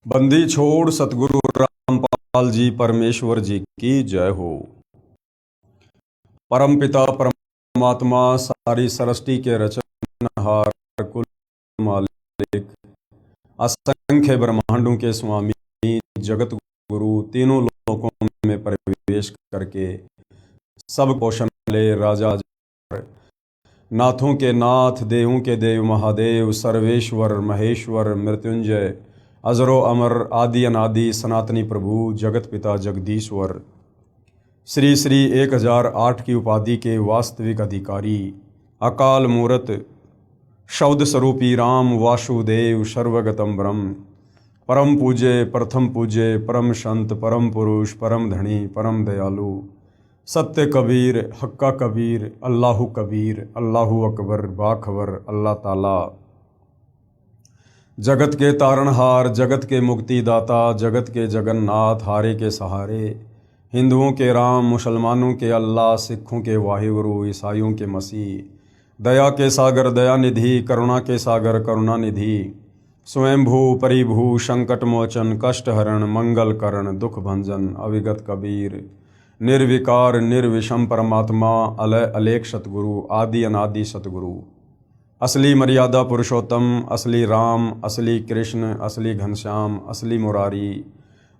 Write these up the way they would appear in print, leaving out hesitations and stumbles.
बंदी छोड़ सतगुरु रामपाल जी परमेश्वर जी की जय हो। परम पिता परमात्मा सारी सृष्टि के रचनहार, कुल मालिक, असंख्य ब्रह्मांडों के स्वामी, जगत गुरु, तीनों लोकों में प्रवेश करके सब पोषण ले राजा, नाथों के नाथ, देवों के देव, महादेव, सर्वेश्वर, महेश्वर, मृत्युंजय, अजरो अमर, आदि अनादि, सनातनी प्रभु, जगत पिता जगदीश्वर, श्री श्री 1008 की उपाधि के वास्तविक अधिकारी, अकाल मूरत, शब्द स्वरूपी राम वासुदेव, सर्वगतम ब्रह्म, परम पूज्य, प्रथम पूज्य, परम संत, परम पुरुष, परम धनी, परम दयालु, सत्य कबीर, हक्का कबीर, अल्लाहु कबीर, अल्लाहु अकबर, बाखबर, अल्लाह ताला, जगत के तारणहार, जगत के मुक्तिदाता, जगत के जगन्नाथ, हारे के सहारे, हिंदुओं के राम, मुसलमानों के अल्लाह, सिखों के वाहिगुरु, ईसाइयों के मसीह, दया के सागर दयानिधि, करुणा के सागर करुणानिधि, स्वयंभू परिभू, संकट मोचन, कष्ट हरण, मंगल करण, दुख भंजन, अविगत कबीर, निर्विकार निर्विषम परमात्मा, अलय अलेख सतगुरु, आदि अनादि सतगुरु, असली मर्यादा पुरुषोत्तम, असली राम, असली कृष्ण, असली घनश्याम, असली मुरारी,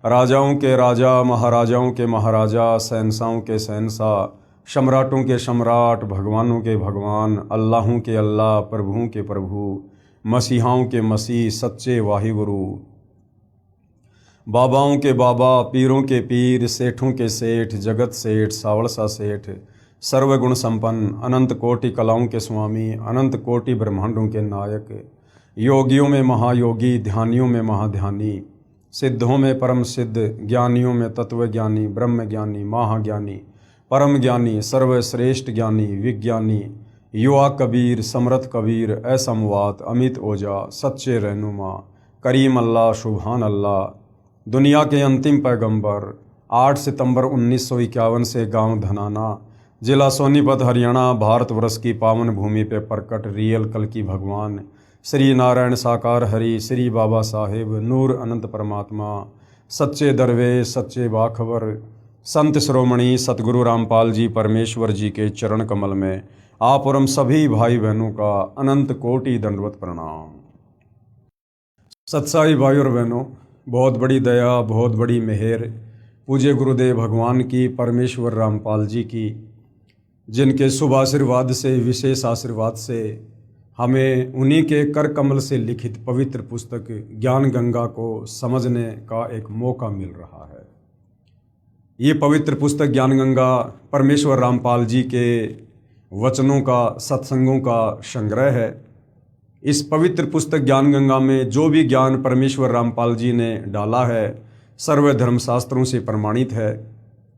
राजाओं के राजा, महाराजाओं के महाराजा, शहंशाहों के शहंशाह, सम्राटों के सम्राट, भगवानों के भगवान, अल्लाहों के अल्लाह, प्रभुओं के प्रभु, मसीहाओं के मसीह, सच्चे वाहिगुरु, बाबाओं के बाबा, पीरों के पीर, सेठों के सेठ, जगत सेठ, सावड़सा सेठ, सर्वगुण संपन्न, अनंत कोटि कलाओं के स्वामी, अनंत कोटि ब्रह्मांडों के नायक, योगियों में महायोगी, ध्यानियों में महाध्यानी, सिद्धों में परम सिद्ध, ज्ञानियों में तत्वज्ञानी, ब्रह्म ज्ञानी, महाज्ञानी, परम ज्ञानी, सर्वश्रेष्ठ ज्ञानी, विज्ञानी, युवा कबीर, समर्थ कबीर, असमवात, अमित ओजा, सच्चे रहनुमा, करीम अल्लाह, सुभान अल्लाह, दुनिया के अंतिम पैगंबर, 8 सितंबर 1951 से गांव धनाना, जिला सोनीपत, हरियाणा, भारतवर्ष की पावन भूमि पे प्रकट रियल कल की भगवान, श्री नारायण साकार हरि, श्री बाबा साहेब, नूर अनंत परमात्मा, सच्चे दरवेश, सच्चे बाखबर, संत श्रोमणी सतगुरु रामपाल जी परमेश्वर जी के चरण कमल में आप और हम सभी भाई बहनों का अनंत कोटि दंडवत प्रणाम। सत्साई भाई और बहनों, बहुत बड़ी दया, बहुत बड़ी मेहर पूज्य गुरुदेव भगवान की, परमेश्वर रामपाल जी की, जिनके शुभ आशीर्वाद से, विशेष आशीर्वाद से हमें उन्हीं के कर कमल से लिखित पवित्र पुस्तक ज्ञान गंगा को समझने का एक मौका मिल रहा है। ये पवित्र पुस्तक ज्ञान गंगा परमेश्वर रामपाल जी के वचनों का, सत्संगों का संग्रह है। इस पवित्र पुस्तक ज्ञान गंगा में जो भी ज्ञान परमेश्वर रामपाल जी ने डाला है, सर्वधर्म शास्त्रों से प्रमाणित है।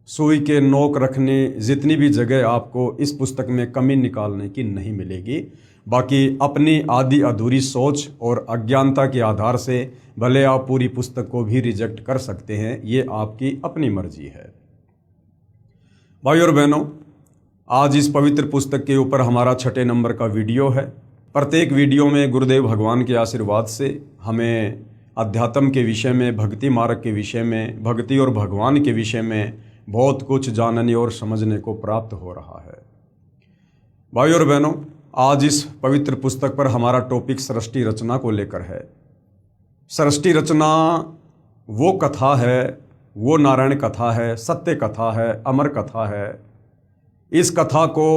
सुई के नोक रखने जितनी भी जगह आपको इस पुस्तक में कमी निकालने की नहीं मिलेगी। बाकी अपनी आधी अधूरी सोच और अज्ञानता के आधार से भले आप पूरी पुस्तक को भी रिजेक्ट कर सकते हैं, ये आपकी अपनी मर्जी है। भाई और बहनों, आज इस पवित्र पुस्तक के ऊपर हमारा 6 नंबर का वीडियो है। प्रत्येक वीडियो में गुरुदेव भगवान के आशीर्वाद से हमें अध्यात्म के विषय में, भक्ति मार्ग के विषय में, भक्ति और भगवान के विषय में बहुत कुछ जानने और समझने को प्राप्त हो रहा है। भाई और बहनों, आज इस पवित्र पुस्तक पर हमारा टॉपिक सृष्टि रचना को लेकर है। सृष्टि रचना वो कथा है, वो नारायण कथा है, सत्य कथा है, अमर कथा है। इस कथा को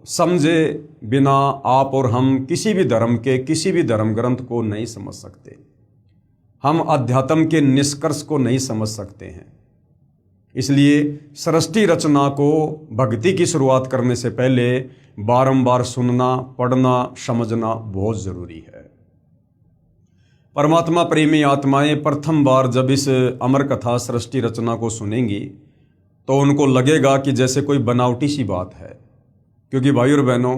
समझे बिना आप और हम किसी भी धर्म के, किसी भी धर्म ग्रंथ को नहीं समझ सकते। हम अध्यात्म के निष्कर्ष को नहीं समझ सकते हैं। इसलिए सृष्टि रचना को भक्ति की शुरुआत करने से पहले बारंबार सुनना, पढ़ना, समझना बहुत जरूरी है। परमात्मा प्रेमी आत्माएं प्रथम बार जब इस अमर कथा सृष्टि रचना को सुनेंगी तो उनको लगेगा कि जैसे कोई बनावटी सी बात है, क्योंकि भाई और बहनों,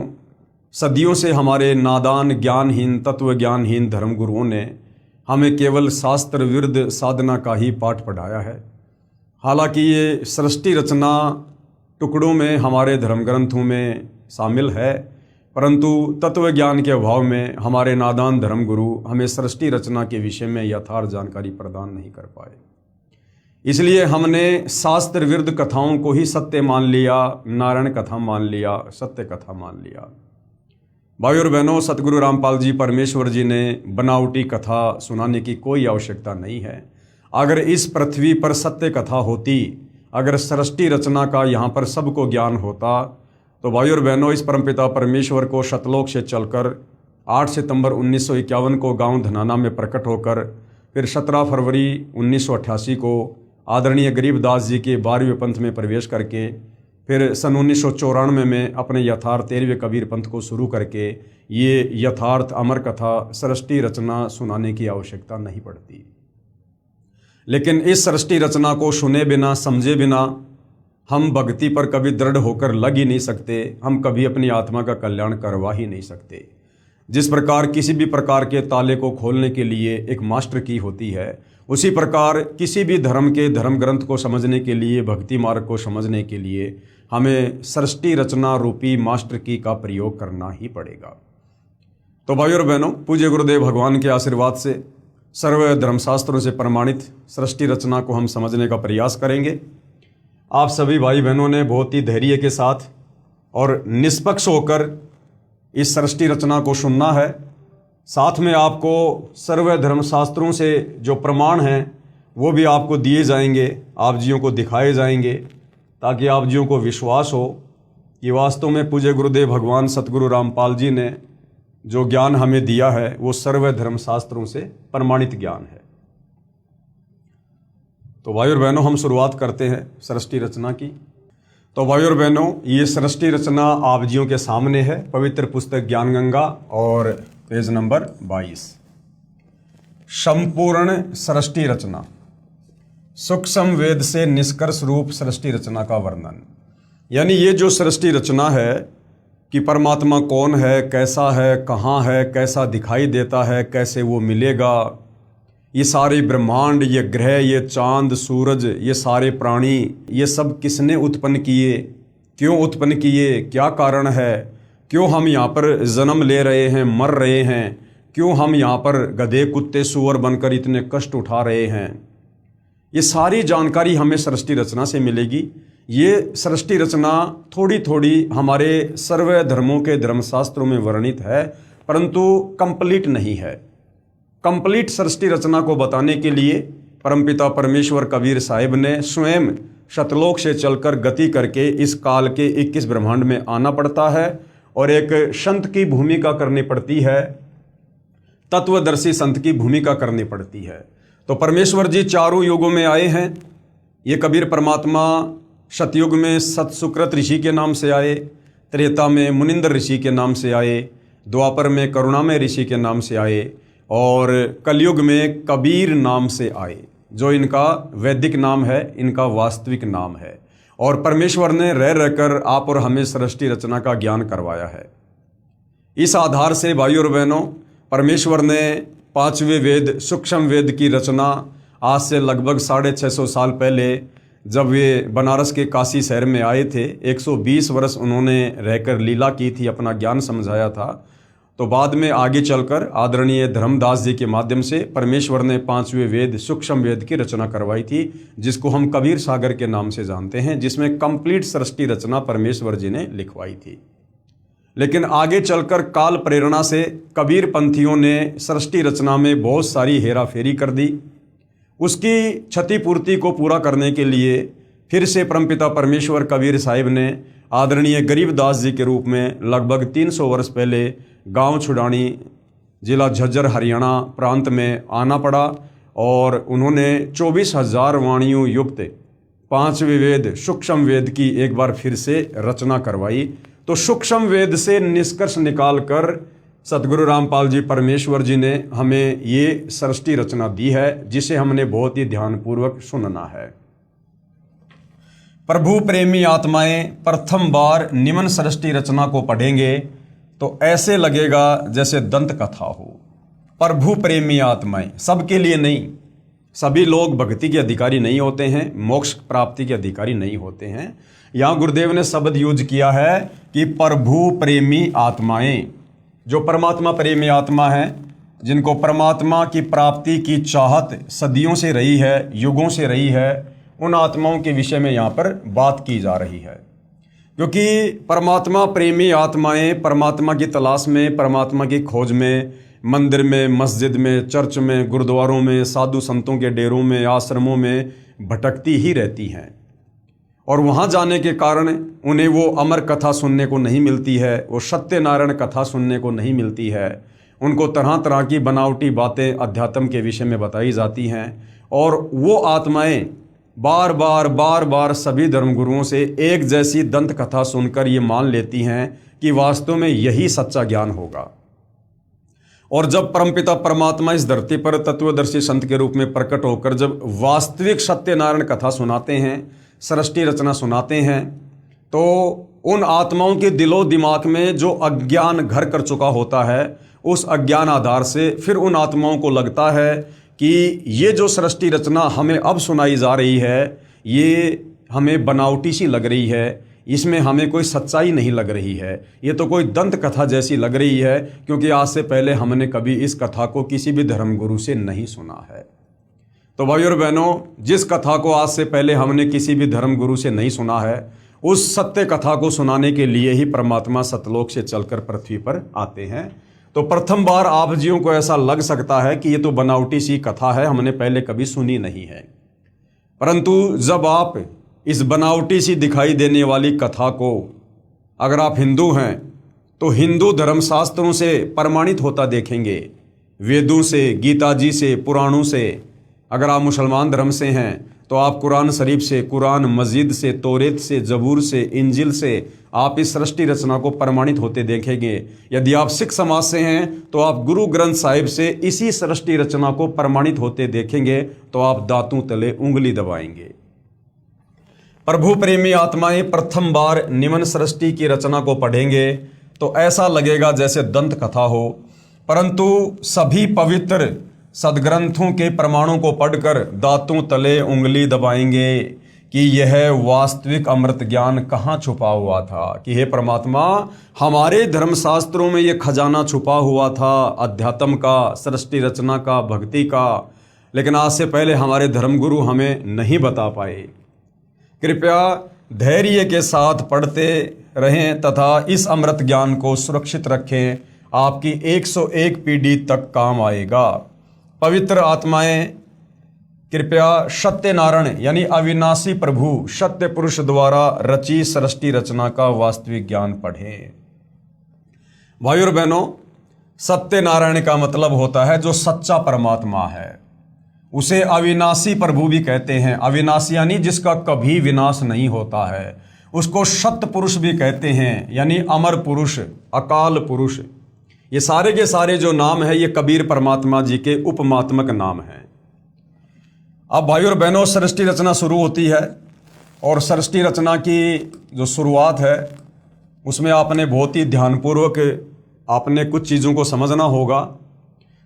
सदियों से हमारे नादान, ज्ञानहीन, तत्व ज्ञानहीन धर्म गुरुओं ने हमें केवल शास्त्र विरुद्ध साधना का ही पाठ पढ़ाया है। हालांकि ये सृष्टि रचना टुकड़ों में हमारे धर्म ग्रंथों में शामिल है, परंतु तत्व ज्ञान के अभाव में हमारे नादान धर्मगुरु हमें सृष्टि रचना के विषय में यथार्थ जानकारी प्रदान नहीं कर पाए। इसलिए हमने शास्त्र विरुद्ध कथाओं को ही सत्य मान लिया, नारायण कथा मान लिया, सत्य कथा मान लिया। भाई और बहनों, सतगुरु रामपाल जी परमेश्वर जी ने बनावटी कथा सुनाने की कोई आवश्यकता नहीं है। अगर इस पृथ्वी पर सत्य कथा होती, अगर सृष्टि रचना का यहाँ पर सबको ज्ञान होता, तो भाई और बहनों, इस परमपिता परमेश्वर को शतलोक से चलकर 8 सितंबर 1951 को गांव धनाना में प्रकट होकर फिर 17 फरवरी 1988 को आदरणीय गरीबदास जी के 12वें पंथ में प्रवेश करके फिर सन 1994 में अपने यथार्थ 13वें कबीर पंथ को शुरू करके ये यथार्थ अमर कथा सृष्टि रचना सुनाने की आवश्यकता नहीं पड़ती। लेकिन इस सृष्टि रचना को सुने बिना, समझे बिना हम भक्ति पर कभी दृढ़ होकर लग ही नहीं सकते, हम कभी अपनी आत्मा का कल्याण करवा ही नहीं सकते। जिस प्रकार किसी भी प्रकार के ताले को खोलने के लिए एक मास्टर की होती है, उसी प्रकार किसी भी धर्म के धर्म ग्रंथ को समझने के लिए, भक्ति मार्ग को समझने के लिए हमें सृष्टि रचना रूपी मास्टर की का प्रयोग करना ही पड़ेगा। तो भाई और बहनों, पूज्य गुरुदेव भगवान के आशीर्वाद से सर्व धर्मशास्त्रों से प्रमाणित सृष्टि रचना को हम समझने का प्रयास करेंगे। आप सभी भाई बहनों ने बहुत ही धैर्य के साथ और निष्पक्ष होकर इस सृष्टि रचना को सुनना है। साथ में आपको सर्व धर्मशास्त्रों से जो प्रमाण हैं वो भी आपको दिए जाएंगे, आप जियों को दिखाए जाएंगे, ताकि आप जियों को विश्वास हो कि वास्तव में पूज्य गुरुदेव भगवान सतगुरु रामपाल जी ने जो ज्ञान हमें दिया है वो सर्व धर्मशास्त्रों से प्रमाणित ज्ञान है। तो भाई और बहनों, हम शुरुआत करते हैं सृष्टि रचना की। तो भाई और बहनों, ये सृष्टि रचना आप जियों के सामने है, पवित्र पुस्तक ज्ञान गंगा और पेज नंबर 22। संपूर्ण सृष्टि रचना, सूक्ष्म वेद से निष्कर्ष रूप सृष्टि रचना का वर्णन। यानी ये जो सृष्टि रचना है कि परमात्मा कौन है, कैसा है, कहाँ है, कैसा दिखाई देता है, कैसे वो मिलेगा, ये सारे ब्रह्मांड, ये ग्रह, ये चांद, सूरज, ये सारे प्राणी, ये सब किसने उत्पन्न किए, क्यों उत्पन्न किए, क्या कारण है, क्यों हम यहाँ पर जन्म ले रहे हैं, मर रहे हैं, क्यों हम यहाँ पर गधे, कुत्ते, सूअर बनकर इतने कष्ट उठा रहे हैं, ये सारी जानकारी हमें सृष्टि रचना से मिलेगी। ये सृष्टि रचना थोड़ी थोड़ी हमारे सर्व धर्मों के धर्मशास्त्रों में वर्णित है, परंतु कंप्लीट नहीं है। कंप्लीट सृष्टि रचना को बताने के लिए परमपिता परमेश्वर कबीर साहिब ने स्वयं शतलोक से चलकर गति करके इस काल के 21 ब्रह्मांड में आना पड़ता है और एक संत की भूमिका करनी पड़ती है, तत्वदर्शी संत की भूमिका करनी पड़ती है। तो परमेश्वर जी चारों युगों में आए हैं। ये कबीर परमात्मा सतयुग में सतसुकृत ऋषि के नाम से आए, त्रेता में मुनिंदर ऋषि के नाम से आए, द्वापर में करुणामय ऋषि के नाम से आए और कलयुग में कबीर नाम से आए, जो इनका वैदिक नाम है, इनका वास्तविक नाम है। और परमेश्वर ने रह रहकर आप और हमें सृष्टि रचना का ज्ञान करवाया है। इस आधार से भाई और बहनों, परमेश्वर ने 5वें वेद सूक्ष्म वेद की रचना आज से लगभग 650 साल पहले जब वे बनारस के काशी शहर में आए थे, 120 वर्ष उन्होंने रहकर लीला की थी, अपना ज्ञान समझाया था। तो बाद में आगे चलकर आदरणीय धर्मदास जी के माध्यम से परमेश्वर ने 5वें वेद सूक्ष्म वेद की रचना करवाई थी, जिसको हम कबीर सागर के नाम से जानते हैं, जिसमें कंप्लीट सृष्टि रचना परमेश्वर जी ने लिखवाई थी। लेकिन आगे चलकर काल प्रेरणा से कबीर पंथियों ने सृष्टि रचना में बहुत सारी हेरा फेरी कर दी। उसकी क्षतिपूर्ति को पूरा करने के लिए फिर से परमपिता परमेश्वर कबीर साहिब ने आदरणीय गरीबदास जी के रूप में लगभग 300 वर्ष पहले गांव छुड़ानी, जिला झज्जर, हरियाणा प्रांत में आना पड़ा और उन्होंने 24,000 वाणियों युक्त 5वें वेद सूक्ष्म वेद की एक बार फिर से रचना करवाई। तो सूक्ष्म वेद से निष्कर्ष निकालकर सतगुरु रामपाल जी परमेश्वर जी ने हमें ये सृष्टि रचना दी है, जिसे हमने बहुत ही ध्यानपूर्वक सुनना है। प्रभु प्रेमी आत्माएं प्रथम बार निम्न सृष्टि रचना को पढ़ेंगे तो ऐसे लगेगा जैसे दंत कथा हो। प्रभु प्रेमी आत्माएं, सबके लिए नहीं, सभी लोग भक्ति के अधिकारी नहीं होते हैं, मोक्ष प्राप्ति के अधिकारी नहीं होते हैं। यहाँ गुरुदेव ने शब्द यूज किया है कि प्रभु प्रेमी आत्माएं, जो परमात्मा प्रेमी आत्मा है, जिनको परमात्मा की प्राप्ति की चाहत सदियों से रही है, युगों से रही है, उन आत्माओं के विषय में यहाँ पर बात की जा रही है। क्योंकि परमात्मा प्रेमी आत्माएं परमात्मा की तलाश में, परमात्मा की खोज में, मंदिर में, मस्जिद में, चर्च में, गुरुद्वारों में, साधु संतों के डेरों में, आश्रमों में भटकती ही रहती हैं। और वहाँ जाने के कारण उन्हें वो अमर कथा सुनने को नहीं मिलती है, वो सत्यनारायण कथा सुनने को नहीं मिलती है। उनको तरह तरह की बनावटी बातें अध्यात्म के विषय में बताई जाती हैं, और वो आत्माएं बार बार सभी धर्मगुरुओं से एक जैसी दंत कथा सुनकर ये मान लेती हैं कि वास्तव में यही सच्चा ज्ञान होगा। और जब परमपिता परमात्मा इस धरती पर तत्वदर्शी संत के रूप में प्रकट होकर जब वास्तविक सत्यनारायण कथा सुनाते हैं, सृष्टि रचना सुनाते हैं, तो उन आत्माओं के दिलो दिमाग में जो अज्ञान घर कर चुका होता है, उस अज्ञान आधार से फिर उन आत्माओं को लगता है कि ये जो सृष्टि रचना हमें अब सुनाई जा रही है, ये हमें बनावटी सी लग रही है, इसमें हमें कोई सच्चाई नहीं लग रही है, ये तो कोई दंत कथा जैसी लग रही है, क्योंकि आज से पहले हमने कभी इस कथा को किसी भी धर्मगुरु से नहीं सुना है। तो भाइयों और बहनों, जिस कथा को आज से पहले हमने किसी भी धर्मगुरु से नहीं सुना है, उस सत्य कथा को सुनाने के लिए ही परमात्मा सतलोक से चलकर पृथ्वी पर आते हैं। तो प्रथम बार आप जियों को ऐसा लग सकता है कि ये तो बनावटी सी कथा है, हमने पहले कभी सुनी नहीं है। परंतु जब आप इस बनावटी सी दिखाई देने वाली कथा को, अगर आप हिंदू हैं तो हिंदू धर्मशास्त्रों से प्रमाणित होता देखेंगे, वेदों से, गीता जी से, पुराणों से। अगर आप मुसलमान धर्म से हैं तो आप कुरान शरीफ से, कुरान मजीद से, तौरेत से, जबूर से, इंजिल से आप इस सृष्टि रचना को प्रमाणित होते देखेंगे। यदि आप सिख समाज से हैं तो आप गुरु ग्रंथ साहिब से इसी सृष्टि रचना को प्रमाणित होते देखेंगे, तो आप दांतों तले उंगली दबाएंगे। प्रभु प्रेमी आत्माएं प्रथम बार निम्न सृष्टि की रचना को पढ़ेंगे तो ऐसा लगेगा जैसे दंत कथा हो, परंतु सभी पवित्र सदग्रंथों के प्रमाणों को पढ़कर दांतों तले उंगली दबाएंगे कि यह वास्तविक अमृत ज्ञान कहाँ छुपा हुआ था, कि हे परमात्मा, हमारे धर्मशास्त्रों में यह खजाना छुपा हुआ था अध्यात्म का, सृष्टि रचना का, भक्ति का, लेकिन आज से पहले हमारे धर्मगुरु हमें नहीं बता पाए। कृपया धैर्य के साथ पढ़ते रहें तथा इस अमृत ज्ञान को सुरक्षित रखें, आपकी 101 पीढ़ी तक काम आएगा। पवित्र आत्माएं कृपया सत्यनारायण यानी अविनाशी प्रभु सत्य पुरुष द्वारा रची सृष्टि रचना का वास्तविक ज्ञान पढ़ें। भाइयों और बहनों, सत्यनारायण का मतलब होता है जो सच्चा परमात्मा है, उसे अविनाशी प्रभु भी कहते हैं। अविनाशी यानी जिसका कभी विनाश नहीं होता है, उसको सत्य पुरुष भी कहते हैं, यानी अमर पुरुष, अकाल पुरुष। ये सारे के सारे जो नाम है ये कबीर परमात्मा जी के उपमात्मक नाम हैं। अब भाइयों और बहनों, सृष्टि रचना शुरू होती है, और सृष्टि रचना की जो शुरुआत है उसमें आपने बहुत ही ध्यानपूर्वक आपने कुछ चीज़ों को समझना होगा।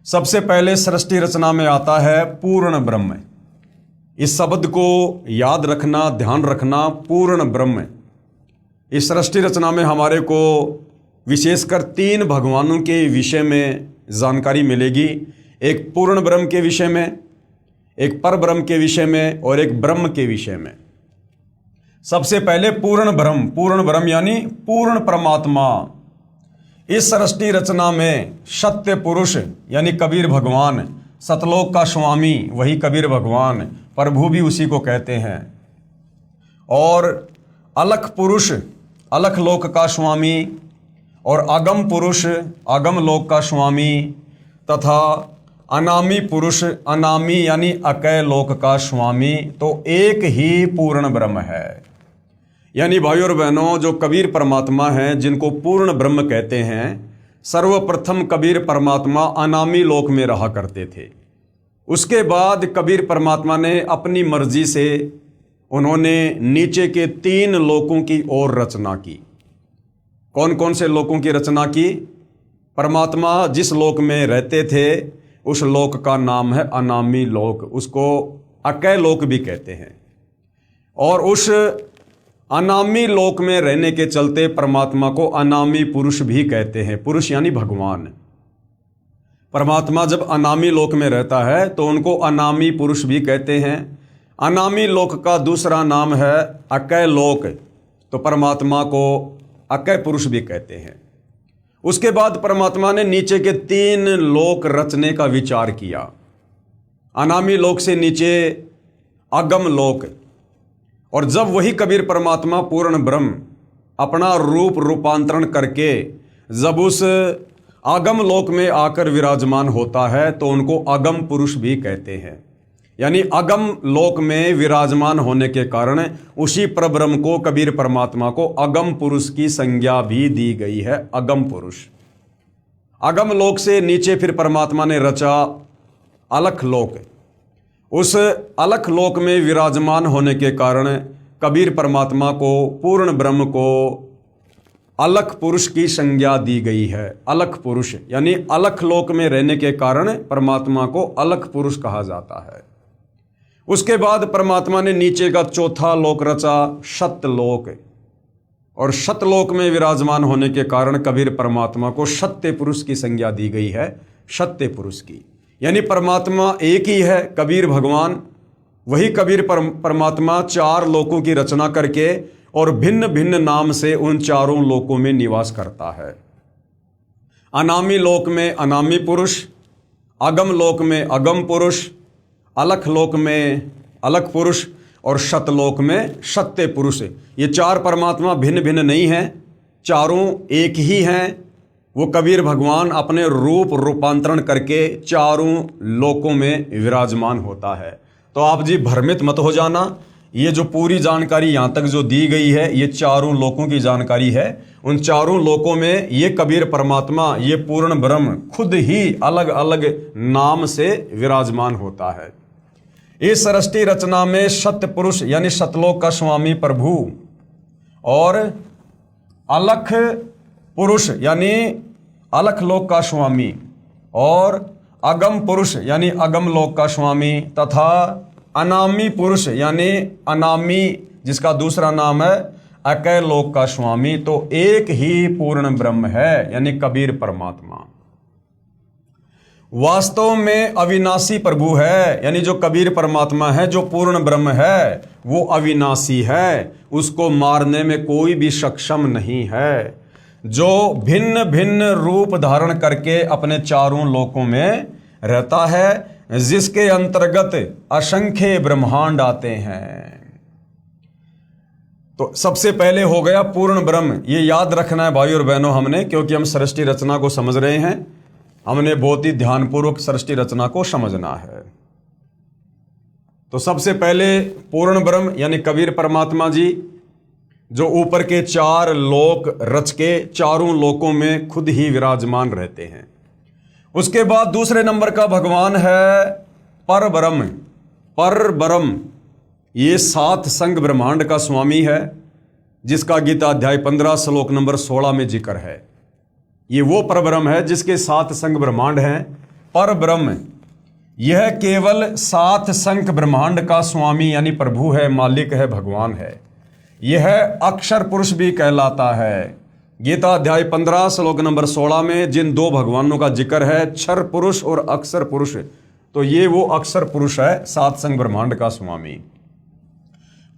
सबसे पहले सृष्टि रचना में आता है पूर्ण ब्रह्म। इस शब्द को याद रखना, ध्यान रखना, पूर्ण ब्रह्म। इस सृष्टि रचना में हमारे को विशेषकर 3 भगवानों के विषय में जानकारी मिलेगी। एक पूर्ण ब्रह्म के विषय में, एक पर ब्रह्म के विषय में, और एक ब्रह्म के विषय में। सबसे पहले पूर्ण ब्रह्म यानी पूर्ण परमात्मा। इस सृष्टि रचना में सत्य पुरुष यानी कबीर भगवान, सतलोक का स्वामी वही कबीर भगवान, प्रभु भी उसी को कहते हैं, और अलख पुरुष अलख लोक का स्वामी, और अगम पुरुष अगम लोक का स्वामी, तथा अनामी पुरुष अनामी यानी अकय लोक का स्वामी। तो एक ही पूर्ण ब्रह्म है। यानी भाइयों और बहनों, जो कबीर परमात्मा हैं, जिनको पूर्ण ब्रह्म कहते हैं, सर्वप्रथम कबीर परमात्मा अनामी लोक में रहा करते थे। उसके बाद कबीर परमात्मा ने अपनी मर्जी से उन्होंने नीचे के 3 लोकों की ओर रचना की। कौन कौन से लोकों की रचना की? परमात्मा जिस लोक में रहते थे उस लोक का नाम है अनामी लोक, उसको अकय लोक भी कहते हैं। और उस अनामी लोक में रहने के चलते परमात्मा को अनामी पुरुष भी कहते हैं। पुरुष यानी भगवान। परमात्मा जब अनामी लोक में रहता है तो उनको अनामी पुरुष भी कहते हैं। अनामी लोक का दूसरा नाम है अकय लोक, तो परमात्मा को अकय पुरुष भी कहते हैं। उसके बाद परमात्मा ने नीचे के 3 लोक रचने का विचार किया। अनामी लोक से नीचे अगम लोक, और जब वही कबीर परमात्मा पूर्ण ब्रह्म अपना रूप रूपांतरण करके जब उस आगम लोक में आकर विराजमान होता है तो उनको अगम पुरुष भी कहते हैं। यानी अगम लोक में विराजमान होने के कारण उसी परब्रह्म को, कबीर परमात्मा को अगम पुरुष की संज्ञा भी दी गई है, अगम पुरुष। अगम लोक से नीचे फिर परमात्मा ने रचा अलख लोक। उस अलख लोक में विराजमान होने के कारण कबीर परमात्मा को, पूर्ण ब्रह्म को अलख पुरुष की संज्ञा दी गई है। अलख पुरुष यानी अलख लोक में रहने के कारण परमात्मा को अलख पुरुष कहा जाता है। उसके बाद परमात्मा ने नीचे का चौथा लोक रचा सत्यलोक, और सत्यलोक में विराजमान होने के कारण कबीर परमात्मा को सत्य पुरुष की संज्ञा दी गई है, सत्य पुरुष की। यानी परमात्मा एक ही है, कबीर भगवान। वही कबीर परमात्मा 4 लोकों की रचना करके और भिन्न भिन्न नाम से उन 4 लोकों में निवास करता है। अनामी लोक में अनामी पुरुष, अगम लोक में अगम पुरुष, अलख लोक में अलख पुरुष और सतलोक में सत्य पुरुष। ये 4 परमात्मा भिन्न भिन्न नहीं हैं, चारों एक ही हैं। वो कबीर भगवान अपने रूप रूपांतरण करके 4 लोकों में विराजमान होता है। तो आप जी भ्रमित मत हो जाना, ये जो पूरी जानकारी यहाँ तक जो दी गई है ये 4 लोकों की जानकारी है। उन 4 लोकों में ये कबीर परमात्मा, ये पूर्ण ब्रह्म खुद ही अलग अलग नाम से विराजमान होता है। इस सृष्टि रचना में सत्य पुरुष यानी सतलोक का स्वामी प्रभु और अलख पुरुष यानी अलख लोक का स्वामी और अगम पुरुष यानी अगम लोक का स्वामी तथा अनामी पुरुष यानी अनामी जिसका दूसरा नाम है अकय लोक का स्वामी, तो एक ही पूर्ण ब्रह्म है यानी कबीर परमात्मा। वास्तव में अविनाशी प्रभु है, यानी जो कबीर परमात्मा है, जो पूर्ण ब्रह्म है, वो अविनाशी है, उसको मारने में कोई भी सक्षम नहीं है। जो भिन्न भिन्न रूप धारण करके अपने 4 लोकों में रहता है, जिसके अंतर्गत असंख्य ब्रह्मांड आते हैं। तो सबसे पहले हो गया पूर्ण ब्रह्म। ये याद रखना है भाई और बहनों हमने, क्योंकि हम सृष्टि रचना को समझ रहे हैं, हमने बहुत ही ध्यानपूर्वक सृष्टि रचना को समझना है। तो सबसे पहले पूर्ण ब्रह्म यानी कबीर परमात्मा जी जो ऊपर के 4 लोक रच के 4 लोकों में खुद ही विराजमान रहते हैं। उसके बाद दूसरे नंबर का भगवान है परब्रह्म। परब्रह्म ये 7 संग ब्रह्मांड का स्वामी है, जिसका गीता अध्याय 15 श्लोक नंबर 16 में जिक्र है। ये वो परब्रह्म है जिसके 7 संग ब्रह्मांड हैं। परब्रह्म यह केवल 7 संग ब्रह्मांड का स्वामी यानी प्रभु है, मालिक है, भगवान है। यह अक्षर पुरुष भी कहलाता है। गीता अध्याय 15 श्लोक नंबर 16 में जिन 2 भगवानों का जिक्र है, क्षर पुरुष और अक्षर पुरुष, तो ये वो अक्षर पुरुष है, 7 संग ब्रह्मांड का स्वामी।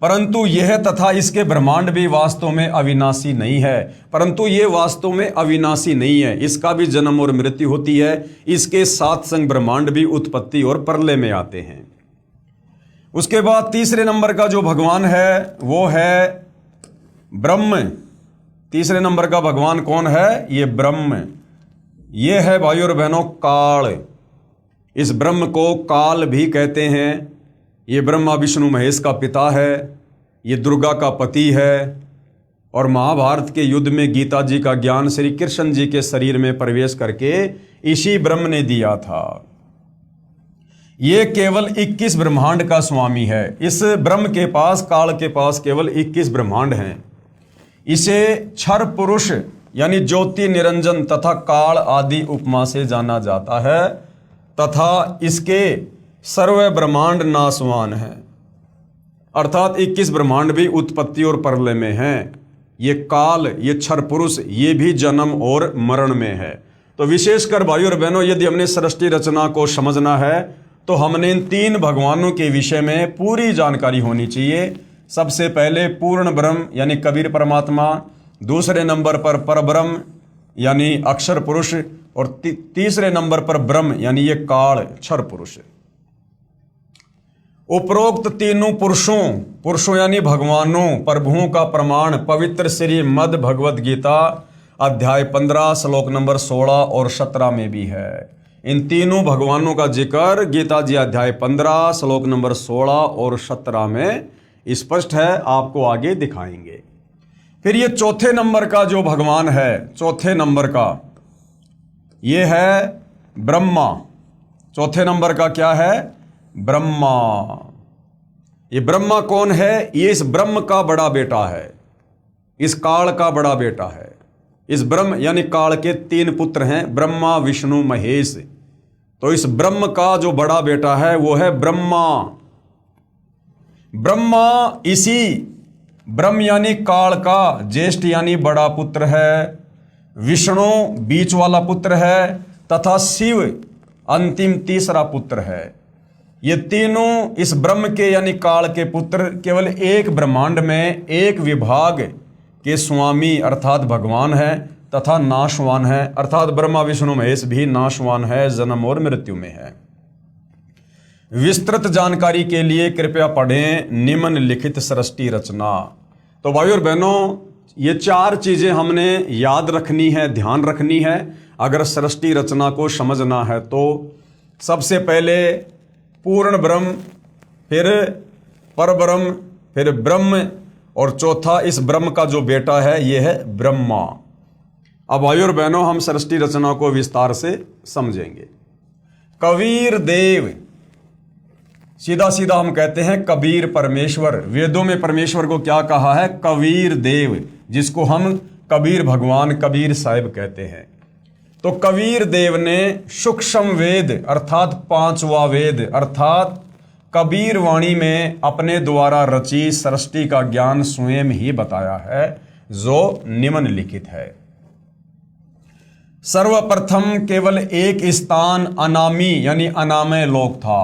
परंतु यह तथा इसके ब्रह्मांड भी वास्तव में अविनाशी नहीं है। परंतु ये वास्तव में अविनाशी नहीं है, इसका भी जन्म और मृत्यु होती है। इसके 7 संग ब्रह्मांड भी उत्पत्ति और प्रलय में आते हैं। उसके बाद तीसरे नंबर का जो भगवान है वो है ब्रह्म। तीसरे नंबर का भगवान कौन है? ये ब्रह्म। ये है भाइयों और बहनों काल। इस ब्रह्म को काल भी कहते हैं। ये ब्रह्मा विष्णु महेश का पिता है, ये दुर्गा का पति है, और महाभारत के युद्ध में गीता जी का ज्ञान श्री कृष्ण जी के शरीर में प्रवेश करके इसी ब्रह्म ने दिया था। ये केवल 21 ब्रह्मांड का स्वामी है। इस ब्रह्म के पास, काल के पास केवल 21 ब्रह्मांड हैं। इसे क्षर पुरुष यानी ज्योति निरंजन तथा काल आदि उपमा से जाना जाता है, तथा इसके सर्व ब्रह्मांड नाशवान है, अर्थात 21 ब्रह्मांड भी उत्पत्ति और प्रलय में हैं। ये काल, ये क्षर पुरुष, ये भी जन्म और मरण में है। तो विशेषकर भाइयों और बहनों, यदि हमने सृष्टि रचना को समझना है तो हमने इन 3 भगवानों के विषय में पूरी जानकारी होनी चाहिए। सबसे पहले पूर्ण ब्रह्म यानी कबीर परमात्मा, दूसरे नंबर पर परब्रह्म यानी अक्षर पुरुष, और तीसरे नंबर पर ब्रह्म यानी ये काल क्षर पुरुष। उपरोक्त तीनों पुरुषों यानी भगवानों, प्रभुओं का प्रमाण पवित्र श्रीमद् भगवद गीता अध्याय 15 श्लोक नंबर 16 और 17 में भी है। इन तीनों भगवानों का जिक्र गीता जी अध्याय 15 श्लोक नंबर 16 और 17 में स्पष्ट है, आपको आगे दिखाएंगे। फिर ये चौथे नंबर का जो भगवान है, चौथे नंबर का ये है ब्रह्मा। चौथे नंबर का क्या है? ब्रह्मा। ये ब्रह्मा कौन है? ये इस ब्रह्म का बड़ा बेटा है, इस काल का बड़ा बेटा है। इस ब्रह्म यानी काल के 3 पुत्र हैं, ब्रह्मा विष्णु महेश। तो इस ब्रह्म का जो बड़ा बेटा है वो है ब्रह्मा। ब्रह्मा इसी ब्रह्म यानी काल का ज्येष्ठ यानी बड़ा पुत्र है, विष्णु बीच वाला पुत्र है, तथा शिव अंतिम तीसरा पुत्र है। ये तीनों इस ब्रह्म के यानी काल के पुत्र केवल एक ब्रह्मांड में एक विभाग के स्वामी अर्थात भगवान है, तथा नाशवान है, अर्थात ब्रह्मा विष्णु महेश भी नाशवान है, जन्म और मृत्यु में है। विस्तृत जानकारी के लिए कृपया पढ़ें निम्नलिखित सृष्टि रचना। तो भाइयों और बहनों, ये 4 चीजें हमने याद रखनी है, ध्यान रखनी है अगर सृष्टि रचना को समझना है तो। सबसे पहले पूर्ण ब्रह्म, फिर परब्रह्म, फिर ब्रह्म, और चौथा इस ब्रह्म का जो बेटा है ये है ब्रह्मा। अब भाइयों और बहनों, हम सृष्टि रचना को विस्तार से समझेंगे। कबीर देव, सीधा सीधा हम कहते हैं कबीर परमेश्वर। वेदों में परमेश्वर को क्या कहा है? कबीर देव, जिसको हम कबीर भगवान, कबीर साहिब कहते हैं। तो कबीर देव ने सूक्ष्म वेद अर्थात 5वां वेद अर्थात कबीर वाणी में अपने द्वारा रची सृष्टि का ज्ञान स्वयं ही बताया है, जो निम्नलिखित है। सर्वप्रथम केवल एक स्थान अनामी यानी अनामय लोक था।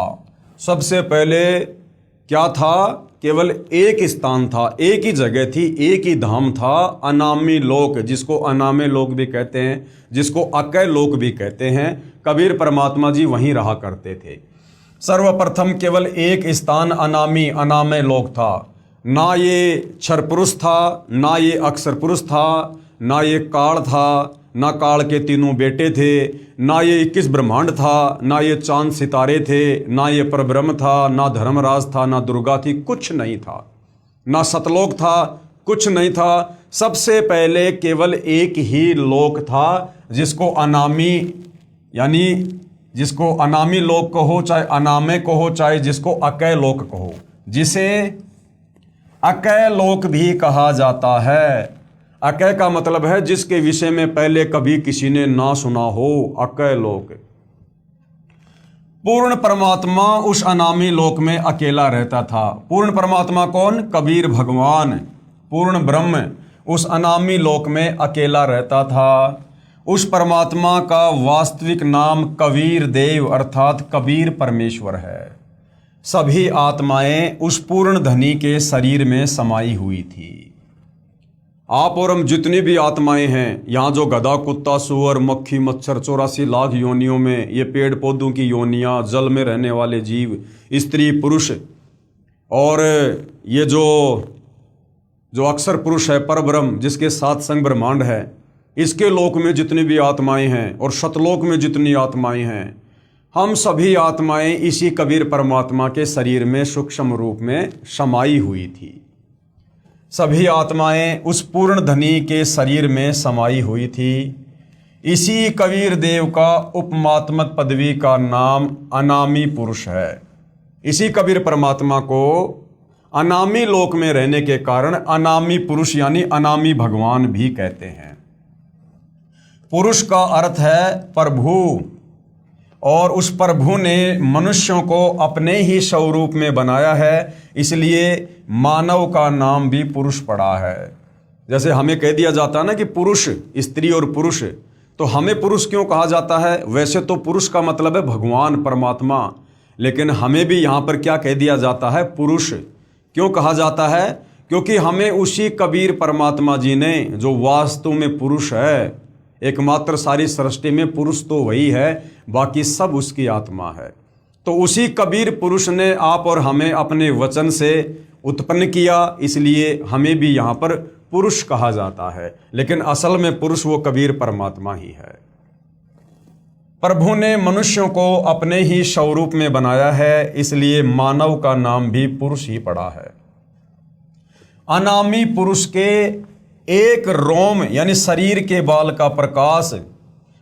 सबसे पहले क्या था? केवल एक स्थान था, एक ही जगह थी, एक ही धाम था, अनामी लोक, जिसको अनामय लोक भी कहते हैं, जिसको अकय लोक भी कहते हैं। कबीर परमात्मा जी वहीं रहा करते थे। सर्वप्रथम केवल एक स्थान अनामी अनामय लोक था। ना ये क्षर पुरुष था, ना ये अक्षर पुरुष था, ना ये काल था, ना काल के तीनों बेटे थे, ना ये 21 ब्रह्मांड था, ना ये चांद सितारे थे, ना ये परब्रह्म था, ना धर्मराज था, ना दुर्गा थी, कुछ नहीं था। ना सतलोक था, कुछ नहीं था। सबसे पहले केवल एक ही लोक था, जिसको अनामी यानी जिसको अनामी लोक कहो, चाहे अनामय कहो, चाहे जिसको अकय लोक कहो, जिसे अकय लोक भी कहा जाता है। अकय का मतलब है जिसके विषय में पहले कभी किसी ने ना सुना हो, अकय लोक। पूर्ण परमात्मा उस अनामी लोक में अकेला रहता था। पूर्ण परमात्मा कौन? कबीर भगवान। पूर्ण ब्रह्म उस अनामी लोक में अकेला रहता था। उस परमात्मा का वास्तविक नाम कबीर देव अर्थात कबीर परमेश्वर है। सभी आत्माएं उस पूर्ण धनी के शरीर में समाई हुई थी। आप और हम जितनी भी आत्माएं हैं, यहाँ जो गधा, कुत्ता, सुअर, मक्खी, मच्छर, 84 लाख योनियों में, ये पेड़ पौधों की योनियाँ, जल में रहने वाले जीव, स्त्री पुरुष, और ये जो अक्षर पुरुष है परब्रह्म, जिसके 7 संग ब्रह्मांड है, इसके लोक में जितनी भी आत्माएं हैं और शतलोक में जितनी आत्माएं हैं, हम सभी आत्माएं इसी कबीर परमात्मा के शरीर में सूक्ष्म रूप में समाई हुई थी। सभी आत्माएं उस पूर्ण धनी के शरीर में समाई हुई थी। इसी कबीर देव का उपमात्मक पदवी का नाम अनामी पुरुष है। इसी कबीर परमात्मा को अनामी लोक में रहने के कारण अनामी पुरुष यानी अनामी भगवान भी कहते हैं। पुरुष का अर्थ है प्रभु, और उस प्रभु ने मनुष्यों को अपने ही स्वरूप में बनाया है, इसलिए मानव का नाम भी पुरुष पड़ा है। जैसे हमें कह दिया जाता है ना कि पुरुष, स्त्री और पुरुष, तो हमें पुरुष क्यों कहा जाता है? वैसे तो पुरुष का मतलब है भगवान परमात्मा, लेकिन हमें भी यहाँ पर क्या कह दिया जाता है? पुरुष। क्यों कहा जाता है? क्योंकि हमें उसी कबीर परमात्मा जी ने, जो वास्तव में पुरुष है, एकमात्र सारी सृष्टि में पुरुष तो वही है, बाकी सब उसकी आत्मा है, तो उसी कबीर पुरुष ने आप और हमें अपने वचन से उत्पन्न किया, इसलिए हमें भी यहाँ पर पुरुष कहा जाता है। लेकिन असल में पुरुष वो कबीर परमात्मा ही है। प्रभु ने मनुष्यों को अपने ही स्वरूप में बनाया है, इसलिए मानव का नाम भी पुरुष ही पड़ा है। अनामी पुरुष के एक रोम यानी शरीर के बाल का प्रकाश।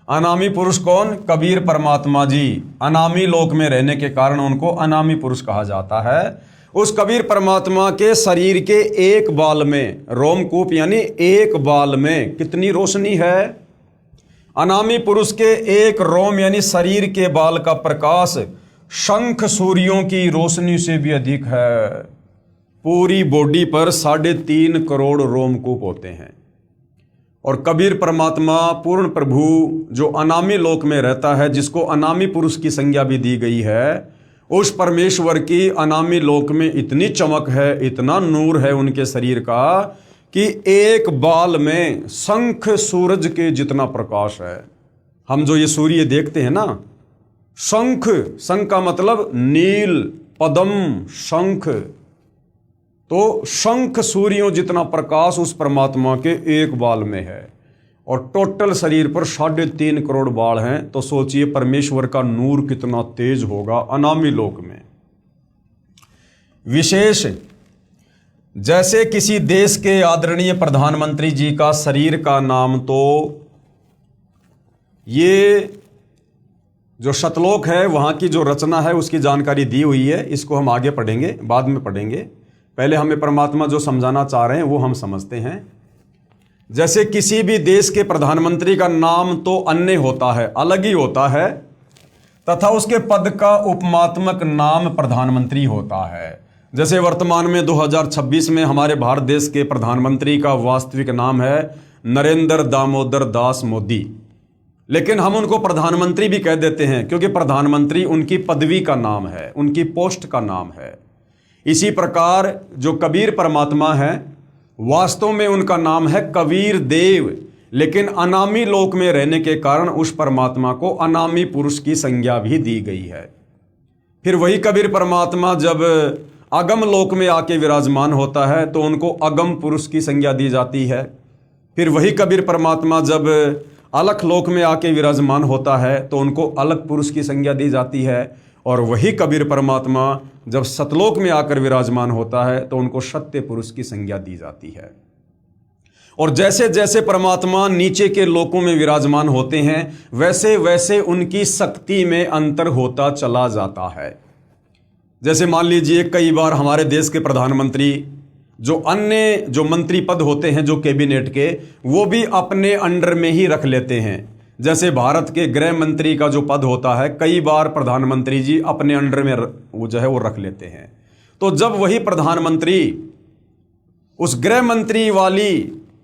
अनामी पुरुष कौन? कबीर परमात्मा जी। अनामी लोक में रहने के कारण उनको अनामी पुरुष कहा जाता है। उस कबीर परमात्मा के शरीर के एक बाल में, रोमकूप यानी एक बाल में कितनी रोशनी है? अनामी पुरुष के एक रोम यानी शरीर के बाल का प्रकाश शंख सूर्यों की रोशनी से भी अधिक है। पूरी बॉडी पर 3.5 करोड़ रोमकूप होते हैं। और कबीर परमात्मा पूर्ण प्रभु जो अनामी लोक में रहता है, जिसको अनामी पुरुष की संज्ञा भी दी गई है, उस परमेश्वर की अनामी लोक में इतनी चमक है, इतना नूर है उनके शरीर का, कि एक बाल में शंख सूरज के जितना प्रकाश है। हम जो ये सूर्य देखते हैं ना, शंख, शंख का मतलब नील, पद्म, शंख, तो शंख सूर्यों जितना प्रकाश उस परमात्मा के एक बाल में है। और टोटल शरीर पर 3.5 करोड़ बाल हैं, तो सोचिए परमेश्वर का नूर कितना तेज होगा अनामी लोक में। विशेष, जैसे किसी देश के आदरणीय प्रधानमंत्री जी का शरीर का नाम, तो ये जो शतलोक है वहाँ की जो रचना है उसकी जानकारी दी हुई है। इसको हम आगे पढ़ेंगे, बाद में पढ़ेंगे। पहले हमें परमात्मा जो समझाना चाह रहे हैं वो हम समझते हैं। जैसे किसी भी देश के प्रधानमंत्री का नाम तो अन्य होता है, अलग ही होता है, तथा उसके पद का उपमात्मक नाम प्रधानमंत्री होता है। जैसे वर्तमान में 2026 में हमारे भारत देश के प्रधानमंत्री का वास्तविक नाम है नरेंद्र दामोदर दास मोदी, लेकिन हम उनको प्रधानमंत्री भी कह देते हैं, क्योंकि प्रधानमंत्री उनकी पदवी का नाम है, उनकी पोस्ट का नाम है। इसी प्रकार जो कबीर परमात्मा है, वास्तव में उनका नाम है कबीर देव, लेकिन अनामी लोक में रहने के कारण उस परमात्मा को अनामी पुरुष की संज्ञा भी दी गई है। फिर वही कबीर परमात्मा जब अगम लोक में आके विराजमान होता है तो उनको अगम पुरुष की संज्ञा दी जाती है। फिर वही कबीर परमात्मा जब अलख लोक में आके विराजमान होता है तो उनको अलग पुरुष की संज्ञा दी जाती है। और वही कबीर परमात्मा जब सतलोक में आकर विराजमान होता है तो उनको सत्य पुरुष की संज्ञा दी जाती है। और जैसे जैसे परमात्मा नीचे के लोकों में विराजमान होते हैं, वैसे वैसे उनकी शक्ति में अंतर होता चला जाता है। जैसे मान लीजिए कई बार हमारे देश के प्रधानमंत्री जो अन्य जो मंत्री पद होते हैं जो कैबिनेट के, वो भी अपने अंडर में ही रख लेते हैं। जैसे भारत के गृह मंत्री का जो पद होता है, कई बार प्रधानमंत्री जी अपने अंडर में वो जो है वो रख लेते हैं। तो जब वही प्रधानमंत्री उस गृह मंत्री वाली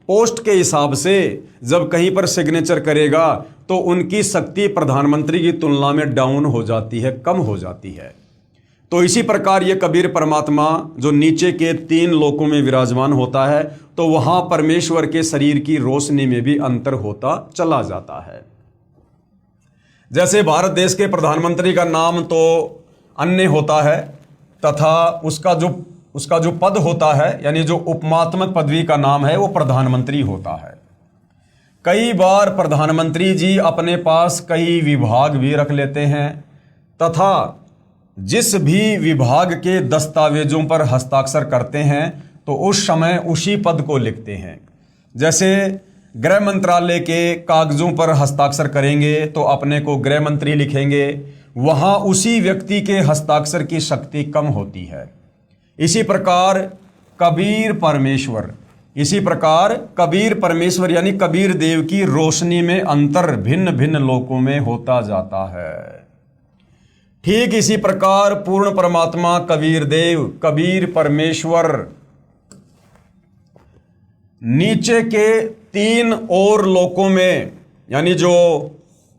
पोस्ट के हिसाब से जब कहीं पर सिग्नेचर करेगा तो उनकी शक्ति प्रधानमंत्री की तुलना में डाउन हो जाती है, कम हो जाती है। तो इसी प्रकार ये कबीर परमात्मा जो नीचे के 3 लोकों में विराजमान होता है, तो वहां परमेश्वर के शरीर की रोशनी में भी अंतर होता चला जाता है। जैसे भारत देश के प्रधानमंत्री का नाम तो अन्य होता है, तथा उसका जो पद होता है यानी जो उपमात्मक पदवी का नाम है वो प्रधानमंत्री होता है। कई बार प्रधानमंत्री जी अपने पास कई विभाग भी रख लेते हैं, तथा जिस भी विभाग के दस्तावेजों पर हस्ताक्षर करते हैं तो उस समय उसी पद को लिखते हैं। जैसे गृह मंत्रालय के कागजों पर हस्ताक्षर करेंगे तो अपने को गृह मंत्री लिखेंगे, वहां उसी व्यक्ति के हस्ताक्षर की शक्ति कम होती है। इसी प्रकार कबीर परमेश्वर यानी कबीर देव की रोशनी में अंतर भिन्न भिन्न लोकों में होता जाता है। ठीक इसी प्रकार पूर्ण परमात्मा कबीर देव, कबीर परमेश्वर नीचे के 3 और लोकों में, यानी जो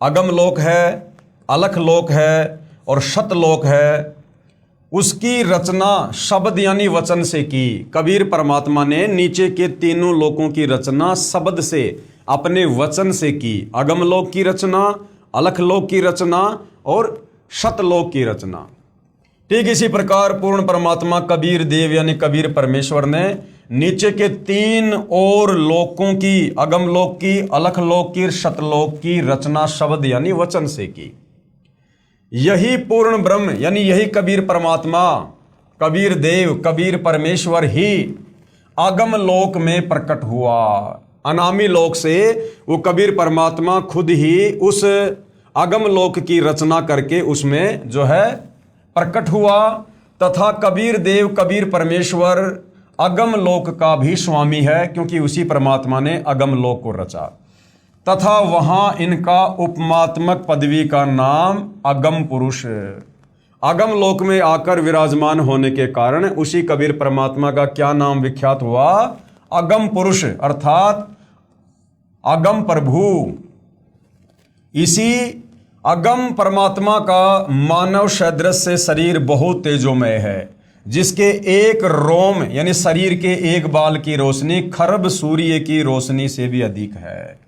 अगम लोक है, अलख लोक है और शतलोक है, उसकी रचना शब्द यानी वचन से की। कबीर परमात्मा ने नीचे के 3 लोकों की रचना शब्द से, अपने वचन से की। अगम लोक की रचना, अलख लोक की रचना और शतलोक की रचना। ठीक इसी प्रकार पूर्ण परमात्मा कबीर देव यानी कबीर परमेश्वर ने नीचे के 3 और लोकों की, अगम लोक की, अलख लोक की, शतलोक की रचना शब्द यानी वचन से की। यही पूर्ण ब्रह्म यानी यही कबीर परमात्मा, कबीर देव, कबीर परमेश्वर ही आगम लोक में प्रकट हुआ। अनामी लोक से वो कबीर परमात्मा खुद ही उस आगम लोक की रचना करके उसमें जो है प्रकट हुआ, तथा कबीर देव, कबीर परमेश्वर अगम लोक का भी स्वामी है, क्योंकि उसी परमात्मा ने अगम लोक को रचा, तथा वहां इनका उपमात्मक पदवी का नाम अगम पुरुष। अगम लोक में आकर विराजमान होने के कारण उसी कबीर परमात्मा का क्या नाम विख्यात हुआ? अगम पुरुष, अर्थात अगम प्रभु। इसी अगम परमात्मा का मानव सदृश से शरीर बहुत तेजोमय है, जिसके एक रोम यानी शरीर के एक बाल की रोशनी खरब सूर्य की रोशनी से भी अधिक है।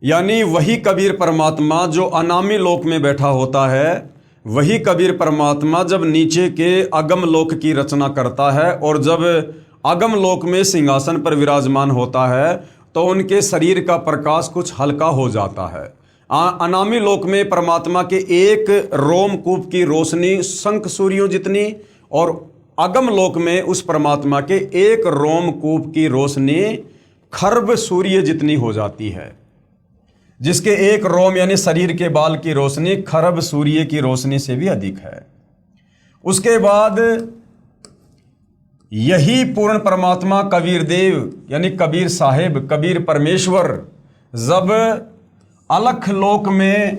यानी वही कबीर परमात्मा जो अनामी लोक में बैठा होता है, वही कबीर परमात्मा जब नीचे के अगम लोक की रचना करता है और जब अगम लोक में सिंहासन पर विराजमान होता है तो उनके शरीर का प्रकाश कुछ हल्का हो जाता है। अनामी लोक में परमात्मा के एक रोमकूप की रोशनी शंख सूर्यों जितनी, और अगम लोक में उस परमात्मा के एक रोमकूप की रोशनी खरब सूर्य जितनी हो जाती है, जिसके एक रोम यानी शरीर के बाल की रोशनी खरब सूर्य की रोशनी से भी अधिक है। उसके बाद यही पूर्ण परमात्मा कबीर देव यानी कबीर साहेब, कबीर परमेश्वर जब अलख लोक में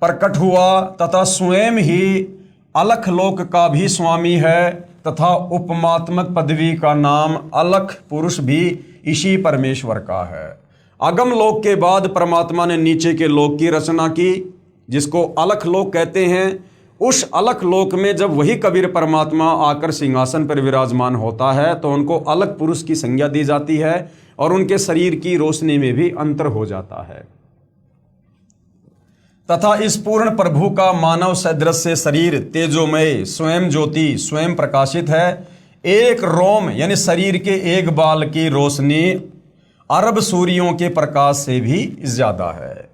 प्रकट हुआ तथा स्वयं ही अलख लोक का भी स्वामी है, तथा उपमात्मक पदवी का नाम अलख पुरुष भी इसी परमेश्वर का है। अगम लोक के बाद परमात्मा ने नीचे के लोक की रचना की, जिसको अलख लोक कहते हैं। उस अलख लोक में जब वही कबीर परमात्मा आकर सिंहासन पर विराजमान होता है तो उनको अलख पुरुष की संज्ञा दी जाती है और उनके शरीर की रोशनी में भी अंतर हो जाता है। तथा इस पूर्ण प्रभु का मानव सदृश से शरीर तेजोमय, स्वयं ज्योति, स्वयं प्रकाशित है। एक रोम यानी शरीर के एक बाल की रोशनी अरब सूर्यों के प्रकाश से भी ज्यादा है।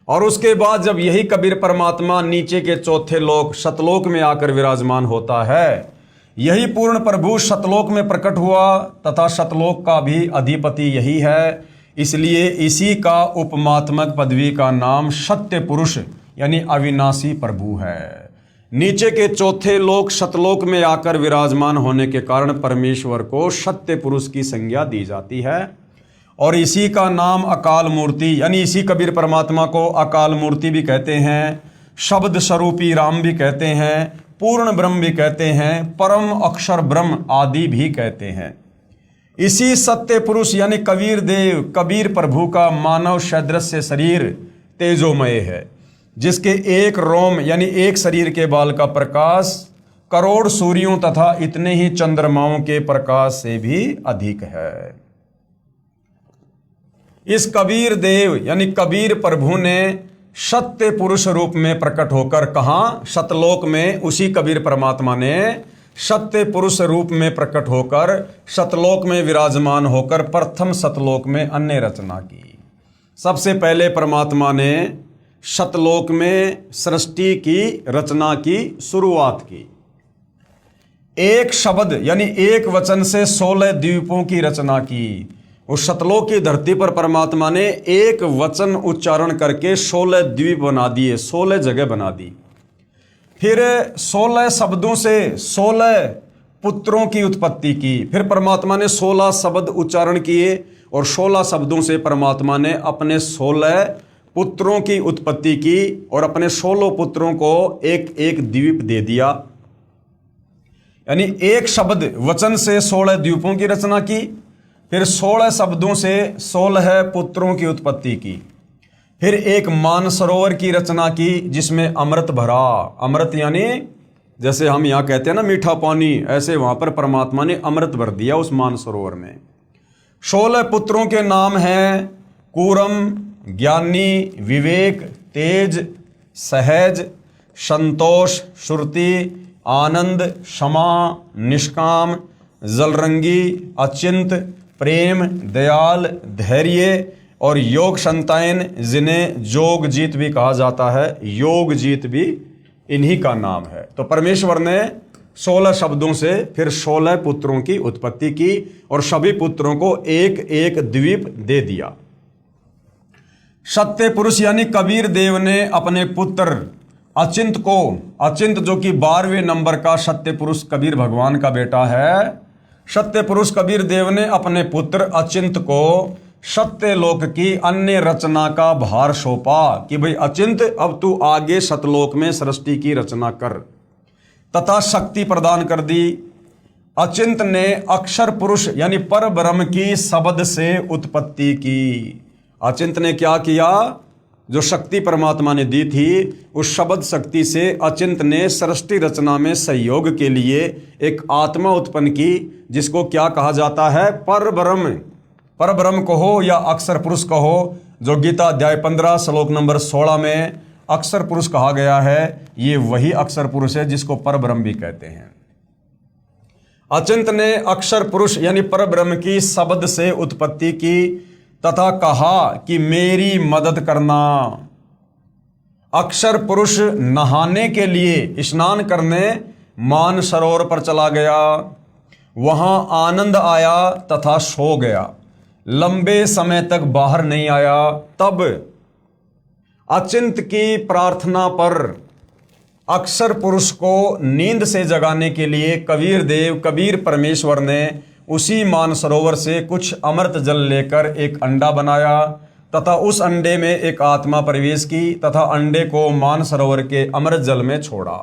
और उसके बाद जब यही कबीर परमात्मा नीचे के चौथे लोक शतलोक में आकर विराजमान होता है, यही पूर्ण प्रभु शतलोक में प्रकट हुआ तथा शतलोक का भी अधिपति यही है। इसलिए इसी का उपमात्मक पदवी का नाम सत्य पुरुष यानी अविनाशी प्रभु है। नीचे के चौथे लोक शतलोक में आकर विराजमान होने के कारण परमेश्वर को सत्य पुरुष की संज्ञा दी जाती है। और इसी का नाम अकाल मूर्ति यानी इसी कबीर परमात्मा को अकाल मूर्ति भी कहते हैं, शब्द स्वरूपी राम भी कहते हैं, पूर्ण ब्रह्म भी कहते हैं, परम अक्षर ब्रह्म आदि भी कहते हैं। इसी सत्य पुरुष यानी कबीर देव, कबीर प्रभु का मानव सदृश से शरीर तेजोमय है, जिसके एक रोम यानी एक शरीर के बाल का प्रकाश करोड़ सूर्यों तथा इतने ही चंद्रमाओं के प्रकाश से भी अधिक है। इस कबीर देव यानी कबीर प्रभु ने सत्य पुरुष रूप में प्रकट होकर कहाँ? शतलोक में उसी कबीर परमात्मा ने सत्य पुरुष रूप में प्रकट होकर शतलोक में विराजमान होकर प्रथम शतलोक में अन्य रचना की। सबसे पहले परमात्मा ने शतलोक में सृष्टि की रचना की शुरुआत की। एक शब्द यानी एक वचन से 16 द्वीपों की रचना की। उस शतलोक की धरती पर परमात्मा ने एक वचन उच्चारण करके 16 द्वीप बना दिए, 16 जगह बना दी। फिर 16 शब्दों से 16 पुत्रों की उत्पत्ति की। फिर परमात्मा ने 16 शब्द उच्चारण किए और 16 शब्दों से परमात्मा ने अपने 16 पुत्रों की उत्पत्ति की और अपने 16 पुत्रों को एक एक द्वीप दे दिया। यानी एक शब्द वचन से 16 द्वीपों की रचना की, फिर 16 शब्दों से 16 पुत्रों की उत्पत्ति की, फिर एक मानसरोवर की रचना की जिसमें अमृत भरा। अमृत यानी जैसे हम यहाँ कहते हैं ना मीठा पानी, ऐसे वहां पर परमात्मा ने अमृत भर दिया उस मानसरोवर में। 16 पुत्रों के नाम हैं कूरम, ज्ञानी, विवेक, तेज, सहज, संतोष, श्रुति, आनंद, क्षमा, निष्काम, जलरंगी, अचिंत, प्रेम, दयाल, धैर्य और योग संतायन, जिन्हें योग जीत भी कहा जाता है। योग जीत भी इन्हीं का नाम है। तो परमेश्वर ने 16 शब्दों से फिर 16 पुत्रों की उत्पत्ति की और सभी पुत्रों को एक एक द्वीप दे दिया। सत्य पुरुष यानी कबीर देव ने अपने पुत्र अचिंत को, अचिंत जो कि 12वें नंबर का सत्य पुरुष कबीर भगवान का बेटा है, सत्य पुरुष कबीर देव ने अपने पुत्र अचिंत को सत्य लोक की अन्य रचना का भार सौंपा कि भाई अचिंत अब तू आगे सतलोक में सृष्टि की रचना कर, तथा शक्ति प्रदान कर दी। अचिंत ने अक्षर पुरुष यानी पर ब्रह्म की शब्द से उत्पत्ति की। अचिंत ने क्या किया? जो शक्ति परमात्मा ने दी थी उस शब्द शक्ति से अचिंत ने सृष्टि रचना में सहयोग के लिए एक आत्मा उत्पन्न की, जिसको क्या कहा जाता है? पर ब्रह्म। पर ब्रह्म कहो या अक्षर पुरुष कहो, जो गीता अध्याय 15 श्लोक नंबर 16 में अक्षर पुरुष कहा गया है, ये वही अक्षर पुरुष है जिसको पर ब्रह्म भी कहते हैं। अचिंत ने अक्षर पुरुष यानी पर ब्रह्म की शब्द से उत्पत्ति की तथा कहा कि मेरी मदद करना। अक्षर पुरुष नहाने के लिए स्नान करने मानसरोवर पर चला गया, वहां आनंद आया तथा सो गया, लंबे समय तक बाहर नहीं आया। तब अचिंत की प्रार्थना पर अक्षर पुरुष को नींद से जगाने के लिए कबीर देव, कबीर परमेश्वर ने उसी मानसरोवर से कुछ अमृत जल लेकर एक अंडा बनाया तथा उस अंडे में एक आत्मा प्रवेश की तथा अंडे को मानसरोवर के अमृत जल में छोड़ा।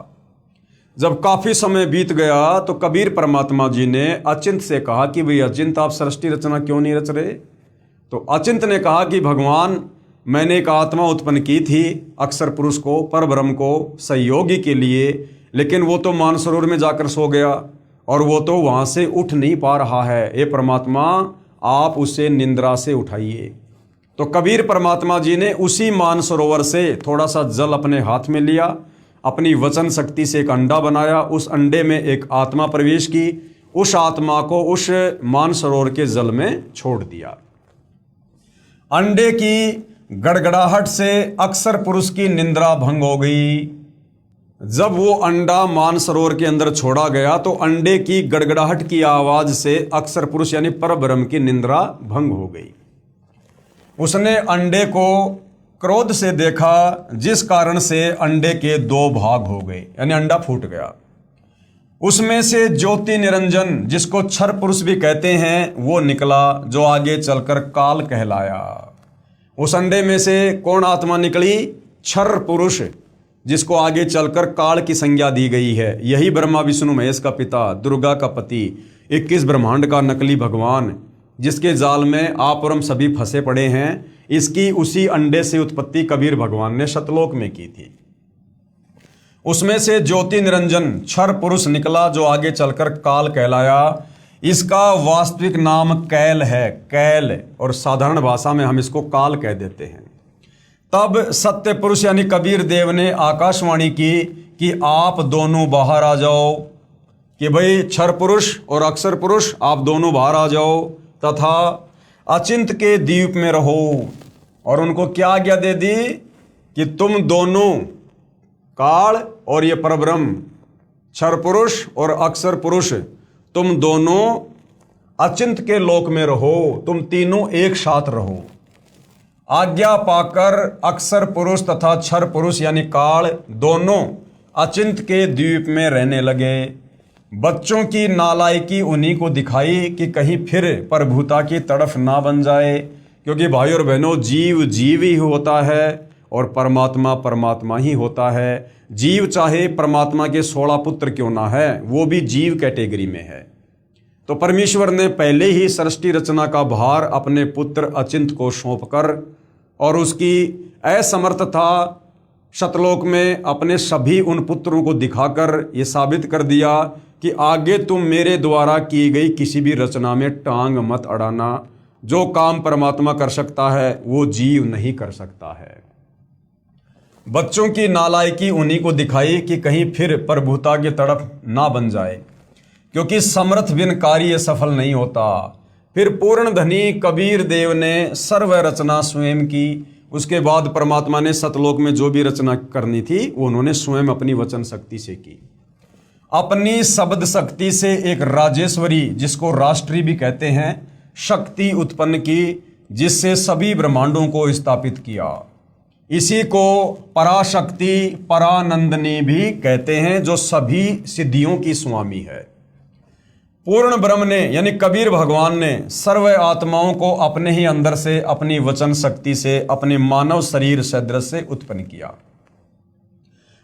जब काफी समय बीत गया तो कबीर परमात्मा जी ने अचिंत से कहा कि भाई अचिंत, आप सृष्टि रचना क्यों नहीं रच रहे? तो अचिंत ने कहा कि भगवान, मैंने एक आत्मा उत्पन्न की थी अक्षर पुरुष को, पर ब्रह्म को सहयोगी के लिए, लेकिन वो तो मानसरोवर में जाकर सो गया और वो तो वहां से उठ नहीं पा रहा है। हे परमात्मा, आप उसे निंद्रा से उठाइए। तो कबीर परमात्मा जी ने उसी मानसरोवर से थोड़ा सा जल अपने हाथ में लिया, अपनी वचन शक्ति से एक अंडा बनाया, उस अंडे में एक आत्मा प्रवेश की, उस आत्मा को उस मानसरोवर के जल में छोड़ दिया। अंडे की गड़गड़ाहट से अक्षर पुरुष की निंद्रा भंग हो गई। जब वो अंडा मानसरोवर के अंदर छोड़ा गया तो अंडे की गड़गड़ाहट की आवाज से अक्षर पुरुष यानी परब्रह्म की निंद्रा भंग हो गई। उसने अंडे को क्रोध से देखा, जिस कारण से अंडे के 2 भाग हो गए, यानी अंडा फूट गया। उसमें से ज्योति निरंजन, जिसको क्षर पुरुष भी कहते हैं, वो निकला, जो आगे चलकर काल कहलाया। उस अंडे में से कौन आत्मा निकली? क्षर पुरुष, जिसको आगे चलकर काल की संज्ञा दी गई है। यही ब्रह्मा विष्णु महेश का पिता, दुर्गा का पति, 21 ब्रह्मांड का नकली भगवान, जिसके जाल में आप और हम सभी फंसे पड़े हैं, इसकी उसी अंडे से उत्पत्ति कबीर भगवान ने सतलोक में की थी। उसमें से ज्योति निरंजन क्षर पुरुष निकला, जो आगे चलकर काल कहलाया। इसका वास्तविक नाम कैल है, कैल, और साधारण भाषा में हम इसको काल कह देते हैं। तब सत्य पुरुष यानी कबीर देव ने आकाशवाणी की कि आप दोनों बाहर आ जाओ, कि भाई क्षर पुरुष और अक्षर पुरुष आप दोनों बाहर आ जाओ तथा अचिंत के द्वीप में रहो। और उनको क्या आज्ञा दे दी कि तुम दोनों, काल और ये परब्रह्म, क्षर पुरुष और अक्षर पुरुष, तुम दोनों अचिंत के लोक में रहो, तुम तीनों एक साथ रहो। आज्ञा पाकर अक्षर पुरुष तथा क्षर पुरुष यानी काल दोनों अचिंत के द्वीप में रहने लगे। बच्चों की नालायकी उन्हीं को दिखाई कि कहीं फिर प्रभुता की तड़फ ना बन जाए, क्योंकि भाई और बहनों, जीव जीव ही होता है और परमात्मा परमात्मा ही होता है। जीव चाहे परमात्मा के 16 पुत्र क्यों ना है, वो भी जीव कैटेगरी में है। तो परमेश्वर ने पहले ही सृष्टि रचना का भार अपने पुत्र अचिंत को सौंपकर और उसकी असमर्थता शतलोक में अपने सभी उन पुत्रों को दिखाकर ये साबित कर दिया कि आगे तुम मेरे द्वारा की गई किसी भी रचना में टांग मत अड़ाना। जो काम परमात्मा कर सकता है वो जीव नहीं कर सकता है। बच्चों की नालायकी उन्हीं को दिखाई कि कहीं फिर प्रभुता की तरफ ना बन जाए, क्योंकि समर्थ बिन कार्य सफल नहीं होता। फिर पूर्ण धनी कबीर देव ने सर्व रचना स्वयं की। उसके बाद परमात्मा ने सतलोक में जो भी रचना करनी थी वो उन्होंने स्वयं अपनी वचन शक्ति से की। अपनी शब्द शक्ति से एक राजेश्वरी, जिसको राष्ट्री भी कहते हैं, शक्ति उत्पन्न की, जिससे सभी ब्रह्मांडों को स्थापित किया। इसी को पराशक्ति परानंदनी भी कहते हैं, जो सभी सिद्धियों की स्वामी है। पूर्ण ब्रह्म ने यानी कबीर भगवान ने सर्व आत्माओं को अपने ही अंदर से अपनी वचन शक्ति से अपने मानव शरीर सदृश से उत्पन्न किया।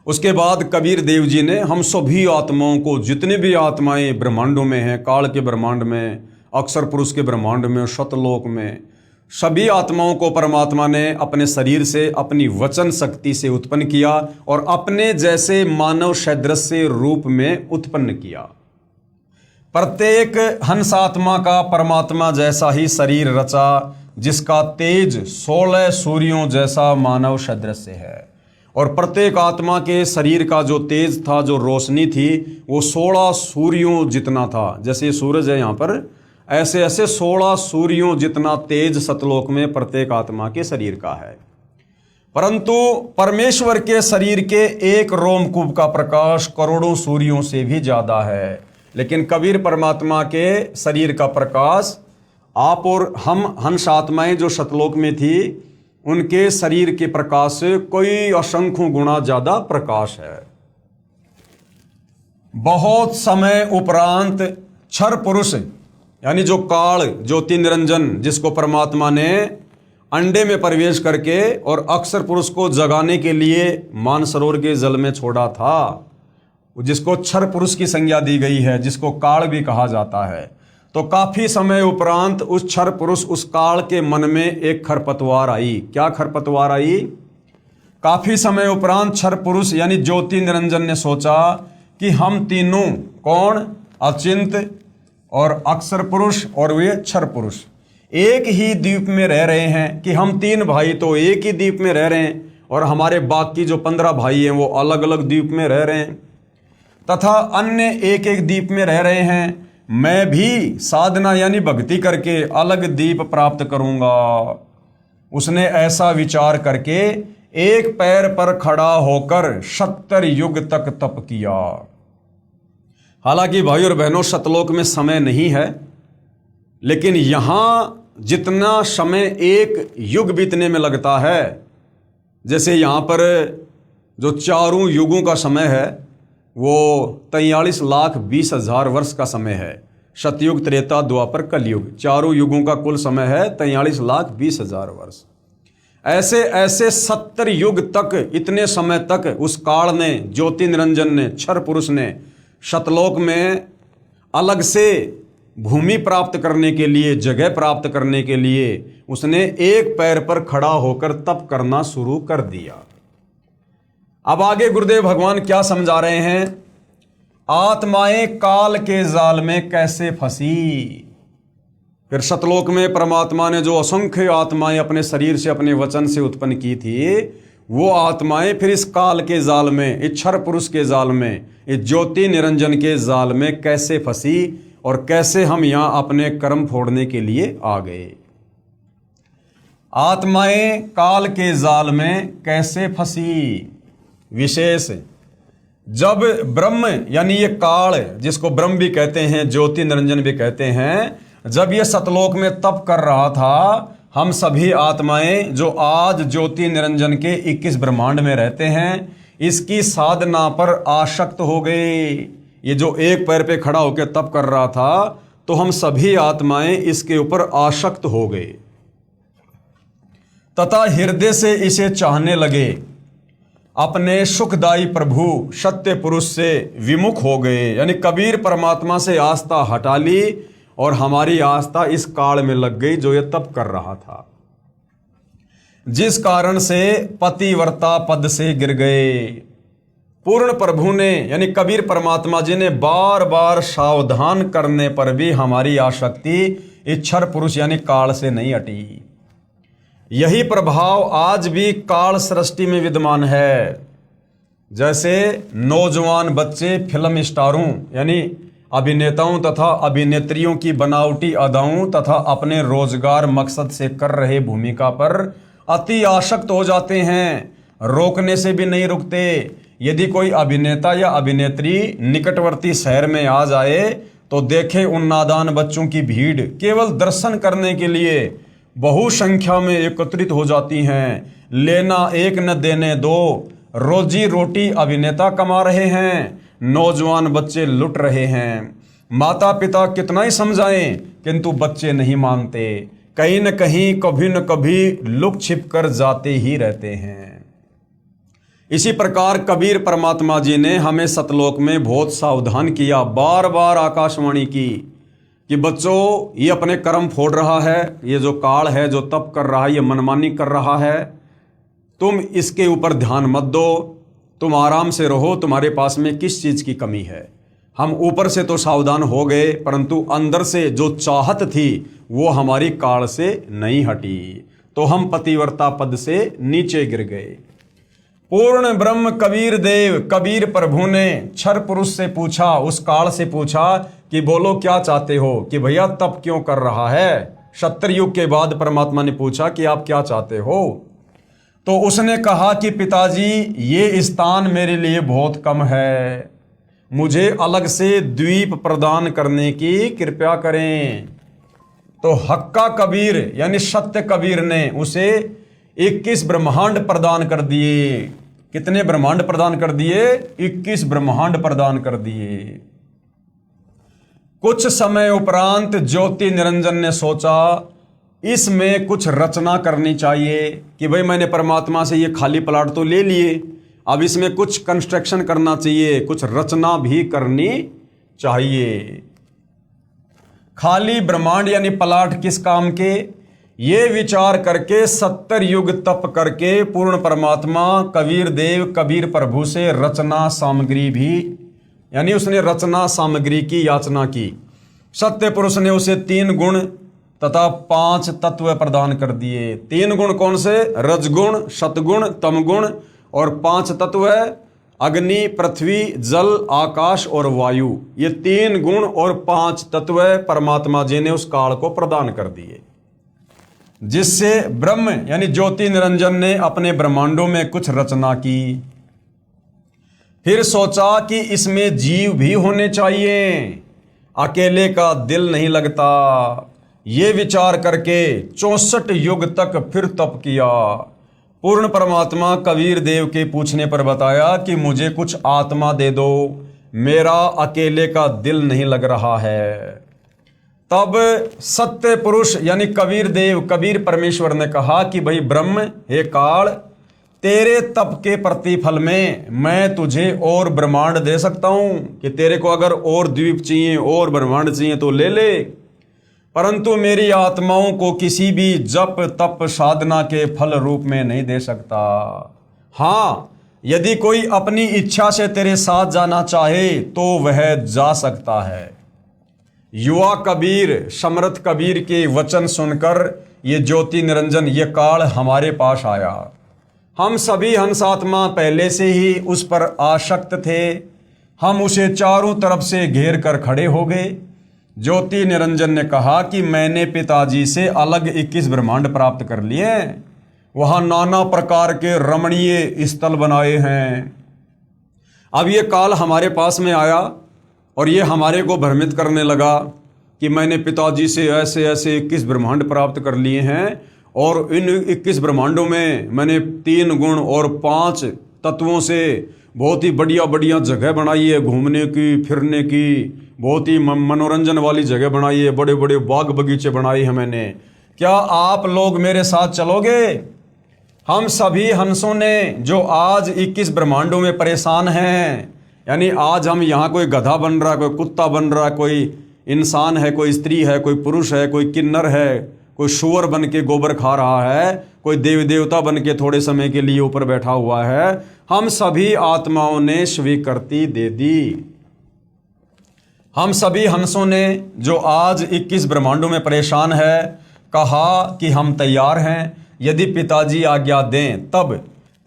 उसके बाद कबीर देव जी ने हम सभी आत्माओं को, जितने भी आत्माएं ब्रह्मांडों में हैं, काल के ब्रह्मांड में, अक्षर पुरुष के ब्रह्मांड में, शतलोक में, सभी आत्माओं को परमात्मा ने अपने शरीर से अपनी वचन शक्ति से उत्पन्न किया और अपने जैसे मानव सदृश से रूप में उत्पन्न किया। प्रत्येक हंस आत्मा का परमात्मा जैसा ही शरीर रचा, जिसका तेज 16 सूर्यों जैसा मानव सदृश है। और प्रत्येक आत्मा के शरीर का जो तेज था, जो रोशनी थी, वो 16 सूर्यों जितना था। जैसे सूरज है यहाँ पर, ऐसे ऐसे 16 सूर्यों जितना तेज सतलोक में प्रत्येक आत्मा के शरीर का है। परंतु परमेश्वर के शरीर के एक रोमकूप का प्रकाश करोड़ों सूर्यों से भी ज्यादा है। लेकिन कबीर परमात्मा के शरीर का प्रकाश, आप और हम हंस आत्माएं जो सतलोक में थी, उनके शरीर के प्रकाश से कोई असंख्यों गुना ज्यादा प्रकाश है। बहुत समय उपरांत क्षर पुरुष यानी जो काल ज्योति निरंजन, जिसको परमात्मा ने अंडे में प्रवेश करके और अक्षर पुरुष को जगाने के लिए मानसरोवर के जल में छोड़ा था, जिसको क्षर पुरुष की संज्ञा दी गई है, जिसको काल भी कहा जाता है। तो काफी समय उपरांत उस क्षर पुरुष, उस काल के मन में एक खरपतवार आई। क्या खरपतवार आई? काफी समय उपरांत क्षर पुरुष यानी ज्योति निरंजन ने सोचा कि हम तीनों, कौन? अचिंत और अक्षर पुरुष और वे क्षर पुरुष, एक ही द्वीप में रह रहे हैं। कि हम 3 भाई तो एक ही द्वीप में रह रहे हैं और हमारे बाकी जो 15 भाई हैं वो अलग अलग द्वीप में रह रहे हैं, तथा अन्य एक एक द्वीप में रह रहे हैं। मैं भी साधना यानी भक्ति करके अलग द्वीप प्राप्त करूंगा। उसने ऐसा विचार करके एक पैर पर खड़ा होकर 70 युग तक तप किया। हालांकि भाई और बहनों, सतलोक में समय नहीं है, लेकिन यहां जितना समय एक युग बीतने में लगता है, जैसे यहां पर जो चारों युगों का समय है वो 43,20,000 वर्ष का समय है। सतयुग, त्रेता, द्वापर, कलयुग, चारों युगों का कुल समय है 43,20,000 वर्ष। ऐसे ऐसे 70 युग तक, इतने समय तक उस काल ने, ज्योति निरंजन ने, क्षर पुरुष ने सतलोक में अलग से भूमि प्राप्त करने के लिए, जगह प्राप्त करने के लिए उसने एक पैर पर खड़ा होकर तप करना शुरू कर दिया। अब आगे गुरुदेव भगवान क्या समझा रहे हैं? आत्माएं काल के जाल में कैसे फंसी। फिर सतलोक में परमात्मा ने जो असंख्य आत्माएं अपने शरीर से, अपने वचन से उत्पन्न की थी, वो आत्माएं फिर इस काल के जाल में, इस क्षर पुरुष के जाल में, इस ज्योति निरंजन के जाल में कैसे फंसी और कैसे हम यहां अपने कर्म फोड़ने के लिए आ गए। आत्माएं काल के जाल में कैसे फंसी? विशेष जब ब्रह्म यानी ये काल, जिसको ब्रह्म भी कहते हैं, ज्योति निरंजन भी कहते हैं, जब ये सतलोक में तप कर रहा था, हम सभी आत्माएं जो आज ज्योति निरंजन के 21 ब्रह्मांड में रहते हैं, इसकी साधना पर आसक्त हो गए। ये जो एक पैर पे खड़ा होकर तप कर रहा था, तो हम सभी आत्माएं इसके ऊपर आसक्त हो गए। तथा हृदय से इसे चाहने लगे, अपने सुखदायी प्रभु सत्य पुरुष से विमुख हो गए। यानी कबीर परमात्मा से आस्था हटा ली और हमारी आस्था इस काल में लग गई जो ये तप कर रहा था, जिस कारण से पतिव्रता पद से गिर गए। पूर्ण प्रभु ने यानी कबीर परमात्मा जी ने बार बार सावधान करने पर भी हमारी आसक्ति इच्छर पुरुष यानी काल से नहीं हटी। यही प्रभाव आज भी काल सृष्टि में विद्यमान है। जैसे नौजवान बच्चे फिल्म स्टारों यानी अभिनेताओं तथा अभिनेत्रियों की बनावटी अदाओं तथा अपने रोजगार मकसद से कर रहे भूमिका पर अति आसक्त हो जाते हैं, रोकने से भी नहीं रुकते। यदि कोई अभिनेता या अभिनेत्री निकटवर्ती शहर में आ जाए तो देखे उन नादान बच्चों की भीड़ केवल दर्शन करने के लिए बहु संख्या में एकत्रित हो जाती हैं। लेना एक न देने दो, रोजी रोटी अभिनेता कमा रहे हैं, नौजवान बच्चे लुट रहे हैं। माता पिता कितना ही समझाएं किंतु बच्चे नहीं मानते, कहीं न कहीं कभी न कभी लुक छिप कर जाते ही रहते हैं। इसी प्रकार कबीर परमात्मा जी ने हमें सतलोक में बहुत सावधान किया, बार बार आकाशवाणी की कि बच्चों ये अपने कर्म फोड़ रहा है, ये जो काल है जो तप कर रहा है ये मनमानी कर रहा है, तुम इसके ऊपर ध्यान मत दो, तुम आराम से रहो, तुम्हारे पास में किस चीज़ की कमी है। हम ऊपर से तो सावधान हो गए परंतु अंदर से जो चाहत थी वो हमारी काल से नहीं हटी, तो हम पतिव्रता पद से नीचे गिर गए। पूर्ण ब्रह्म कबीर देव कबीर प्रभु ने क्षर पुरुष से पूछा, उस काल से पूछा कि बोलो क्या चाहते हो, कि भैया तप क्यों कर रहा है। सत्तर के बाद परमात्मा ने पूछा कि आप क्या चाहते हो, तो उसने कहा कि पिताजी ये स्थान मेरे लिए बहुत कम है, मुझे अलग से द्वीप प्रदान करने की कृपा करें। तो हक्का कबीर यानी सत्य कबीर ने उसे 21 ब्रह्मांड प्रदान कर दिए। कितने ब्रह्मांड प्रदान कर दिए? 21 ब्रह्मांड प्रदान कर दिए। कुछ समय उपरांत ज्योति निरंजन ने सोचा इसमें कुछ रचना करनी चाहिए कि भाई मैंने परमात्मा से ये खाली प्लाट तो ले लिए, अब इसमें कुछ कंस्ट्रक्शन करना चाहिए, कुछ रचना भी करनी चाहिए। खाली ब्रह्मांड यानी प्लाट किस काम के, ये विचार करके 70 युग तप करके पूर्ण परमात्मा कबीर देव कबीर प्रभु से रचना सामग्री भी यानी उसने रचना सामग्री की याचना की। सत्य पुरुष ने उसे 3 गुण तथा 5 तत्व प्रदान कर दिए। 3 गुण कौन से? रजगुण, सतगुण, तमगुण और 5 तत्व है अग्नि, पृथ्वी, जल, आकाश और वायु। ये 3 गुण और 5 तत्व परमात्मा जी ने उस काल को प्रदान कर दिए, जिससे ब्रह्म यानी ज्योति निरंजन ने अपने ब्रह्मांडों में कुछ रचना की। फिर सोचा कि इसमें जीव भी होने चाहिए, अकेले का दिल नहीं लगता। ये विचार करके 64 युग तक फिर तप किया। पूर्ण परमात्मा कबीर देव के पूछने पर बताया कि मुझे कुछ आत्मा दे दो, मेरा अकेले का दिल नहीं लग रहा है। तब सत्य पुरुष यानी कबीर देव कबीर परमेश्वर ने कहा कि भाई ब्रह्म, हे काल, तेरे तप के प्रतिफल में मैं तुझे और ब्रह्मांड दे सकता हूं कि तेरे को अगर और द्वीप चाहिए और ब्रह्मांड चाहिए तो ले ले, परंतु मेरी आत्माओं को किसी भी जप तप साधना के फल रूप में नहीं दे सकता। हाँ, यदि कोई अपनी इच्छा से तेरे साथ जाना चाहे तो वह जा सकता है। युवा कबीर समर्थ कबीर के वचन सुनकर ये ज्योति निरंजन ये काल हमारे पास आया। हम सभी हंसात्मा पहले से ही उस पर आसक्त थे, हम उसे चारों तरफ से घेर कर खड़े हो गए। ज्योति निरंजन ने कहा कि मैंने पिताजी से अलग 21 ब्रह्मांड प्राप्त कर लिए, वहाँ नाना प्रकार के रमणीय स्थल बनाए हैं। अब ये काल हमारे पास में आया और ये हमारे को भ्रमित करने लगा कि मैंने पिताजी से ऐसे ऐसे 21 ब्रह्मांड प्राप्त कर लिए हैं और इन 21 ब्रह्मांडों में मैंने 3 गुण और 5 तत्वों से बहुत ही बढ़िया बढ़िया जगह बनाई है, घूमने की फिरने की बहुत ही मनोरंजन वाली जगह बनाई है, बड़े बड़े बाग बगीचे बनाए हैं मैंने। क्या आप लोग मेरे साथ चलोगे? हम सभी हंसों ने जो आज 21 ब्रह्मांडों में परेशान हैं, यानी आज हम यहाँ कोई गधा बन रहा, कोई कुत्ता बन रहा, कोई इंसान है, कोई स्त्री है, कोई पुरुष है, कोई किन्नर है, कोई शुअर बन के गोबर खा रहा है, कोई देवी देवता बन के थोड़े समय के लिए ऊपर बैठा हुआ है, हम सभी आत्माओं ने स्वीकृति दे दी। हम सभी हंसों ने जो आज 21 ब्रह्मांडों में परेशान है, कहा कि हम तैयार हैं, यदि पिताजी आज्ञा दें तब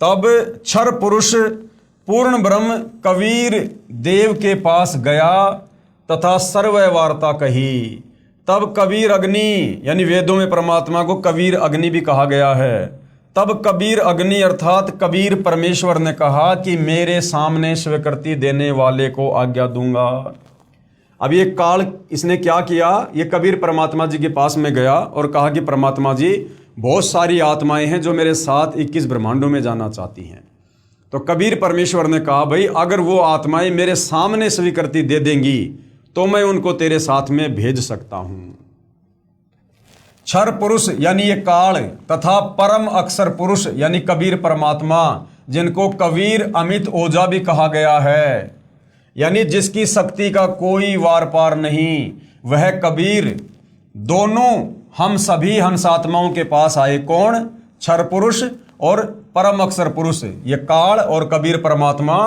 क्षर पुरुष पूर्ण ब्रह्म कबीर देव के पास गया तथा सर्वय वार्ता कही। तब कबीर अग्नि, यानी वेदों में परमात्मा को कबीर अग्नि भी कहा गया है, तब कबीर अग्नि अर्थात कबीर परमेश्वर ने कहा कि मेरे सामने स्वीकृति देने वाले को आज्ञा दूंगा। अब ये काल इसने क्या किया, ये कबीर परमात्मा जी के पास में गया और कहा कि परमात्मा जी, बहुत सारी आत्माएं हैं जो मेरे साथ 21 ब्रह्मांडों में जाना चाहती हैं। तो कबीर परमेश्वर ने कहा, भाई अगर वो आत्माएं मेरे सामने स्वीकृति दे देंगी तो मैं उनको तेरे साथ में भेज सकता हूं। क्षर पुरुष यानी ये काल तथा परम अक्षर पुरुष यानी कबीर परमात्मा, जिनको कबीर अमित ओझा भी कहा गया है, यानी जिसकी शक्ति का कोई वार पार नहीं, वह कबीर दोनों हम सभी हंसात्माओं के पास आए। कौन? क्षर पुरुष और परम अक्षर पुरुष, ये काल और कबीर परमात्मा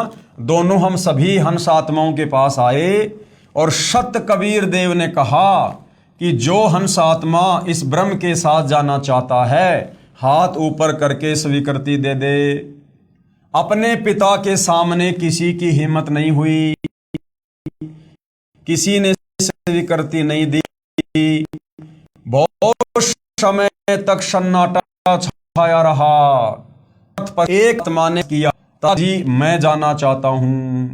दोनों हम सभी हंसात्माओं के पास आए। और सत कबीर देव ने कहा कि जो हंसात्मा इस ब्रह्म के साथ जाना चाहता है, हाथ ऊपर करके स्वीकृति दे दे। अपने पिता के सामने किसी की हिम्मत नहीं हुई, किसी ने स्वीकृति नहीं दी। बहुत समय तक सन्नाटा छाया रहा। एक आत्मा ने किया, ताजी मैं जाना चाहता हूं।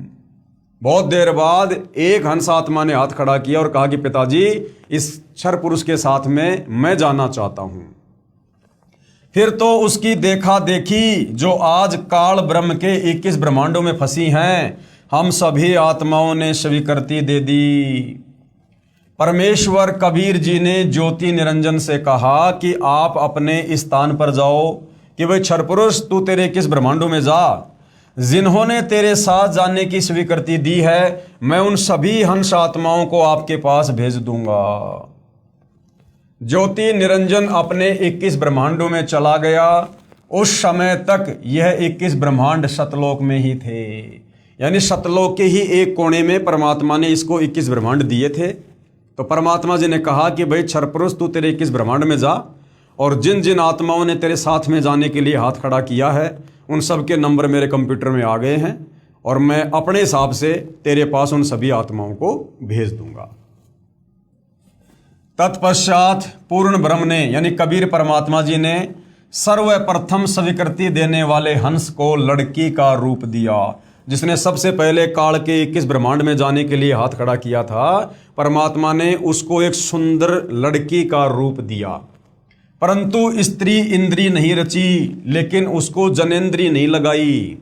बहुत देर बाद एक हंस आत्मा ने हाथ खड़ा किया और कहा कि पिताजी, इस क्षर पुरुष के साथ में मैं जाना चाहता हूं। फिर तो उसकी देखा देखी जो आज काल ब्रह्म के 21 ब्रह्मांडों में फंसी हैं, हम सभी आत्माओं ने स्वीकृति दे दी। परमेश्वर कबीर जी ने ज्योति निरंजन से कहा कि आप अपने स्थान पर जाओ, कि भाई क्षर पुरुष तू तेरे 21 ब्रह्मांडों में जा। जिन्होंने तेरे साथ जाने की स्वीकृति दी है, मैं उन सभी हंस आत्माओं को आपके पास भेज दूंगा। ज्योति निरंजन अपने 21 ब्रह्मांडों में चला गया। उस समय तक यह 21 ब्रह्मांड सतलोक में ही थे, यानी सतलोक के ही एक कोने में परमात्मा ने इसको 21 ब्रह्मांड दिए थे। तो परमात्मा जी ने कहा कि भाई क्षर पुरुष तू तेरे 21 ब्रह्मांड में जा, और जिन जिन आत्माओं ने तेरे साथ में जाने के लिए हाथ खड़ा किया है, उन सब के नंबर मेरे कंप्यूटर में आ गए हैं, और मैं अपने हिसाब से तेरे पास उन सभी आत्माओं को भेज दूंगा। तत्पश्चात पूर्ण ब्रह्म ने यानी कबीर परमात्मा जी ने सर्वप्रथम स्वीकृति देने वाले हंस को लड़की का रूप दिया। जिसने सबसे पहले काल के 21 ब्रह्मांड में जाने के लिए हाथ खड़ा किया था, परमात्मा ने उसको एक सुंदर लड़की का रूप दिया। परंतु स्त्री इंद्री नहीं रची, लेकिन उसको जनेंद्री नहीं लगाई।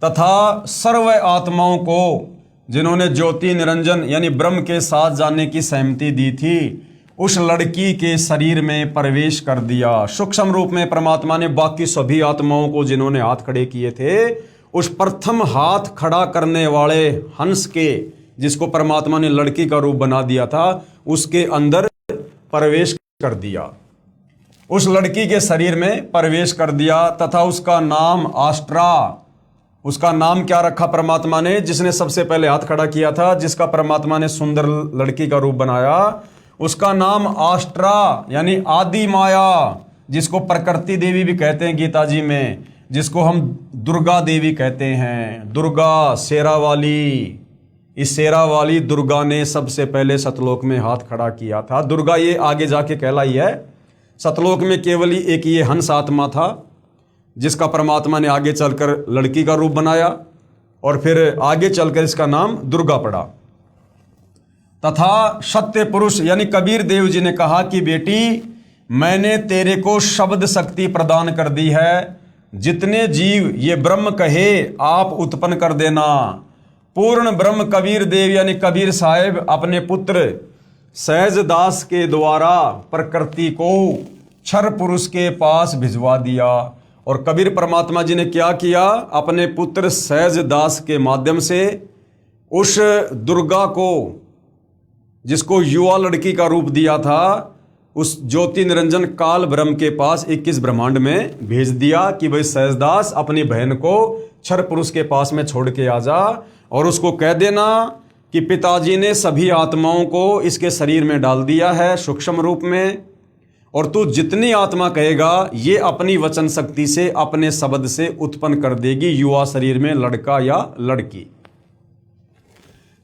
तथा सर्व आत्माओं को जिन्होंने ज्योति निरंजन यानी ब्रह्म के साथ जाने की सहमति दी थी, उस लड़की के शरीर में प्रवेश कर दिया। सूक्ष्म रूप में परमात्मा ने बाकी सभी आत्माओं को जिन्होंने हाथ खड़े किए थे, उस प्रथम हाथ खड़ा करने वाले हंस के, जिसको परमात्मा ने लड़की का रूप बना दिया था, उसके अंदर प्रवेश कर दिया। उस लड़की के शरीर में प्रवेश कर दिया तथा उसका नाम आस्ट्रा, उसका नाम क्या रखा परमात्मा ने? जिसने सबसे पहले हाथ खड़ा किया था, जिसका परमात्मा ने सुंदर लड़की का रूप बनाया, उसका नाम आस्ट्रा यानी आदि माया, जिसको प्रकृति देवी भी कहते हैं गीता जी में, जिसको हम दुर्गा देवी कहते हैं। दुर्गा शेरा वाली, इस शेरा वाली दुर्गा ने सबसे पहले सतलोक में हाथ खड़ा किया था। दुर्गा ये आगे जाके कहलाई है। सतलोक में केवल ही एक ये हंस आत्मा था, जिसका परमात्मा ने आगे चलकर लड़की का रूप बनाया, और फिर आगे चलकर इसका नाम दुर्गा पड़ा। तथा सत्य पुरुष यानी कबीर देव जी ने कहा कि बेटी, मैंने तेरे को शब्द शक्ति प्रदान कर दी है। जितने जीव ये ब्रह्म कहे आप उत्पन्न कर देना। पूर्ण ब्रह्म कबीर देव यानी कबीर साहेब अपने पुत्र सहजदास के द्वारा प्रकृति को क्षर पुरुष के पास भिजवा दिया, और कबीर परमात्मा जी ने क्या किया, अपने पुत्र सहज दास के माध्यम से उस दुर्गा को, जिसको युवा लड़की का रूप दिया था, उस ज्योति निरंजन काल ब्रह्म के पास 21 ब्रह्मांड में भेज दिया कि भाई सहजदास अपनी बहन को क्षर पुरुष के पास में छोड़ के आ जा और उसको कह देना कि पिताजी ने सभी आत्माओं को इसके शरीर में डाल दिया है सूक्ष्म रूप में, और तू जितनी आत्मा कहेगा ये अपनी वचन शक्ति से, अपने शब्द से उत्पन्न कर देगी युवा शरीर में लड़का या लड़की।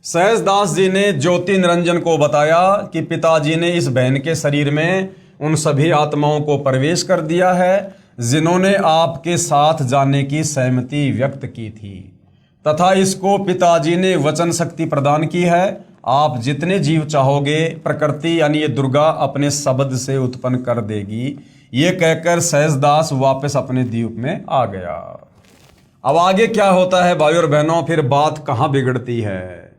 सहजदास जी ने ज्योति निरंजन को बताया कि पिताजी ने इस बहन के शरीर में उन सभी आत्माओं को प्रवेश कर दिया है जिन्होंने आपके साथ जाने की सहमति व्यक्त की थी, तथा इसको पिताजी ने वचन शक्ति प्रदान की है। आप जितने जीव चाहोगे प्रकृति यानी ये दुर्गा अपने शब्द से उत्पन्न कर देगी। ये कहकर सहजदास वापस अपने द्वीप में आ गया। अब आगे क्या होता है भाइयों और बहनों, फिर बात कहाँ बिगड़ती है,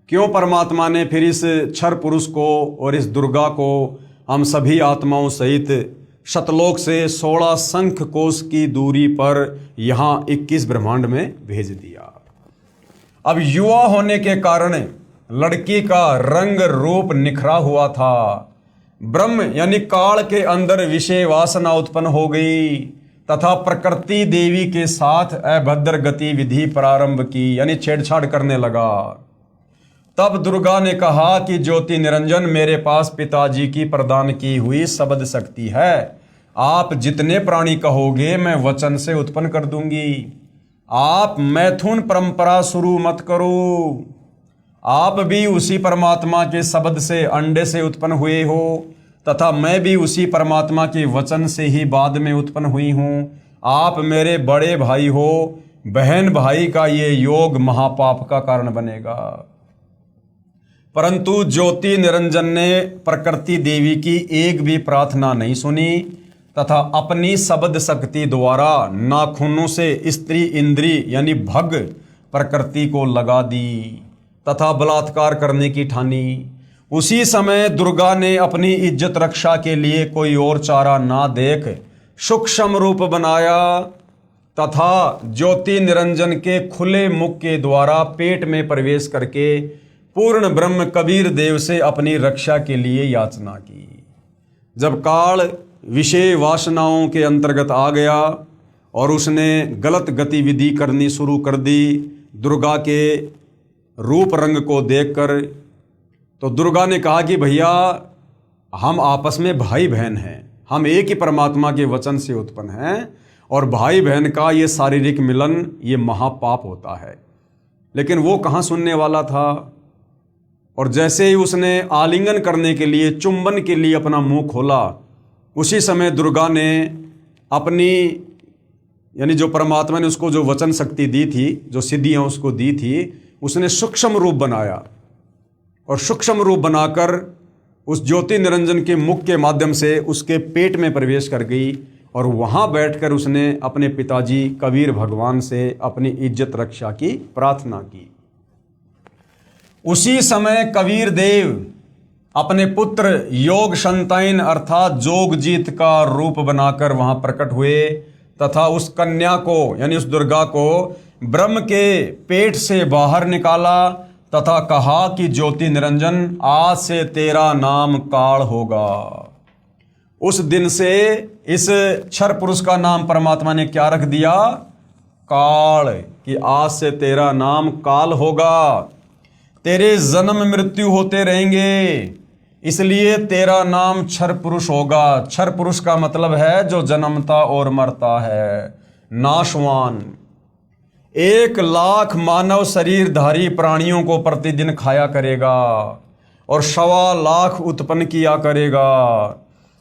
क्यों परमात्मा ने फिर इस क्षर पुरुष को और इस दुर्गा को हम सभी आत्माओं सहित शतलोक से 16 शंख कोश की दूरी पर यहाँ 21 ब्रह्मांड में भेज दिया। अब युवा होने के कारण लड़की का रंग रूप निखरा हुआ था। ब्रह्म यानी काल के अंदर विषय वासना उत्पन्न हो गई तथा प्रकृति देवी के साथ अभद्र गतिविधि प्रारंभ की, यानी छेड़छाड़ करने लगा। तब दुर्गा ने कहा कि ज्योति निरंजन, मेरे पास पिताजी की प्रदान की हुई शब्द शक्ति है, आप जितने प्राणी कहोगे मैं वचन से उत्पन्न कर दूंगी। आप मैथुन परंपरा शुरू मत करो, आप भी उसी परमात्मा के शब्द से, अंडे से उत्पन्न हुए हो तथा मैं भी उसी परमात्मा के वचन से ही बाद में उत्पन्न हुई हूं। आप मेरे बड़े भाई हो, बहन भाई का ये योग महापाप का कारण बनेगा। परंतु ज्योति निरंजन ने प्रकृति देवी की एक भी प्रार्थना नहीं सुनी तथा अपनी शब्द शक्ति द्वारा नाखूनों से स्त्री इंद्री यानी भग प्रकृति को लगा दी तथा बलात्कार करने की ठानी। उसी समय दुर्गा ने अपनी इज्जत रक्षा के लिए कोई और चारा ना देख सूक्ष्म रूप बनाया तथा ज्योति निरंजन के खुले मुख के द्वारा पेट में प्रवेश करके पूर्ण ब्रह्म कबीर देव से अपनी रक्षा के लिए याचना की। जब काल विषय वासनाओं के अंतर्गत आ गया और उसने गलत गतिविधि करनी शुरू कर दी दुर्गा के रूप रंग को देखकर, तो दुर्गा ने कहा कि भैया हम आपस में भाई बहन हैं, हम एक ही परमात्मा के वचन से उत्पन्न हैं और भाई बहन का ये शारीरिक मिलन ये महापाप होता है। लेकिन वो कहाँ सुनने वाला था। और जैसे ही उसने आलिंगन करने के लिए, चुंबन के लिए अपना मुंह खोला, उसी समय दुर्गा ने अपनी यानी जो परमात्मा ने उसको जो वचन शक्ति दी थी, जो सिद्धियां उसको दी थी, उसने सूक्ष्म रूप बनाया और सूक्ष्म रूप बनाकर उस ज्योति निरंजन के मुख के माध्यम से उसके पेट में प्रवेश कर गई और वहां बैठकर उसने अपने पिताजी कबीर भगवान से अपनी इज्जत रक्षा की प्रार्थना की। उसी समय कबीर देव अपने पुत्र योग संताइन अर्थात जोगजीत का रूप बनाकर वहां प्रकट हुए तथा उस कन्या को यानी उस दुर्गा को ब्रह्म के पेट से बाहर निकाला तथा कहा कि ज्योति निरंजन, आज से तेरा नाम काल होगा। उस दिन से इस क्षर पुरुष का नाम परमात्मा ने क्या रख दिया, काल, कि आज से तेरा नाम काल होगा। तेरे जन्म मृत्यु होते रहेंगे, इसलिए तेरा नाम क्षर पुरुष होगा। क्षर पुरुष का मतलब है जो जन्मता और मरता है, नाशवान। 1,00,000 मानव शरीरधारी प्राणियों को प्रतिदिन खाया करेगा और 1,25,00,000 उत्पन्न किया करेगा।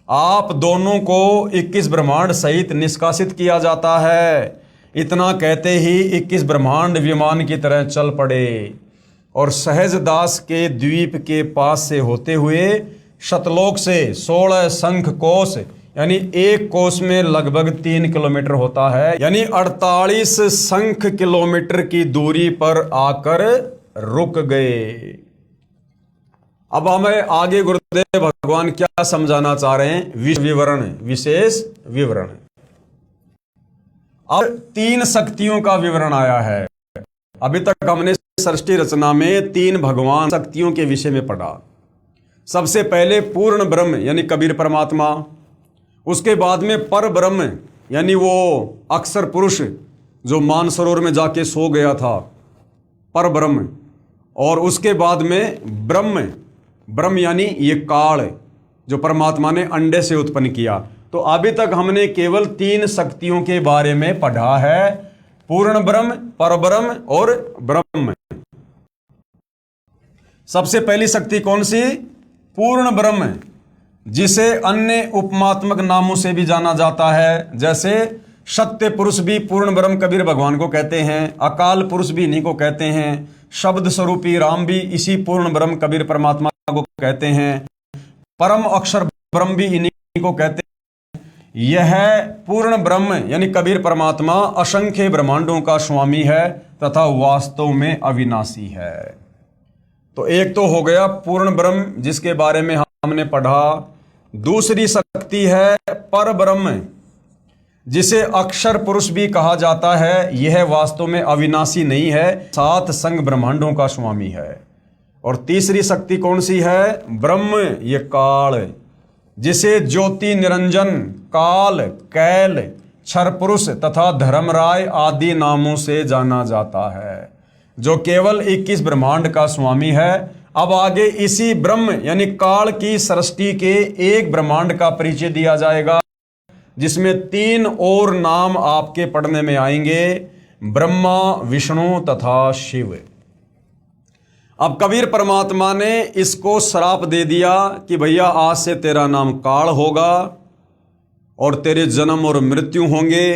आप दोनों को 21 ब्रह्मांड सहित निष्कासित किया जाता है। इतना कहते ही 21 ब्रह्मांड विमान की तरह चल पड़े और सहजदास के द्वीप के पास से होते हुए शतलोक से 16 शंख कोश यानी एक कोस में लगभग 3 किलोमीटर होता है, यानी 48 शंख किलोमीटर की दूरी पर आकर रुक गए। अब हमें आगे गुरुदेव भगवान क्या समझाना चाह रहे हैं, विवरण, विशेष विवरण। अब तीन शक्तियों का विवरण आया है। अभी तक हमने सृष्टि रचना में तीन भगवान शक्तियों के विषय में पढ़ा। सबसे पहले पूर्ण ब्रह्म यानी कबीर परमात्मा, उसके बाद में पर ब्रह्म यानी वो अक्षर पुरुष जो मानसरोवर में जाके सो गया था, पर ब्रह्म, और उसके बाद में ब्रह्म यानी ये काल जो परमात्मा ने अंडे से उत्पन्न किया। तो अभी तक हमने केवल तीन शक्तियों के बारे में पढ़ा है, पूर्ण ब्रह्म, परब्रह्म और ब्रह्म। सबसे पहली शक्ति कौन सी? पूर्ण ब्रह्म, जिसे अन्य उपमात्मक नामों से भी जाना जाता है। जैसे सत्य पुरुष भी पूर्ण ब्रह्म कबीर भगवान को कहते हैं, अकाल पुरुष भी इन्हीं को कहते हैं, शब्द स्वरूपी राम भी इसी पूर्ण ब्रह्म कबीर परमात्मा को कहते हैं, परम अक्षर ब्रह्म भी इन्हीं को कहते हैं। यह पूर्ण ब्रह्म यानी कबीर परमात्मा असंख्य ब्रह्मांडों का स्वामी है तथा वास्तव में अविनाशी है। तो एक तो हो गया पूर्ण ब्रह्म जिसके बारे में हमने पढ़ा। दूसरी शक्ति है पर ब्रह्म, जिसे अक्षर पुरुष भी कहा जाता है। यह वास्तव में अविनाशी नहीं है, सात संग ब्रह्मांडों का स्वामी है। और तीसरी शक्ति कौन सी है? ब्रह्म, ये काल, जिसे ज्योति निरंजन, काल, कैल, क्षर पुरुष तथा धर्मराय आदि नामों से जाना जाता है, जो केवल 21 ब्रह्मांड का स्वामी है। अब आगे इसी ब्रह्म यानी काल की सृष्टि के एक ब्रह्मांड का परिचय दिया जाएगा, जिसमें तीन और नाम आपके पढ़ने में आएंगे, ब्रह्मा, विष्णु तथा शिव। अब कबीर परमात्मा ने इसको श्राप दे दिया कि भैया आज से तेरा नाम काल होगा और तेरे जन्म और मृत्यु होंगे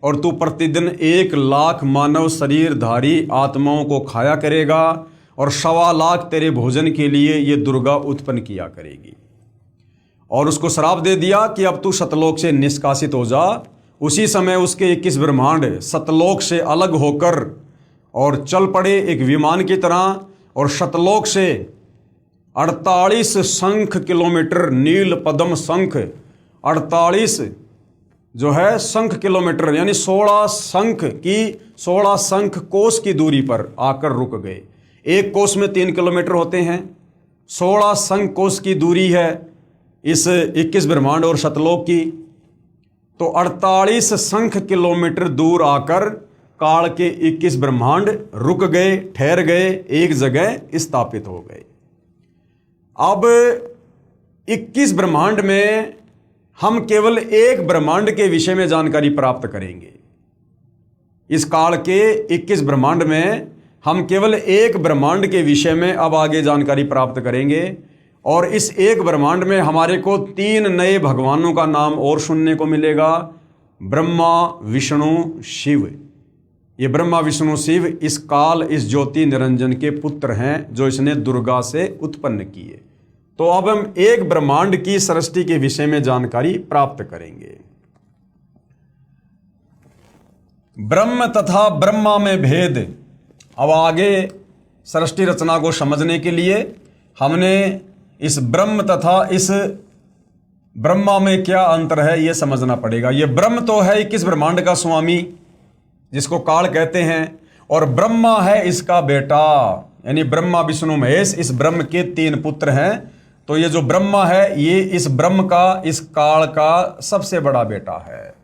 और तू प्रतिदिन 1 लाख मानव शरीरधारी आत्माओं को खाया करेगा और 1.25 लाख तेरे भोजन के लिए ये दुर्गा उत्पन्न किया करेगी। और उसको श्राप दे दिया कि अब तू सतलोक से निष्कासित हो जा। उसी समय उसके 21 ब्रह्मांड सतलोक से अलग होकर और चल पड़े एक विमान की तरह, और सतलोक से 48 शंख किलोमीटर, नील पद्म शंख 48 जो है शंख किलोमीटर यानी 16 शंख कोस की दूरी पर आकर रुक गए। एक कोस में 3 किलोमीटर होते हैं, 16 शंख कोस की दूरी है इस 21 ब्रह्मांड और सतलोक की। तो 48 शंख किलोमीटर दूर आकर काल के 21 ब्रह्मांड रुक गए, ठहर गए, एक जगह स्थापित हो गए। अब 21 ब्रह्मांड में हम केवल एक ब्रह्मांड के विषय में जानकारी प्राप्त करेंगे। इस काल के 21 ब्रह्मांड में हम केवल एक ब्रह्मांड के विषय में अब आगे जानकारी प्राप्त करेंगे। और इस एक ब्रह्मांड में हमारे को 3 नए भगवानों का नाम और सुनने को मिलेगा, ब्रह्मा, विष्णु, शिव। ये ब्रह्मा, विष्णु, शिव इस काल, इस ज्योति निरंजन के पुत्र हैं जो इसने दुर्गा से उत्पन्न किए। तो अब हम एक ब्रह्मांड की सृष्टि के विषय में जानकारी प्राप्त करेंगे। ब्रह्म तथा ब्रह्मा में भेद। अब आगे सृष्टि रचना को समझने के लिए हमने इस ब्रह्म तथा इस ब्रह्मा में क्या अंतर है यह समझना पड़ेगा। यह ब्रह्म तो है 21 ब्रह्मांड का स्वामी जिसको काल कहते हैं, और ब्रह्मा है इसका बेटा, यानी ब्रह्मा, विष्णु, महेश इस ब्रह्म के 3 पुत्र हैं। तो ये जो ब्रह्मा है ये इस ब्रह्म का, इस काल का सबसे बड़ा बेटा है।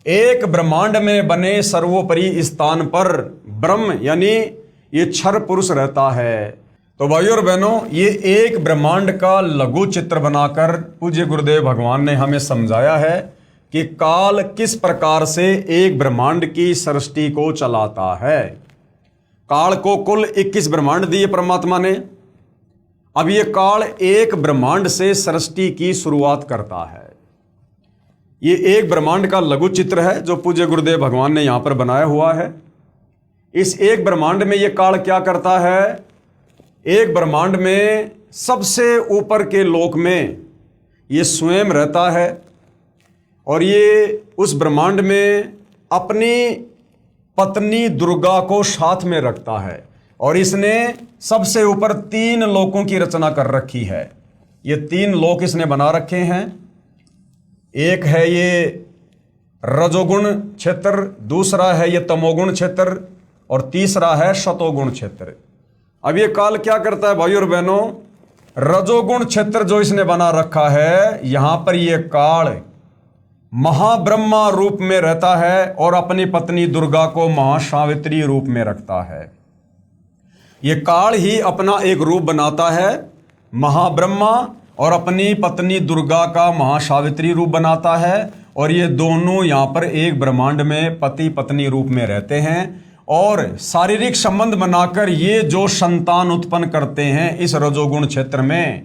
एक ब्रह्मांड में बने सर्वोपरि स्थान पर ब्रह्म यानी ये क्षर पुरुष रहता है। तो भाइयों और बहनों, ये एक ब्रह्मांड का लघु चित्र बनाकर पूज्य गुरुदेव भगवान ने हमें समझाया है कि काल किस प्रकार से एक ब्रह्मांड की सृष्टि को चलाता है। काल को कुल 21 ब्रह्मांड दिए परमात्मा ने। अब ये काल एक ब्रह्मांड से सृष्टि की शुरुआत करता है। ये एक ब्रह्मांड का लघु चित्र है जो पूज्य गुरुदेव भगवान ने यहां पर बनाया हुआ है। इस एक ब्रह्मांड में ये काल क्या करता है? एक ब्रह्मांड में सबसे ऊपर के लोक में ये स्वयं रहता है और ये उस ब्रह्मांड में अपनी पत्नी दुर्गा को साथ में रखता है। और इसने सबसे ऊपर 3 लोकों की रचना कर रखी है। ये 3 लोक इसने बना रखे हैं। एक है ये रजोगुण क्षेत्र, दूसरा है ये तमोगुण क्षेत्र और तीसरा है शतोगुण क्षेत्र। अब ये काल क्या करता है भाइयों और बहनों, रजोगुण क्षेत्र जो इसने बना रखा है, यहां पर ये काल महाब्रह्मा रूप में रहता है और अपनी पत्नी दुर्गा को महासावित्री रूप में रखता है। ये काल ही अपना एक रूप बनाता है महाब्रह्मा और अपनी पत्नी दुर्गा का महासावित्री रूप बनाता है, और ये दोनों यहाँ पर एक ब्रह्मांड में पति पत्नी रूप में रहते हैं और शारीरिक संबंध बनाकर ये जो संतान उत्पन्न करते हैं इस रजोगुण क्षेत्र में,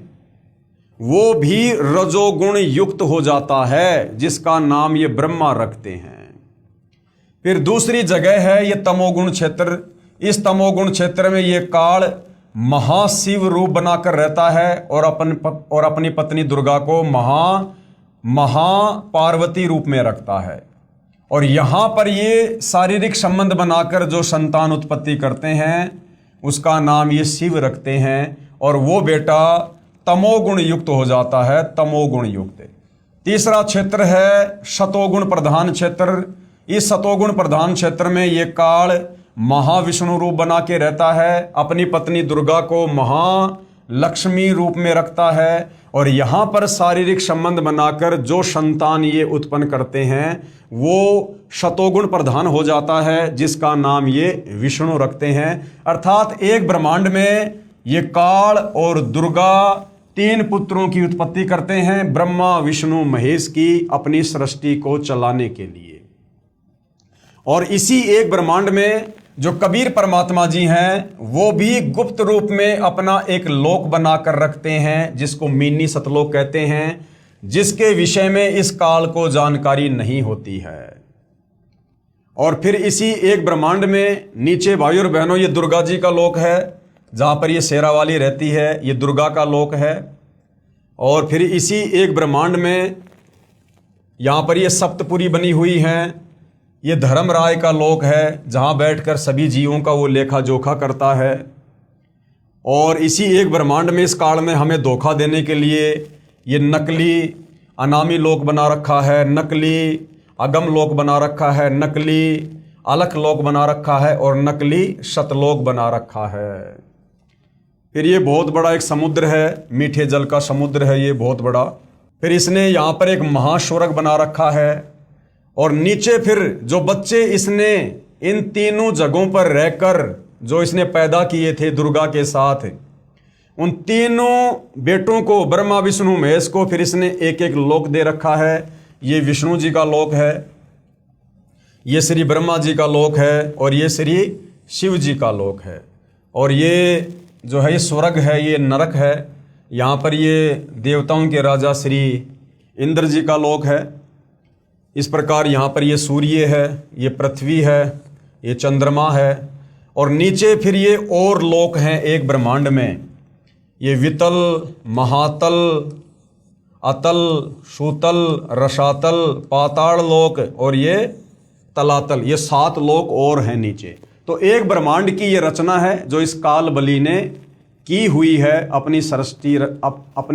वो भी रजोगुण युक्त हो जाता है, जिसका नाम ये ब्रह्मा रखते हैं। फिर दूसरी जगह है ये तमोगुण क्षेत्र। इस तमोगुण क्षेत्र में ये काल महाशिव रूप बनाकर रहता है और अपनी पत्नी दुर्गा को महापार्वती रूप में रखता है, और यहां पर ये शारीरिक संबंध बनाकर जो संतान उत्पत्ति करते हैं उसका नाम ये शिव रखते हैं, और वो बेटा तमोगुण युक्त हो जाता है, तमोगुण युक्त। तीसरा क्षेत्र है शतोगुण प्रधान क्षेत्र। इस शतोगुण प्रधान क्षेत्र में ये काल महाविष्णु रूप बना के रहता है, अपनी पत्नी दुर्गा को महालक्ष्मी रूप में रखता है, और यहां पर शारीरिक संबंध बनाकर जो संतान ये उत्पन्न करते हैं वो शतोगुण प्रधान हो जाता है, जिसका नाम ये विष्णु रखते हैं। अर्थात एक ब्रह्मांड में ये काल और दुर्गा तीन पुत्रों की उत्पत्ति करते हैं, ब्रह्मा विष्णु महेश की, अपनी सृष्टि को चलाने के लिए। और इसी एक ब्रह्मांड में जो कबीर परमात्मा जी हैं वो भी गुप्त रूप में अपना एक लोक बनाकर रखते हैं, जिसको मिनी सतलोक कहते हैं, जिसके विषय में इस काल को जानकारी नहीं होती है। और फिर इसी एक ब्रह्मांड में नीचे भाइयों और बहनों ये दुर्गा जी का लोक है, जहां पर ये शेरा वाली रहती है, ये दुर्गा का लोक है। और फिर इसी एक ब्रह्मांड में यहां पर ये सप्तपुरी बनी हुई हैं, ये धर्मराय का लोक है, जहां बैठकर सभी जीवों का वो लेखा जोखा करता है। और इसी एक ब्रह्मांड में इस काल में हमें धोखा देने के लिए ये नकली अनामी लोक बना रखा है, नकली अगम लोक बना रखा है, नकली अलख लोक बना रखा है और नकली शतलोक बना रखा है। फिर ये बहुत बड़ा एक समुद्र है, मीठे जल का समुद्र है ये बहुत बड़ा। फिर इसने यहाँ पर एक महास्वर्ग बना रखा है, और नीचे फिर जो बच्चे इसने इन तीनों जगहों पर रहकर जो इसने पैदा किए थे दुर्गा के साथ, उन तीनों बेटों को ब्रह्मा विष्णु महेश को फिर इसने एक एक लोक दे रखा है। ये विष्णु जी का लोक है, ये श्री ब्रह्मा जी का लोक है, और ये श्री शिव जी का लोक है। और ये जो है ये स्वर्ग है, ये नरक है। यहाँ पर ये देवताओं के राजा श्री इंद्र जी का लोक है। इस प्रकार यहाँ पर ये सूर्य है, ये पृथ्वी है, ये चंद्रमा है, और नीचे फिर ये और लोक हैं एक ब्रह्मांड में, ये वितल, महातल, अतल, सूतल, रसातल, पाताल लोक और ये तलातल, ये 7 लोक और हैं नीचे। तो एक ब्रह्मांड की ये रचना है जो इस काल बलि ने की हुई है अपनी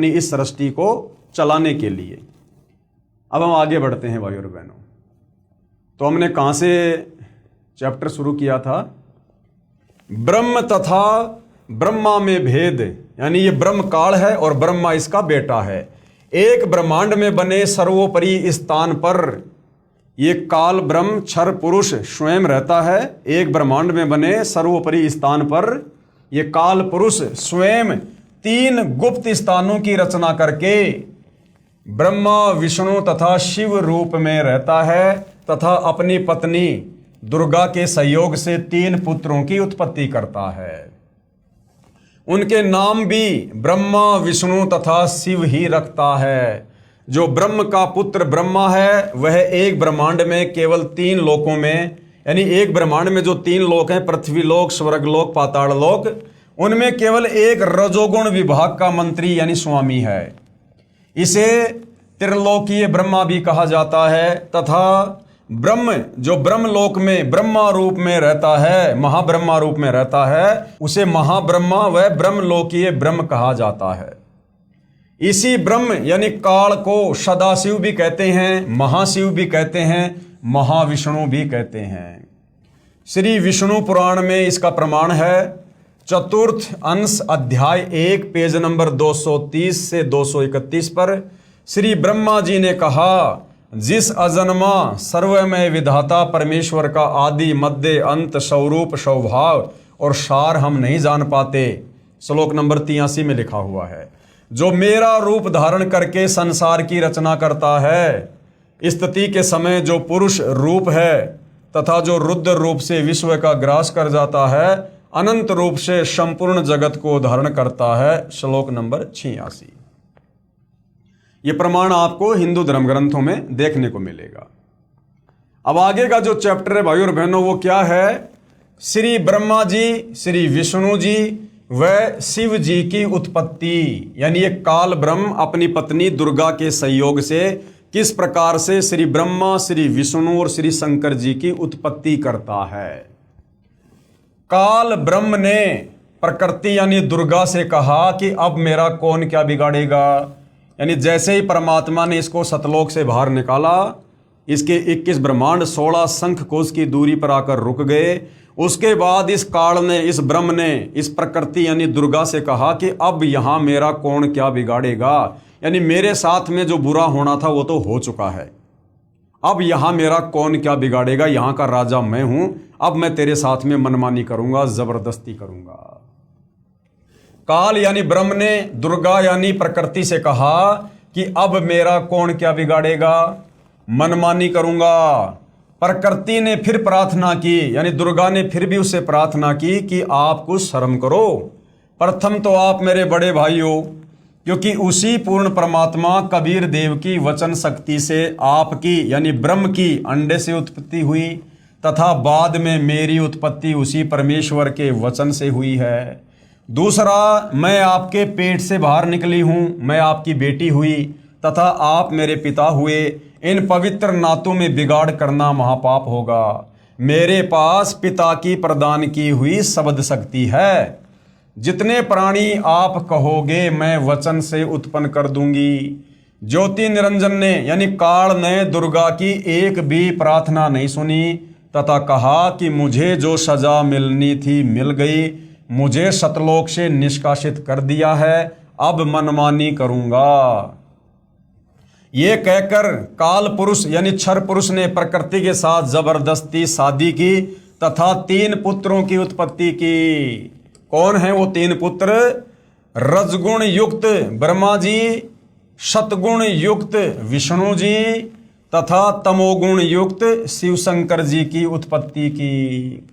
इस सृष्टि को चलाने के लिए। अब हम आगे बढ़ते हैं भाइयों और बहनों। तो हमने कहाँ से चैप्टर शुरू किया था? ब्रह्म तथा ब्रह्मा में भेद, यानी ये ब्रह्म काल है और ब्रह्मा इसका बेटा है। एक ब्रह्मांड में बने सर्वोपरि स्थान पर ये काल ब्रह्म क्षर पुरुष स्वयं रहता है। एक ब्रह्मांड में बने सर्वोपरि स्थान पर ये काल पुरुष स्वयं 3 गुप्त स्थानों की रचना करके ब्रह्मा विष्णु तथा शिव रूप में रहता है, तथा अपनी पत्नी दुर्गा के सहयोग से 3 पुत्रों की उत्पत्ति करता है। उनके नाम भी ब्रह्मा विष्णु तथा शिव ही रखता है। जो ब्रह्म का पुत्र ब्रह्मा है वह एक ब्रह्मांड में केवल 3 लोकों में, यानी एक ब्रह्मांड में जो 3 लोक हैं, पृथ्वी लोक, स्वर्ग लोक, पाताल लोक, उनमें केवल एक रजोगुण विभाग का मंत्री यानी स्वामी है। इसे त्रिलोकीय ब्रह्मा भी कहा जाता है। तथा ब्रह्म जो ब्रह्मलोक में ब्रह्मा रूप में रहता है, महाब्रह्मा रूप में रहता है, उसे महाब्रह्मा व ब्रह्मलोकीय ब्रह्म कहा जाता है। इसी ब्रह्म यानी काल को सदाशिव भी कहते हैं, महाशिव भी कहते हैं, महाविष्णु भी कहते हैं। श्री विष्णु पुराण में इसका प्रमाण है। चतुर्थ अंश अध्याय 1 पेज नंबर 230 से 231 पर श्री ब्रह्मा जी ने कहा, जिस अजन्मा सर्वमय विधाता परमेश्वर का आदि मध्य अंत स्वरूप स्वभाव और सार हम नहीं जान पाते। श्लोक नंबर 83 में लिखा हुआ है। जो मेरा रूप धारण करके संसार की रचना करता है, स्थिति के समय जो पुरुष रूप है तथा जो रुद्र रूप से विश्व का ग्रास कर जाता है, अनंत रूप से संपूर्ण जगत को धारण करता है। श्लोक नंबर 86। यह प्रमाण आपको हिंदू धर्म ग्रंथों में देखने को मिलेगा। अब आगे का जो चैप्टर है भाई और बहनों, वो क्या है? श्री ब्रह्मा जी, श्री विष्णु जी व शिव जी की उत्पत्ति, यानी ये काल ब्रह्म अपनी पत्नी दुर्गा के सहयोग से किस प्रकार से श्री ब्रह्मा, श्री विष्णु और श्री शंकर जी की उत्पत्ति करता है। काल ब्रह्म ने प्रकृति यानी दुर्गा से कहा कि अब मेरा कौन क्या बिगाड़ेगा। यानी जैसे ही परमात्मा ने इसको सतलोक से बाहर निकाला, इसके 21 ब्रह्मांड 16 शंख कोश की दूरी पर आकर रुक गए। उसके बाद इस काल ने, इस ब्रह्म ने इस प्रकृति यानी दुर्गा से कहा कि अब यहां मेरा कौन क्या बिगाड़ेगा। यानी मेरे साथ में जो बुरा होना था वो तो हो चुका है, अब यहां मेरा कौन क्या बिगाड़ेगा। यहां का राजा मैं हूं, अब मैं तेरे साथ में मनमानी करूंगा, जबरदस्ती करूंगा। काल यानी ब्रह्म ने दुर्गा यानी प्रकृति से कहा कि अब मेरा कौन क्या बिगाड़ेगा, मनमानी करूंगा। प्रकृति ने फिर प्रार्थना की, यानी दुर्गा ने फिर भी उससे प्रार्थना की कि आप कुछ शर्म करो। प्रथम तो आप मेरे बड़े भाई हो, क्योंकि उसी पूर्ण परमात्मा कबीर देव की वचन शक्ति से आपकी यानी ब्रह्म की अंडे से उत्पत्ति हुई तथा बाद में मेरी उत्पत्ति उसी परमेश्वर के वचन से हुई है। दूसरा, मैं आपके पेट से बाहर निकली हूं, मैं आपकी बेटी हुई तथा आप मेरे पिता हुए। इन पवित्र नातों में बिगाड़ करना महापाप होगा। मेरे पास पिता की प्रदान की हुई शब्द शक्ति है। जितने प्राणी आप कहोगे मैं वचन से उत्पन्न कर दूंगी। ज्योति निरंजन ने यानी काल ने दुर्गा की एक भी प्रार्थना नहीं सुनी तथा कहा कि मुझे जो सजा मिलनी थी मिल गई, मुझे सतलोक से निष्कासित कर दिया है, अब मनमानी करूंगा। ये कहकर काल पुरुष यानी क्षर पुरुष ने प्रकृति के साथ जबरदस्ती शादी की तथा 3 पुत्रों की उत्पत्ति की। कौन है वो 3 पुत्र? रजगुण युक्त ब्रह्मा जी, सतगुण युक्त विष्णु जी तथा तमोगुण युक्त शिव शंकर जी की उत्पत्ति की।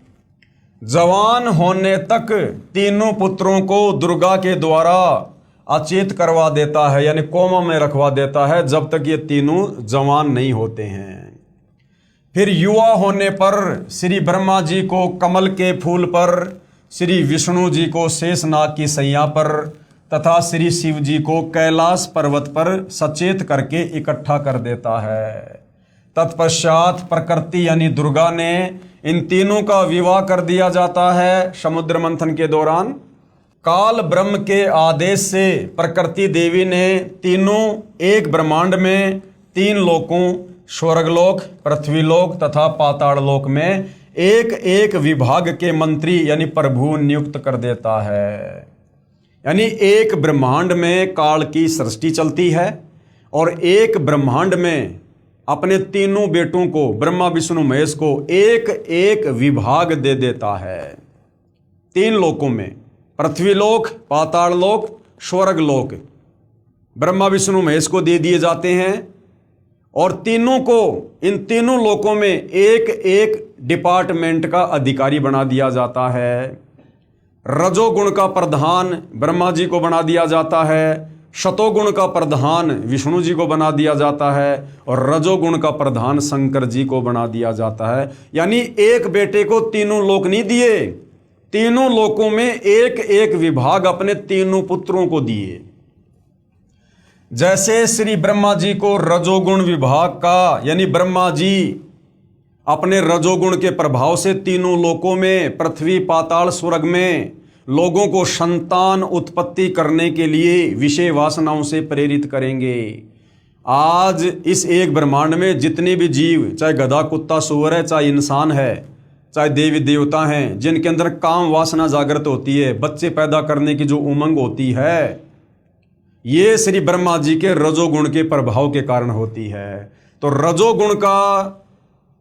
जवान होने तक तीनों पुत्रों को दुर्गा के द्वारा अचेत करवा देता है, यानी कोमा में रखवा देता है जब तक ये तीनों जवान नहीं होते हैं। फिर युवा होने पर श्री ब्रह्मा जी को कमल के फूल पर, श्री विष्णु जी को शेषनाग की सैया पर तथा श्री शिव जी को कैलाश पर्वत पर सचेत करके इकट्ठा कर देता है। तत्पश्चात प्रकृति यानी दुर्गा ने इन तीनों का विवाह कर दिया जाता है समुद्र मंथन के दौरान। काल ब्रह्म के आदेश से प्रकृति देवी ने तीनों एक ब्रह्मांड में 3 लोकों स्वर्गलोक, पृथ्वीलोक तथा पाताल लोक में एक एक विभाग के मंत्री यानी प्रभु नियुक्त कर देता है। यानी एक ब्रह्मांड में काल की सृष्टि चलती है और एक ब्रह्मांड में अपने तीनों बेटों को ब्रह्मा विष्णु महेश को एक एक विभाग दे देता है। 3 लोकों में पृथ्वीलोक, पाताल लोक, स्वर्गलोक ब्रह्मा विष्णु महेश को दे दिए जाते हैं और तीनों को इन तीनों लोकों में एक एक डिपार्टमेंट का अधिकारी बना दिया जाता है। रजोगुण का प्रधान ब्रह्मा जी को बना दिया जाता है, शतोगुण का प्रधान विष्णु जी को बना दिया जाता है और रजोगुण का प्रधान शंकर जी को बना दिया जाता है। यानी एक बेटे को तीनों लोक नहीं दिए, तीनों लोकों में एक एक विभाग अपने तीनों पुत्रों को दिए। जैसे श्री ब्रह्मा जी को रजोगुण विभाग का यानी ब्रह्मा जी अपने रजोगुण के प्रभाव से तीनों लोकों में पृथ्वी, पाताल, स्वर्ग में लोगों को संतान उत्पत्ति करने के लिए विषय वासनाओं से प्रेरित करेंगे आज इस एक ब्रह्मांड में जितने भी जीव, चाहे गधा कुत्ता सूअर है, चाहे इंसान है, चाहे देवी देवता हैं, जिनके अंदर काम वासना जागृत होती है, बच्चे पैदा करने की जो उमंग होती है, ये श्री ब्रह्मा जी के रजोगुण के प्रभाव के कारण होती है। तो रजोगुण का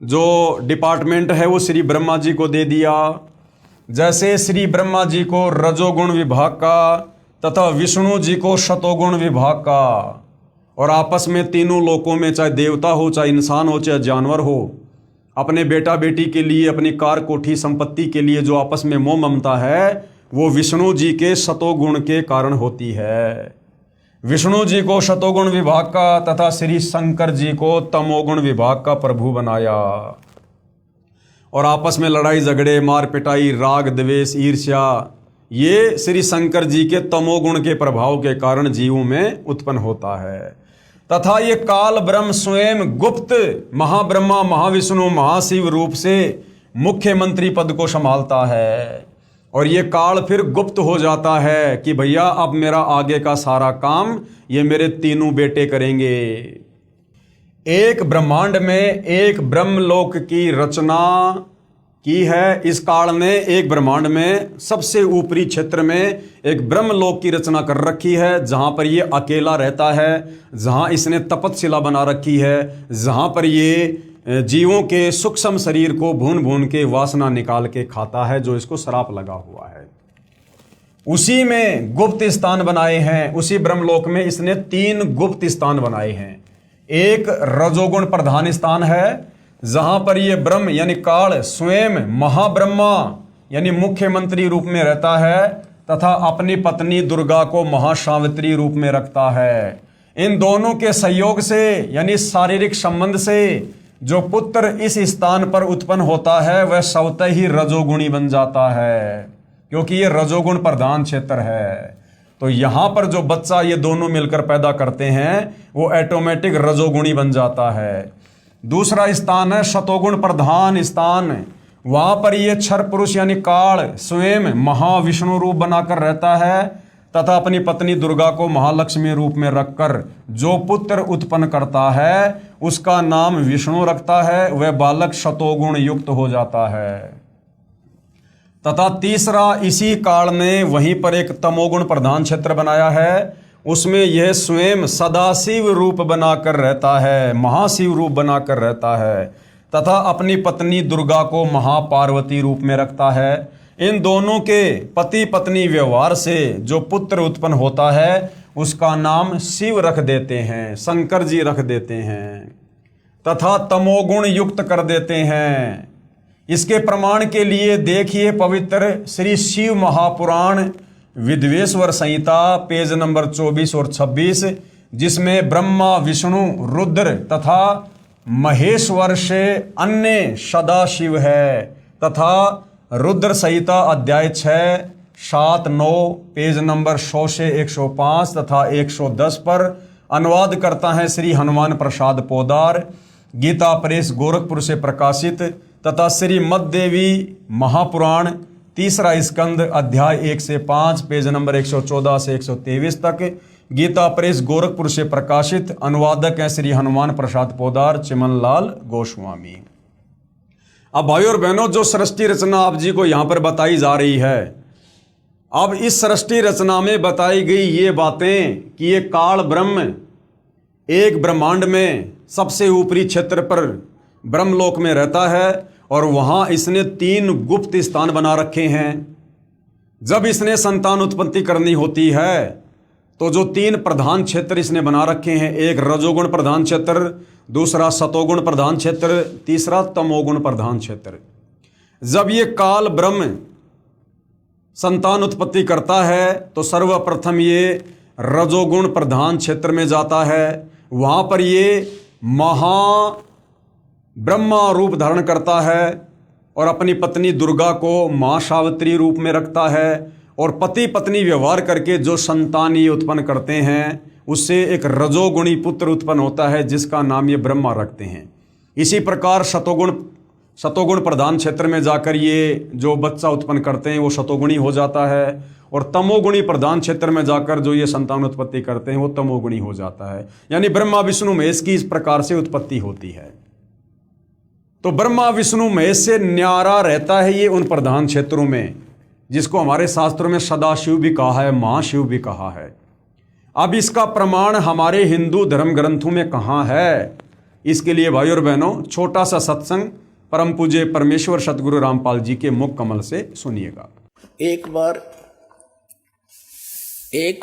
जो डिपार्टमेंट है वो श्री ब्रह्मा जी को दे दिया। जैसे श्री ब्रह्मा जी को रजोगुण विभाग का तथा विष्णु जी को शतोगुण विभाग का, और आपस में तीनों लोकों में, चाहे देवता हो, चाहे इंसान हो, चाहे जानवर हो, अपने बेटा बेटी के लिए, अपनी कार कोठी संपत्ति के लिए जो आपस में मोह ममता है, वो विष्णु जी के शतोगुण के कारण होती है। विष्णु जी को शतोगुण विभाग का तथा श्री शंकर जी को तमोगुण विभाग का प्रभु बनाया, और आपस में लड़ाई झगड़े, मार पिटाई, राग द्वेष, ईर्ष्या, ये श्री शंकर जी के तमोगुण के प्रभाव के कारण जीवों में उत्पन्न होता है। तथा ये काल ब्रह्म स्वयं गुप्त महाब्रह्मा, महाविष्णु, महाशिव रूप से मुख्यमंत्री पद को संभालता है, और ये काल फिर गुप्त हो जाता है कि भैया अब मेरा आगे का सारा काम ये मेरे तीनों बेटे करेंगे। एक ब्रह्मांड में एक ब्रह्मलोक की रचना की है इस काल ने। एक ब्रह्मांड में सबसे ऊपरी क्षेत्र में एक ब्रह्मलोक की रचना कर रखी है, जहां पर ये अकेला रहता है, जहां इसने तपतशिला बना रखी है, जहां पर ये जीवों के सूक्ष्म शरीर को भून भून के वासना निकाल के खाता है, जो इसको श्राप लगा हुआ है। उसी में गुप्त स्थान बनाए हैं। उसी ब्रह्मलोक में इसने 3 गुप्त स्थान बनाए हैं। एक रजोगुण प्रधान स्थान है, जहां पर ये ब्रह्म यानी काल स्वयं महाब्रह्मा यानी मुख्यमंत्री रूप में रहता है, तथा अपनी पत्नी दुर्गा को महासावित्री रूप में रखता है। इन दोनों के सहयोग से यानी शारीरिक संबंध से जो पुत्र इस स्थान पर उत्पन्न होता है, वह स्वतः ही रजोगुणी बन जाता है, क्योंकि ये रजोगुण प्रधान क्षेत्र है। तो यहां पर जो बच्चा ये दोनों मिलकर पैदा करते हैं, वो ऑटोमेटिक रजोगुणी बन जाता है। दूसरा स्थान है शतोगुण प्रधान स्थान। वहां पर ये क्षर पुरुष यानी काल स्वयं महाविष्णु रूप बनाकर रहता है, तथा अपनी पत्नी दुर्गा को महालक्ष्मी रूप में रखकर जो पुत्र उत्पन्न करता है, उसका नाम विष्णु रखता है। वह बालक शतोगुण युक्त हो जाता है। तथा तीसरा, इसी काल ने वहीं पर एक तमोगुण प्रधान क्षेत्र बनाया है। उसमें यह स्वयं सदाशिव रूप बनाकर रहता है, महाशिव रूप बनाकर रहता है, तथा अपनी पत्नी दुर्गा को महापार्वती रूप में रखता है। इन दोनों के पति पत्नी व्यवहार से जो पुत्र उत्पन्न होता है, उसका नाम शिव रख देते हैं, शंकर जी रख देते हैं, तथा तमोगुण युक्त कर देते हैं। इसके प्रमाण के लिए देखिए पवित्र श्री शिव महापुराण विद्वेश्वर संहिता पेज नंबर 24 और 26, जिसमें ब्रह्मा, विष्णु, रुद्र तथा महेश्वर से अन्य सदाशिव है, तथा रुद्र संहिता अध्याय 6, 7, 9 पेज नंबर 100 से 105 तथा 110 पर अनुवाद करता है श्री हनुमान प्रसाद पोदार, गीता प्रेस गोरखपुर से प्रकाशित, तथा श्री मद्देवी महापुराण तीसरा स्कंद अध्याय 1 से 5 पेज नंबर 114 से 123 तक, गीता प्रेस गोरखपुर से प्रकाशित। अनुवादक हैं श्री हनुमान प्रसाद पोदार, चिमनलाल गोस्वामी। अब भाइयों और बहनों, जो सृष्टि रचना आप जी को यहाँ पर बताई जा रही है, अब इस सृष्टि रचना में बताई गई ये बातें कि ये काल ब्रह्म एक ब्रह्मांड में सबसे ऊपरी क्षेत्र पर ब्रह्मलोक में रहता है, और वहाँ इसने 3 गुप्त स्थान बना रखे हैं। जब इसने संतान उत्पत्ति करनी होती है, तो जो 3 प्रधान क्षेत्र इसने बना रखे हैं, एक रजोगुण प्रधान क्षेत्र, दूसरा सतोगुण प्रधान क्षेत्र, तीसरा तमोगुण प्रधान क्षेत्र। जब ये काल ब्रह्म संतान उत्पत्ति करता है, तो सर्वप्रथम ये रजोगुण प्रधान क्षेत्र में जाता है। वहाँ पर ये ब्रह्मा रूप धारण करता है, और अपनी पत्नी दुर्गा को महासावित्री रूप में रखता है, और पति पत्नी व्यवहार करके जो संतान ये उत्पन्न करते हैं, उससे एक रजोगुणी पुत्र उत्पन्न होता है, जिसका नाम ये ब्रह्मा रखते हैं। इसी प्रकार शतोगुण प्रधान क्षेत्र में जाकर ये जो बच्चा उत्पन्न करते हैं, वो शतोगुणी हो जाता है, और तमोगुणी प्रधान क्षेत्र में जाकर जो ये संतान उत्पत्ति करते हैं वो तमोगुणी हो जाता है। यानी ब्रह्मा विष्णु महेश की इस प्रकार से उत्पत्ति होती है। तो ब्रह्मा विष्णु महेश से न्यारा रहता है ये उन प्रधान क्षेत्रों में, जिसको हमारे शास्त्रों में सदाशिव भी कहा है, महाशिव भी कहा है। अब इसका प्रमाण हमारे हिंदू धर्म ग्रंथों में कहाँ है? इसके लिए भाई और बहनों छोटा सा सत्संग परम पूज्य परमेश्वर सतगुरु रामपाल जी के मुख कमल से सुनिएगा। एक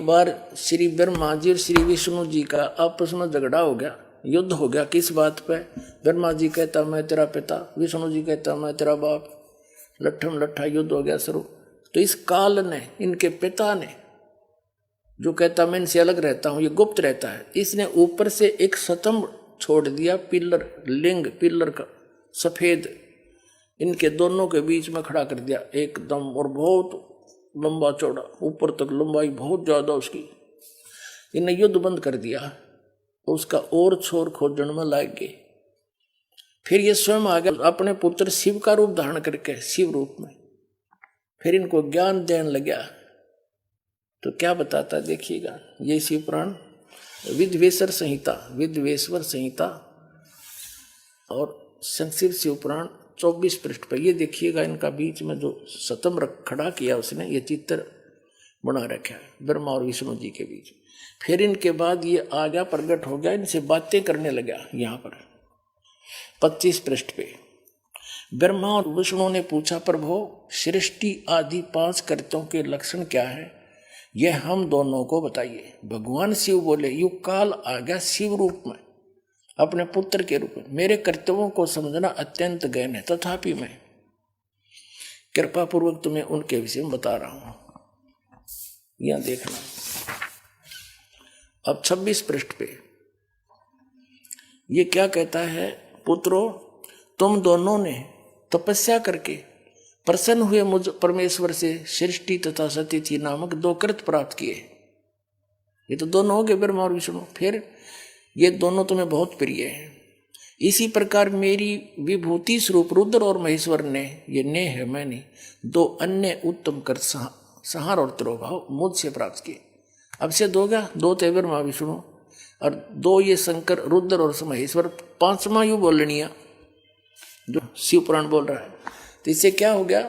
बार श्री ब्रह्मा जी और श्री विष्णु जी का आपस में झगड़ा हो गया, युद्ध हो गया। किस बात पे? ब्रह्मा जी कहता मैं तेरा पिता, विष्णु जी कहता मैं तेरा बाप। लट्ठम लट्ठा युद्ध हो गया शुरू। तो इस काल ने, इनके पिता ने, जो कहता मैं इनसे अलग रहता हूं, ये गुप्त रहता है, इसने ऊपर से एक स्तंभ छोड़ दिया, पिलर, लिंग पिलर का सफेद, इनके दोनों के बीच में खड़ा कर दिया एकदम, और बहुत लंबा चौड़ा, ऊपर तक लंबाई बहुत ज्यादा उसकी। इन्हें युद्ध बंद कर दिया, उसका और छोर खोजने में लग गए। फिर ये स्वयं आ गया अपने पुत्र शिव का रूप धारण करके, शिव रूप में, फिर इनको ज्ञान देने लगा। तो क्या बताता देखिएगा, ये शिव पुराण विद्वेश्वर संहिता और संक्षिप्त शिव पुराण 24 पृष्ठ पर। ये देखिएगा, इनका बीच में जो स्तंभ खड़ा किया उसने, ये चित्र बना रखा है ब्रह्मा और विष्णु जी के बीच। फिर इनके बाद ये आ गया, प्रकट हो गया, इनसे बातें करने लगा। यहाँ पर 25 पृष्ठ पे ब्रह्मा और विष्णु ने पूछा, प्रभु सृष्टि आदि 5 कर्तों के लक्षण क्या है, यह हम दोनों को बताइए। भगवान शिव बोले, युग काल आ गया शिव रूप में, अपने पुत्र के रूप में। मेरे कर्तव्यों को समझना अत्यंत गहन है, तथापि मैं कृपा पूर्वक तुम्हें उनके विषय में बता रहा हूं। यहां देखना, अब 26 पृष्ठ पे ये क्या कहता है, पुत्रों तुम दोनों ने तपस्या करके प्रसन्न हुए मुझ परमेश्वर से सृष्टि तथा सतिथि नामक 2 कृत प्राप्त किए। ये तो दोनों हो गए, ब्रह्मा और विष्णु। फिर ये दोनों तुम्हें बहुत प्रिय हैं। इसी प्रकार मेरी विभूति स्वरूप रुद्र और महेश्वर ने, ये ने है मैंने, 2 अन्य उत्तम कर संहार और तिरोभाव मुझसे प्राप्त किए। अब से 2 गया, 2 थे ब्रह्मा विष्णु और 2 ये शंकर रुद्र और महेश्वर, 5वां यू बोलनिया जो शिव पुराण बोल रहा है। तो इससे क्या हो गया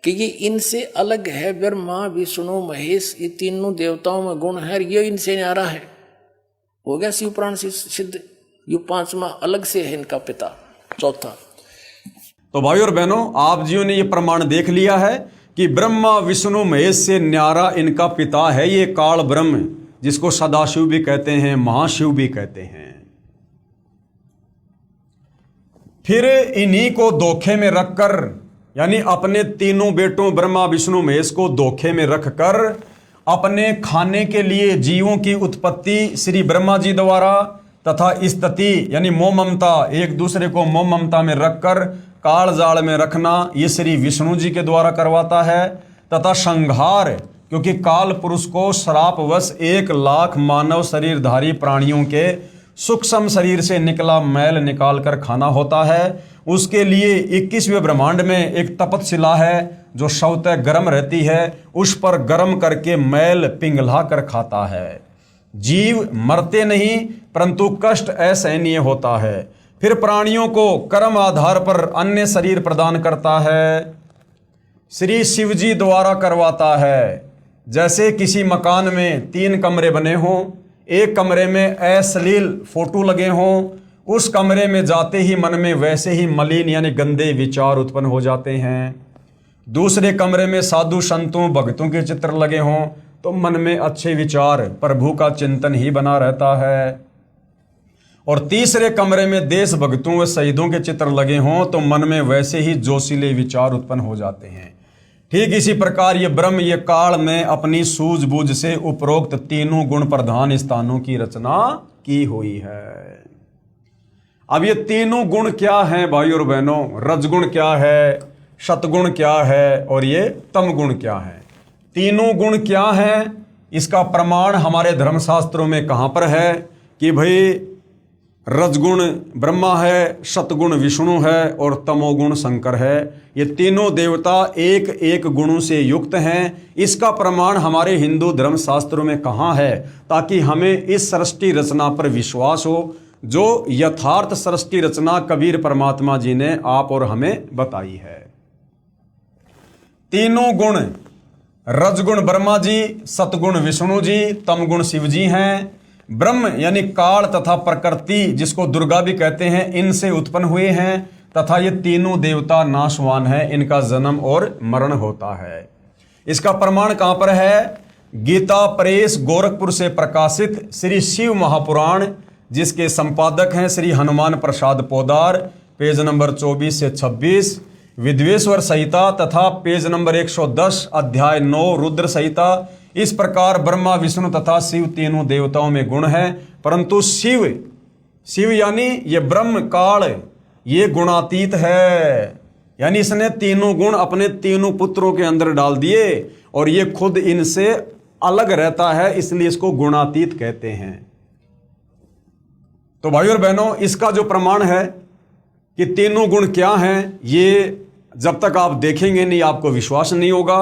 कि ये इनसे अलग है। ब्रह्मा विष्णु महेश, ये तीनों देवताओं में गुण है, ये इनसे न्यारा है। हो गया शिव पुराण से सिद्ध। ये 5वां अलग से है इनका पिता, चौथा। तो भाई और बहनों, आप जियों ने ये प्रमाण देख लिया है कि ब्रह्मा विष्णु महेश से न्यारा इनका पिता है ये काल ब्रह्म, जिसको सदाशिव भी कहते हैं, महाशिव भी कहते हैं। फिर इन्हीं को धोखे में रखकर, यानी अपने तीनों बेटों ब्रह्मा विष्णु महेश को धोखे में रखकर अपने खाने के लिए जीवों की उत्पत्ति श्री ब्रह्मा जी द्वारा तथा स्थिति यानी मोह ममता, एक दूसरे को मोह ममता में रखकर काल जाल में रखना, ये श्री विष्णु जी के द्वारा करवाता है। तथा संहार, क्योंकि काल पुरुष को श्रापवश 1 लाख मानव शरीरधारी प्राणियों के सूक्ष्म शरीर से निकला मैल निकाल कर खाना होता है। उसके लिए 21वें ब्रह्मांड में एक तपतशिला है जो स्वतः गर्म रहती है, उस पर गर्म करके मैल पिघला कर खाता है। जीव मरते नहीं परंतु कष्ट असहनीय होता है। फिर प्राणियों को कर्म आधार पर अन्य शरीर प्रदान करता है, श्री शिव जी द्वारा करवाता है। जैसे किसी मकान में 3 कमरे बने हों, एक कमरे में अश्लील फोटो लगे हों, उस कमरे में जाते ही मन में वैसे ही मलिन यानी गंदे विचार उत्पन्न हो जाते हैं। दूसरे कमरे में साधु संतों भक्तों के चित्र लगे हों तो मन में अच्छे विचार, प्रभु का चिंतन ही बना रहता है। और तीसरे कमरे में देश भक्तों व शहीदों के चित्र लगे हों तो मन में वैसे ही जोशीले विचार उत्पन्न हो जाते हैं। ठीक इसी प्रकार ये ब्रह्म, ये काल ने अपनी सूझबूझ से उपरोक्त तीनों गुण प्रधान स्थानों की रचना की हुई है। अब ये तीनों गुण क्या हैं भाई और बहनों? रजगुण क्या है, सतगुण क्या है और ये तम गुण क्या है? तीनों गुण क्या हैं? इसका प्रमाण हमारे धर्मशास्त्रों में कहां पर है कि भाई रजगुण ब्रह्मा है, सतगुण विष्णु है और तमोगुण शंकर है। ये तीनों देवता एक एक गुणों से युक्त हैं। इसका प्रमाण हमारे हिंदू धर्म शास्त्रों में कहाँ है, ताकि हमें इस सृष्टि रचना पर विश्वास हो, जो यथार्थ सृष्टि रचना कबीर परमात्मा जी ने आप और हमें बताई है। तीनों गुण, रजगुण ब्रह्मा जी, सतगुण विष्णु जी, तमगुण शिव जी हैं। ब्रह्म यानी काल तथा प्रकृति, जिसको दुर्गा भी कहते हैं, इनसे उत्पन्न हुए हैं तथा ये तीनों देवता नाशवान हैं, इनका जन्म और मरण होता है। इसका प्रमाण कहां पर है? गीता प्रेस गोरखपुर से प्रकाशित श्री शिव महापुराण, जिसके संपादक हैं श्री हनुमान प्रसाद पोदार, पेज नंबर 24 से 26, विद्वेश्वर संहिता तथा पेज नंबर 110, अध्याय 9 रुद्र संहिता। इस प्रकार ब्रह्मा विष्णु तथा शिव तीनों देवताओं में गुण है, परंतु शिव यानी ये ब्रह्म काल, ये गुणातीत है। यानी इसने तीनों गुण अपने तीनों पुत्रों के अंदर डाल दिए और ये खुद इनसे अलग रहता है, इसलिए इसको गुणातीत कहते हैं। तो भाइयों और बहनों, इसका जो प्रमाण है कि तीनों गुण क्या हैं, ये जब तक आप देखेंगे नहीं, आपको विश्वास नहीं होगा।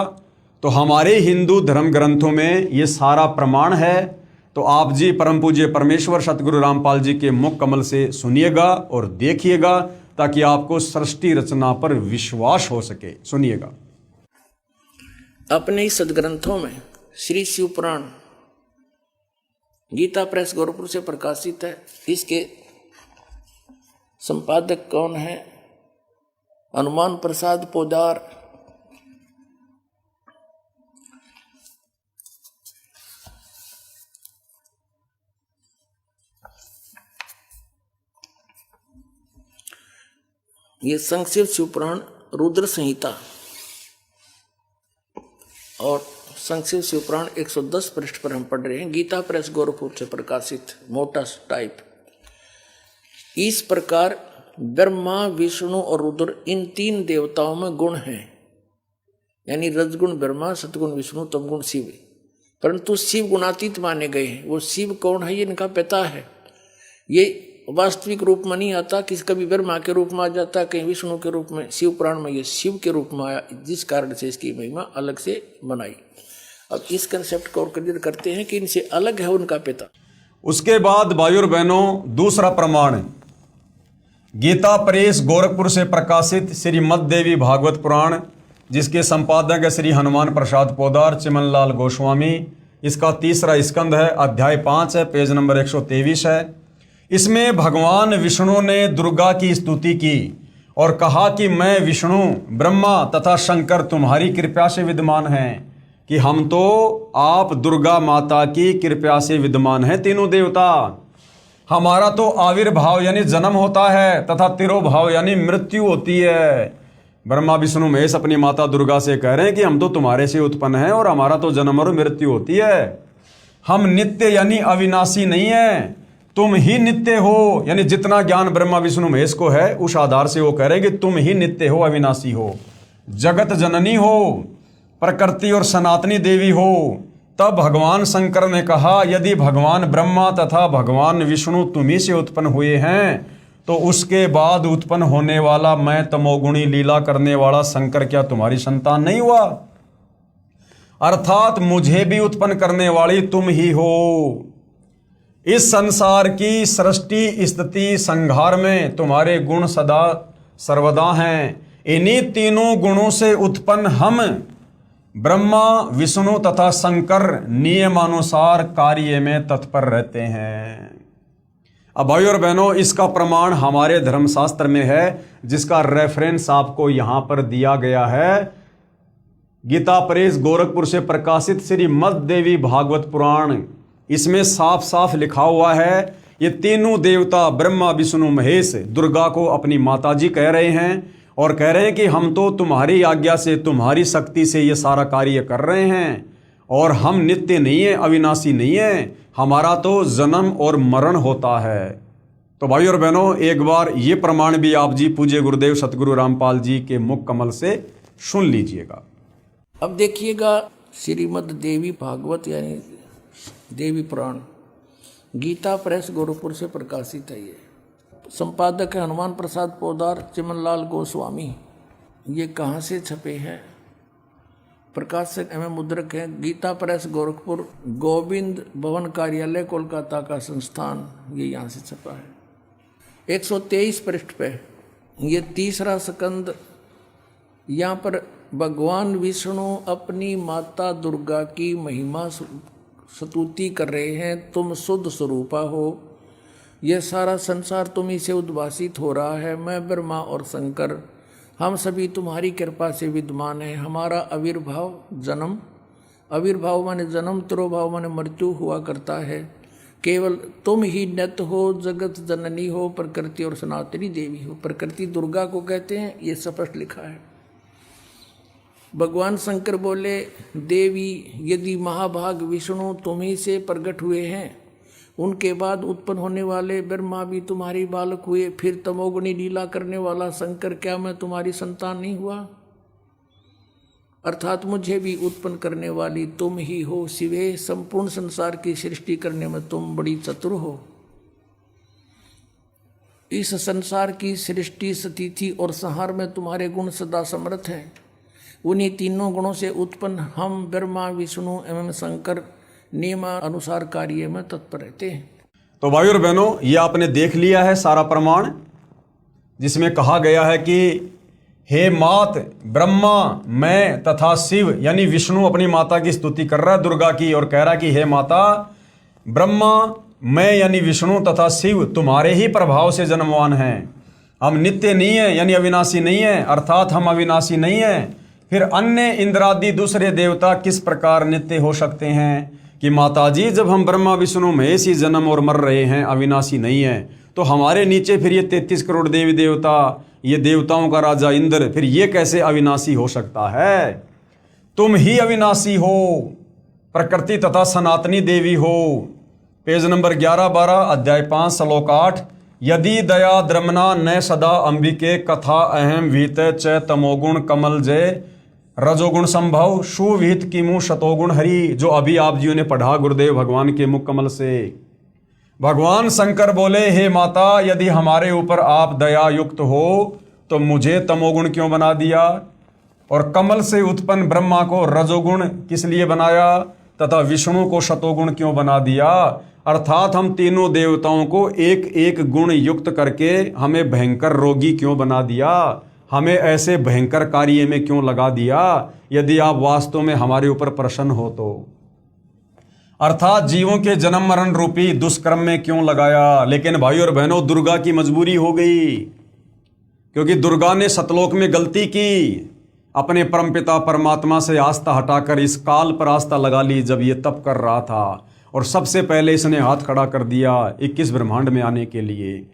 तो हमारे हिंदू धर्म ग्रंथों में ये सारा प्रमाण है। तो आप जी परम पूज्य परमेश्वर सतगुरु रामपाल जी के मुख कमल से सुनिएगा और देखिएगा, ताकि आपको सृष्टि रचना पर विश्वास हो सके। सुनिएगा। अपने इस सदग्रंथों में श्री शिव पुराण गीता प्रेस गोरखपुर से प्रकाशित है। इसके संपादक कौन है? हनुमान प्रसाद पोदार। ये संक्षिप्त शिवपुराण रुद्र संहिता और संक्षिप्त शिवपुराण 110 पृष्ठ पर हम पढ़ रहे हैं। गीता प्रेस गोरखपुर से प्रकाशित मोटा टाइप। इस प्रकार ब्रह्मा विष्णु और रुद्र इन तीन देवताओं में गुण हैं, यानी रजगुण ब्रह्मा, सतगुण विष्णु, तमगुण शिव। परंतु शिव गुणातीत माने गए हैं। वो शिव कौन है? ये इनका पिता है। ये वास्तविक रूप में नहीं आता, किसी कभी ब्रह्मा के रूप में आ जाता, कहीं विष्णु के रूप में। शिव पुराण में ये शिव के रूप में आया, जिस कारण से इसकी महिमा अलग से बनाई। अब इस कंसेप्ट को और क्लियर करते हैं कि इनसे अलग है उनका पिता। उसके बाद भाइयों और बहनों, दूसरा प्रमाण गीता प्रेस गोरखपुर से प्रकाशित श्रीमद देवी भागवत पुराण, जिसके संपादक है श्री हनुमान प्रसाद पोदार, चिमनलाल गोस्वामी। इसका तीसरा स्कंद है, अध्याय 5 है, पेज नंबर 123 है। इसमें भगवान विष्णु ने दुर्गा की स्तुति की और कहा कि मैं विष्णु, ब्रह्मा तथा शंकर तुम्हारी कृपा से विद्यमान हैं, कि हम तो आप दुर्गा माता की कृपा से विद्यमान हैं तीनों देवता। हमारा तो आविर्भाव यानी जन्म होता है तथा तिरोभाव यानी मृत्यु होती है। ब्रह्मा विष्णु महेश अपनी माता दुर्गा से कह रहे हैं कि हम तो तुम्हारे से उत्पन्न हैं और हमारा तो जन्म और मृत्यु होती है। हम नित्य यानी अविनाशी नहीं है, तुम ही नित्य हो। यानी जितना ज्ञान ब्रह्मा विष्णु महेश को है, उस आधार से वो कह रहे हैं कि तुम ही नित्य हो, अविनाशी हो, जगत जननी हो, प्रकृति और सनातनी देवी हो। तब भगवान शंकर ने कहा, यदि भगवान ब्रह्मा तथा भगवान विष्णु तुम्ही से उत्पन्न हुए हैं, तो उसके बाद उत्पन्न होने वाला मैं तमोगुणी लीला करने वाला शंकर क्या तुम्हारी संतान नहीं हुआ? अर्थात मुझे भी उत्पन्न करने वाली तुम ही हो। इस संसार की सृष्टि स्थिति संहार में तुम्हारे गुण सदा सर्वदा हैं। इन्हीं तीनों गुणों से उत्पन्न हम ब्रह्मा विष्णु तथा शंकर नियमानुसार कार्य में तत्पर रहते हैं। अब भाइयों और बहनों, इसका प्रमाण हमारे धर्मशास्त्र में है, जिसका रेफरेंस आपको यहां पर दिया गया है। गीता प्रेस गोरखपुर से प्रकाशित श्रीमद देवी भागवत पुराण, इसमें साफ साफ लिखा हुआ है, ये तीनों देवता ब्रह्मा विष्णु महेश दुर्गा को अपनी माताजी कह रहे हैं और कह रहे हैं कि हम तो तुम्हारी आज्ञा से, तुम्हारी शक्ति से ये सारा कार्य कर रहे हैं और हम नित्य नहीं है, अविनाशी नहीं है, हमारा तो जन्म और मरण होता है। तो भाई और बहनों, एक बार ये प्रमाण भी आप जी पूज्य गुरुदेव सतगुरु रामपाल जी के मुख कमल से सुन लीजिएगा। अब देखिएगा, श्रीमद देवी भागवत यानी देवी पुराण गीता प्रेस गोरखपुर से प्रकाशित है। ये संपादक है हनुमान प्रसाद पोदार, चिमनलाल गोस्वामी। ये कहाँ से छपे हैं? प्रकाशक एवं मुद्रक है गीता प्रेस गोरखपुर, गोविंद भवन कार्यालय कोलकाता का संस्थान, ये यहाँ से छपा है। 123 पृष्ठ पे ये तीसरा स्कंद। यहाँ पर भगवान विष्णु अपनी माता दुर्गा की महिमा स्तुति कर रहे हैं। तुम शुद्ध स्वरूपा हो, यह सारा संसार तुम्ही से उद्भासित हो रहा है। मैं ब्रह्मा और शंकर हम सभी तुम्हारी कृपा से विद्यमान हैं। हमारा आविर्भाव जन्म, आविर्भाव माने जन्म, तिरोभाव माने मृत्यु हुआ करता है। केवल तुम ही नित्य हो, जगत जननी हो, प्रकृति और सनातनी देवी हो। प्रकृति दुर्गा को कहते हैं, ये स्पष्ट लिखा है। भगवान शंकर बोले, देवी यदि महाभाग विष्णु तुम्ही से प्रकट हुए हैं, उनके बाद उत्पन्न होने वाले ब्रह्मा भी तुम्हारी बालक हुए, फिर तमोगुणी लीला करने वाला शंकर क्या मैं तुम्हारी संतान नहीं हुआ? अर्थात मुझे भी उत्पन्न करने वाली तुम ही हो। शिवे, संपूर्ण संसार की सृष्टि करने में तुम बड़ी चतुर हो। इस संसार की सृष्टि, स्थिति और संहार में तुम्हारे गुण सदा समर्थ हैं। उन्हीं तीनों गुणों से उत्पन्न हम ब्रह्मा, विष्णु एवं शंकर नियमानुसार कार्य में तत्पर रहते हैं। तो भाइयों और बहनों, ये आपने देख लिया है सारा प्रमाण, जिसमें कहा गया है कि हे मात, ब्रह्मा, मैं तथा शिव यानी विष्णु अपनी माता की स्तुति कर रहा है दुर्गा की, और कह रहा है कि हे माता, ब्रह्मा, मैं यानी विष्णु तथा शिव तुम्हारे ही प्रभाव से जन्मवान हैं। हम नित्य नहीं है यानी अविनाशी नहीं है, अर्थात हम अविनाशी नहीं है। फिर अन्य इंद्रादि दूसरे देवता किस प्रकार नित्य हो सकते हैं कि माताजी, जब हम ब्रह्मा विष्णु महेश ही जन्म और मर रहे हैं, अविनाशी नहीं है, तो हमारे नीचे फिर ये 33 करोड़ देवी देवता, ये देवताओं का राजा इंद्र, फिर ये कैसे अविनाशी हो सकता है? तुम ही अविनाशी हो, प्रकृति तथा सनातनी देवी हो। पेज नंबर 11-12 अध्याय 5 श्लोक 8। यदि दया द्रमना न सदा अंबिके कथा अहम विहित च तमोगुण कमल जय रजोगुण संभव सुविहित किमु शतोगुण हरि, जो अभी आप जियों ने पढ़ा गुरुदेव भगवान के मुख कमल से। भगवान शंकर बोले, हे माता, यदि हमारे ऊपर आप दया युक्त हो तो मुझे तमोगुण क्यों बना दिया, और कमल से उत्पन्न ब्रह्मा को रजोगुण किस लिए बनाया, तथा विष्णु को शतोगुण क्यों बना दिया? अर्थात हम तीनों देवताओं को एक एक गुण युक्त करके हमें भयंकर रोगी क्यों बना दिया, हमें ऐसे भयंकर कार्य में क्यों लगा दिया, यदि आप वास्तव में हमारे ऊपर प्रसन्न हो तो? अर्थात जीवों के जन्म मरण रूपी दुष्कर्म में क्यों लगाया? लेकिन भाइयों और बहनों, दुर्गा की मजबूरी हो गई, क्योंकि दुर्गा ने सतलोक में गलती की, अपने परमपिता परमात्मा से आस्था हटाकर इस काल पर आस्था लगा ली जब ये तप कर रहा था, और सबसे पहले इसने हाथ खड़ा कर दिया 21 ब्रह्मांड में आने के लिए।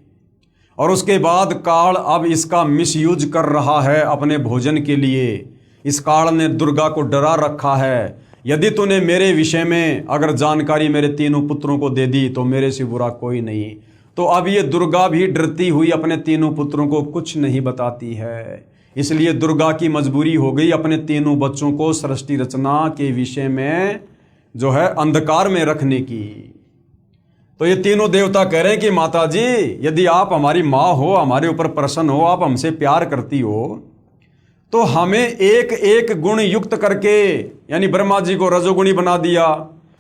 और उसके बाद काल अब इसका मिसयूज कर रहा है अपने भोजन के लिए। इस काल ने दुर्गा को डरा रखा है, यदि तूने मेरे विषय में अगर जानकारी मेरे तीनों पुत्रों को दे दी तो मेरे से बुरा कोई नहीं। तो अब ये दुर्गा भी डरती हुई अपने तीनों पुत्रों को कुछ नहीं बताती है। इसलिए दुर्गा की मजबूरी हो गई अपने तीनों बच्चों को सृष्टि रचना के विषय में जो है अंधकार में रखने की। तो ये तीनों देवता कह रहे हैं कि माता जी, यदि आप हमारी माँ हो, हमारे ऊपर प्रसन्न हो, आप हमसे प्यार करती हो, तो हमें एक एक गुण युक्त करके, यानी ब्रह्मा जी को रजोगुणी बना दिया,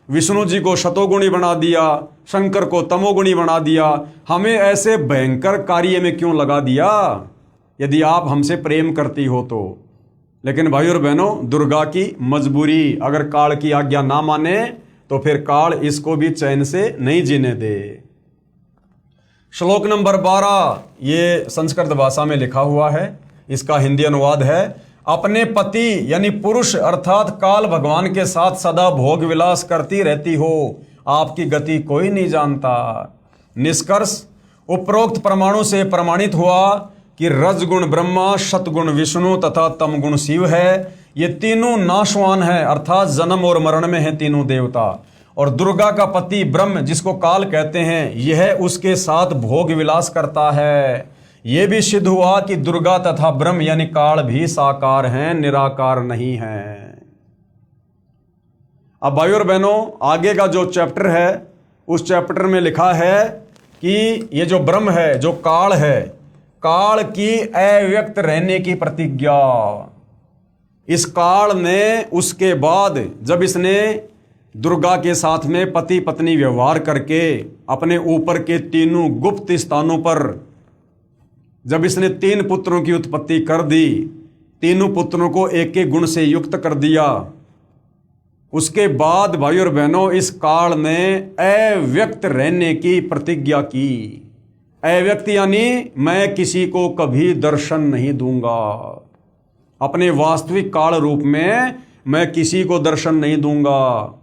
विष्णु जी को शतोगुणी बना दिया, शंकर को तमोगुणी बना दिया, हमें ऐसे भयंकर कार्य में क्यों लगा दिया, यदि आप हमसे प्रेम करती हो तो। लेकिन भाई और बहनों, दुर्गा की मजबूरी, अगर काल की आज्ञा ना माने तो फिर काल इसको भी चैन से नहीं जीने दे। श्लोक नंबर 12 ये संस्कृत भाषा में लिखा हुआ है, इसका हिंदी अनुवाद है, अपने पति यानी पुरुष अर्थात काल भगवान के साथ सदा भोग विलास करती रहती हो, आपकी गति कोई नहीं जानता। निष्कर्ष, उपरोक्त प्रमाणों से प्रमाणित हुआ कि रजगुण ब्रह्मा, शतगुण विष्णु तथा तमगुण शिव है। ये तीनों नाशवान है, अर्थात जन्म और मरण में है तीनों देवता। और दुर्गा का पति ब्रह्म, जिसको काल कहते हैं, यह उसके साथ भोग विलास करता है। यह भी सिद्ध हुआ कि दुर्गा तथा ब्रह्म यानी काल भी साकार हैं, निराकार नहीं हैं। अब भाइयों और बहनों, आगे का जो चैप्टर है उस चैप्टर में लिखा है कि ये जो ब्रह्म है, जो काल है, काल की अव्यक्त रहने की प्रतिज्ञा। इस काल ने उसके बाद जब इसने दुर्गा के साथ में पति पत्नी व्यवहार करके अपने ऊपर के तीनों गुप्त स्थानों पर जब इसने 3 पुत्रों की उत्पत्ति कर दी, तीनों पुत्रों को एक एक गुण से युक्त कर दिया, उसके बाद भाई और बहनों इस काल ने अव्यक्त रहने की प्रतिज्ञा की। अव्यक्त यानी मैं किसी को कभी दर्शन नहीं दूंगा, अपने वास्तविक काल रूप में मैं किसी को दर्शन नहीं दूंगा।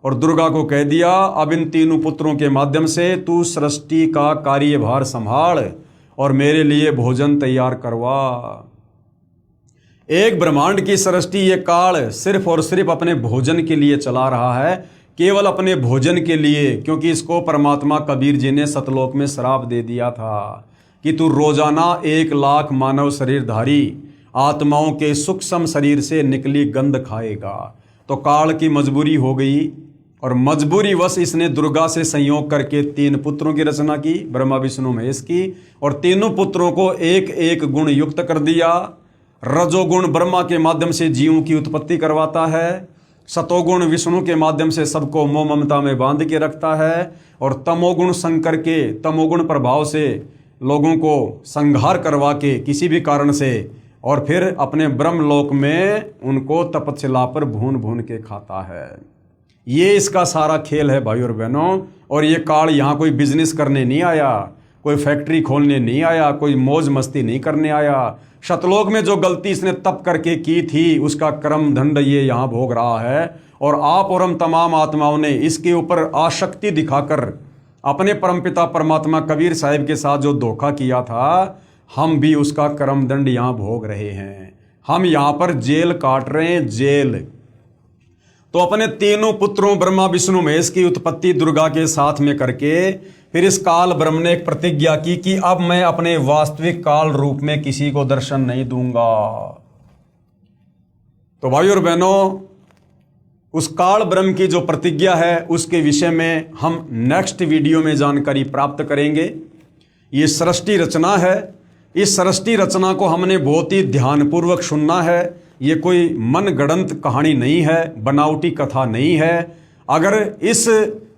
और दुर्गा को कह दिया, अब इन तीनों पुत्रों के माध्यम से तू सृष्टि का कार्यभार संभाल और मेरे लिए भोजन तैयार करवा। एक ब्रह्मांड की सृष्टि ये काल सिर्फ और सिर्फ अपने भोजन के लिए चला रहा है, केवल अपने भोजन के लिए, क्योंकि इसको परमात्मा कबीर जी ने सतलोक में श्राप दे दिया था कि तू रोजाना 1 लाख मानव शरीरधारी आत्माओं के सूक्ष्म शरीर से निकली गंध खाएगा। तो काल की मजबूरी हो गई और मजबूरी वश इसने दुर्गा से संयोग करके 3 पुत्रों की रचना की, ब्रह्मा विष्णु महेश की, और तीनों पुत्रों को एक एक गुण युक्त कर दिया। रजोगुण ब्रह्मा के माध्यम से जीवों की उत्पत्ति करवाता है, सतोगुण विष्णु के माध्यम से सबको मोह ममता में बांध के रखता है, और तमोगुण शंकर के तमोगुण प्रभाव से लोगों को संहार करवा के किसी भी कारण से, और फिर अपने ब्रह्मलोक में उनको तपशिला पर भून भून के खाता है। ये इसका सारा खेल है भाई और बहनों। और ये काल यहाँ कोई बिजनेस करने नहीं आया, कोई फैक्ट्री खोलने नहीं आया, कोई मौज मस्ती नहीं करने आया। शतलोक में जो गलती इसने तप करके की थी उसका कर्म दंड ये यहाँ भोग रहा है। और आप और हम तमाम आत्माओं ने इसके ऊपर आसक्ति दिखाकर अपने परमपिता परमात्मा कबीर साहिब के साथ जो धोखा किया था, हम भी उसका कर्म दंड यहाँ भोग रहे हैं। हम यहाँ पर जेल काट रहे हैं, जेल। तो अपने तीनों पुत्रों ब्रह्मा विष्णु महेश की उत्पत्ति दुर्गा के साथ में करके फिर इस काल ब्रह्म ने एक प्रतिज्ञा की कि अब मैं अपने वास्तविक काल रूप में किसी को दर्शन नहीं दूंगा। तो भाई और बहनों, उस काल ब्रह्म की जो प्रतिज्ञा है उसके विषय में हम नेक्स्ट वीडियो में जानकारी प्राप्त करेंगे। ये सृष्टि रचना है, इस सृष्टि रचना को हमने बहुत ही ध्यानपूर्वक सुनना है। ये कोई मनगढ़ंत कहानी नहीं है, बनावटी कथा नहीं है। अगर इस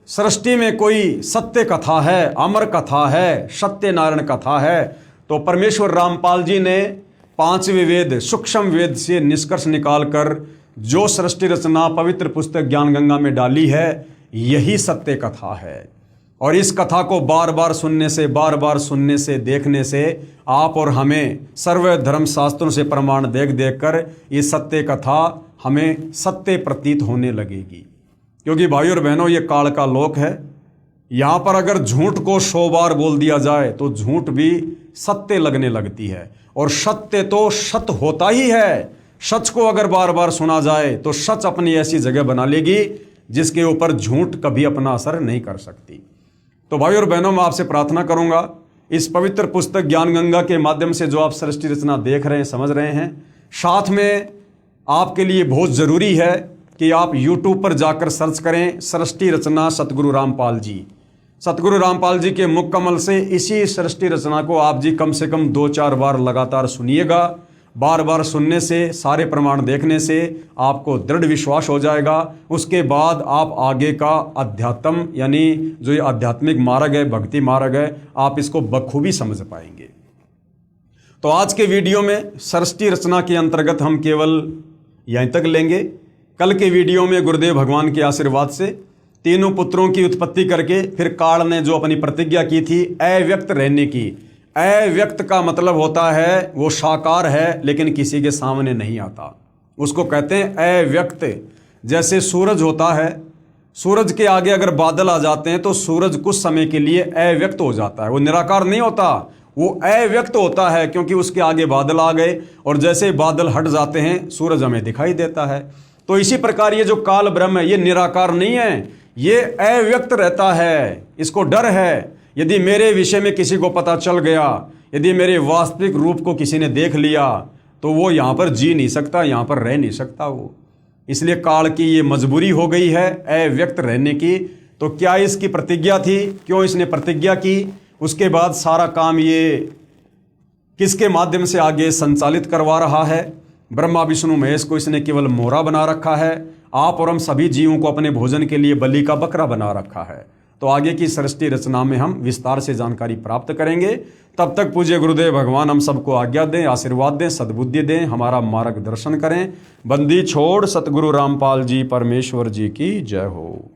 सृष्टि में कोई सत्य कथा है, अमर कथा है, सत्यनारायण कथा है, तो परमेश्वर रामपाल जी ने 5वें वेद सूक्ष्म वेद से निष्कर्ष निकालकर जो सृष्टि रचना पवित्र पुस्तक ज्ञान गंगा में डाली है, यही सत्य कथा है। और इस कथा को बार बार सुनने से, बार बार सुनने से, देखने से आप और हमें सर्व धर्म शास्त्रों से प्रमाण देख देख कर ये सत्य कथा हमें सत्य प्रतीत होने लगेगी। क्योंकि भाई और बहनों, ये काल का लोक है। यहाँ पर अगर झूठ को 100 बार बोल दिया जाए तो झूठ भी सत्य लगने लगती है, और सत्य तो सत्य होता ही है। सच को अगर बार बार सुना जाए तो सच अपनी ऐसी जगह बना लेगी जिसके ऊपर झूठ कभी अपना असर नहीं कर सकती। तो भाई और बहनों, मैं आपसे प्रार्थना करूंगा, इस पवित्र पुस्तक ज्ञान गंगा के माध्यम से जो आप सृष्टि रचना देख रहे हैं, समझ रहे हैं, साथ में आपके लिए बहुत ज़रूरी है कि आप YouTube पर जाकर सर्च करें सृष्टि रचना सतगुरु रामपाल जी। सतगुरु रामपाल जी के मुख कमल से इसी सृष्टि रचना को आप जी कम से कम 2-4 बार लगातार सुनिएगा। बार बार सुनने से, सारे प्रमाण देखने से आपको दृढ़ विश्वास हो जाएगा। उसके बाद आप आगे का अध्यात्म यानी जो ये आध्यात्मिक मार्ग है, भक्ति मार्ग है, आप इसको बखूबी समझ पाएंगे। तो आज के वीडियो में सृष्टि रचना के अंतर्गत हम केवल यहीं तक लेंगे। कल के वीडियो में गुरुदेव भगवान के आशीर्वाद से तीनों पुत्रों की उत्पत्ति करके फिर काल ने जो अपनी प्रतिज्ञा की थी अव्यक्त रहने की। अव्यक्त का मतलब होता है वो साकार है लेकिन किसी के सामने नहीं आता, उसको कहते हैं अव्यक्त। जैसे सूरज होता है, सूरज के आगे अगर बादल आ जाते हैं तो सूरज कुछ समय के लिए अव्यक्त हो जाता है, वो निराकार नहीं होता, वो अव्यक्त होता है क्योंकि उसके आगे बादल आ गए और जैसे बादल हट जाते हैं सूरज हमें दिखाई देता है। तो इसी प्रकार ये जो काल ब्रह्म है ये निराकार नहीं है, ये अव्यक्त रहता है। इसको डर है, यदि मेरे विषय में किसी को पता चल गया, यदि मेरे वास्तविक रूप को किसी ने देख लिया तो वो यहाँ पर जी नहीं सकता, यहाँ पर रह नहीं सकता वो। इसलिए काल की ये मजबूरी हो गई है अव्यक्त रहने की। तो क्या इसकी प्रतिज्ञा थी, क्यों इसने प्रतिज्ञा की, उसके बाद सारा काम ये किसके माध्यम से आगे संचालित करवा रहा है? ब्रह्मा विष्णु महेश को इसने केवल मोहरा बना रखा है, आप और हम सभी जीवों को अपने भोजन के लिए बलि का बकरा बना रखा है। तो आगे की सृष्टि रचना में हम विस्तार से जानकारी प्राप्त करेंगे। तब तक पूज्य गुरुदेव भगवान हम सबको आज्ञा दें, आशीर्वाद दें, सद्बुद्धि दें, हमारा मार्गदर्शन करें। बंदी छोड़ सतगुरु रामपाल जी परमेश्वर जी की जय हो।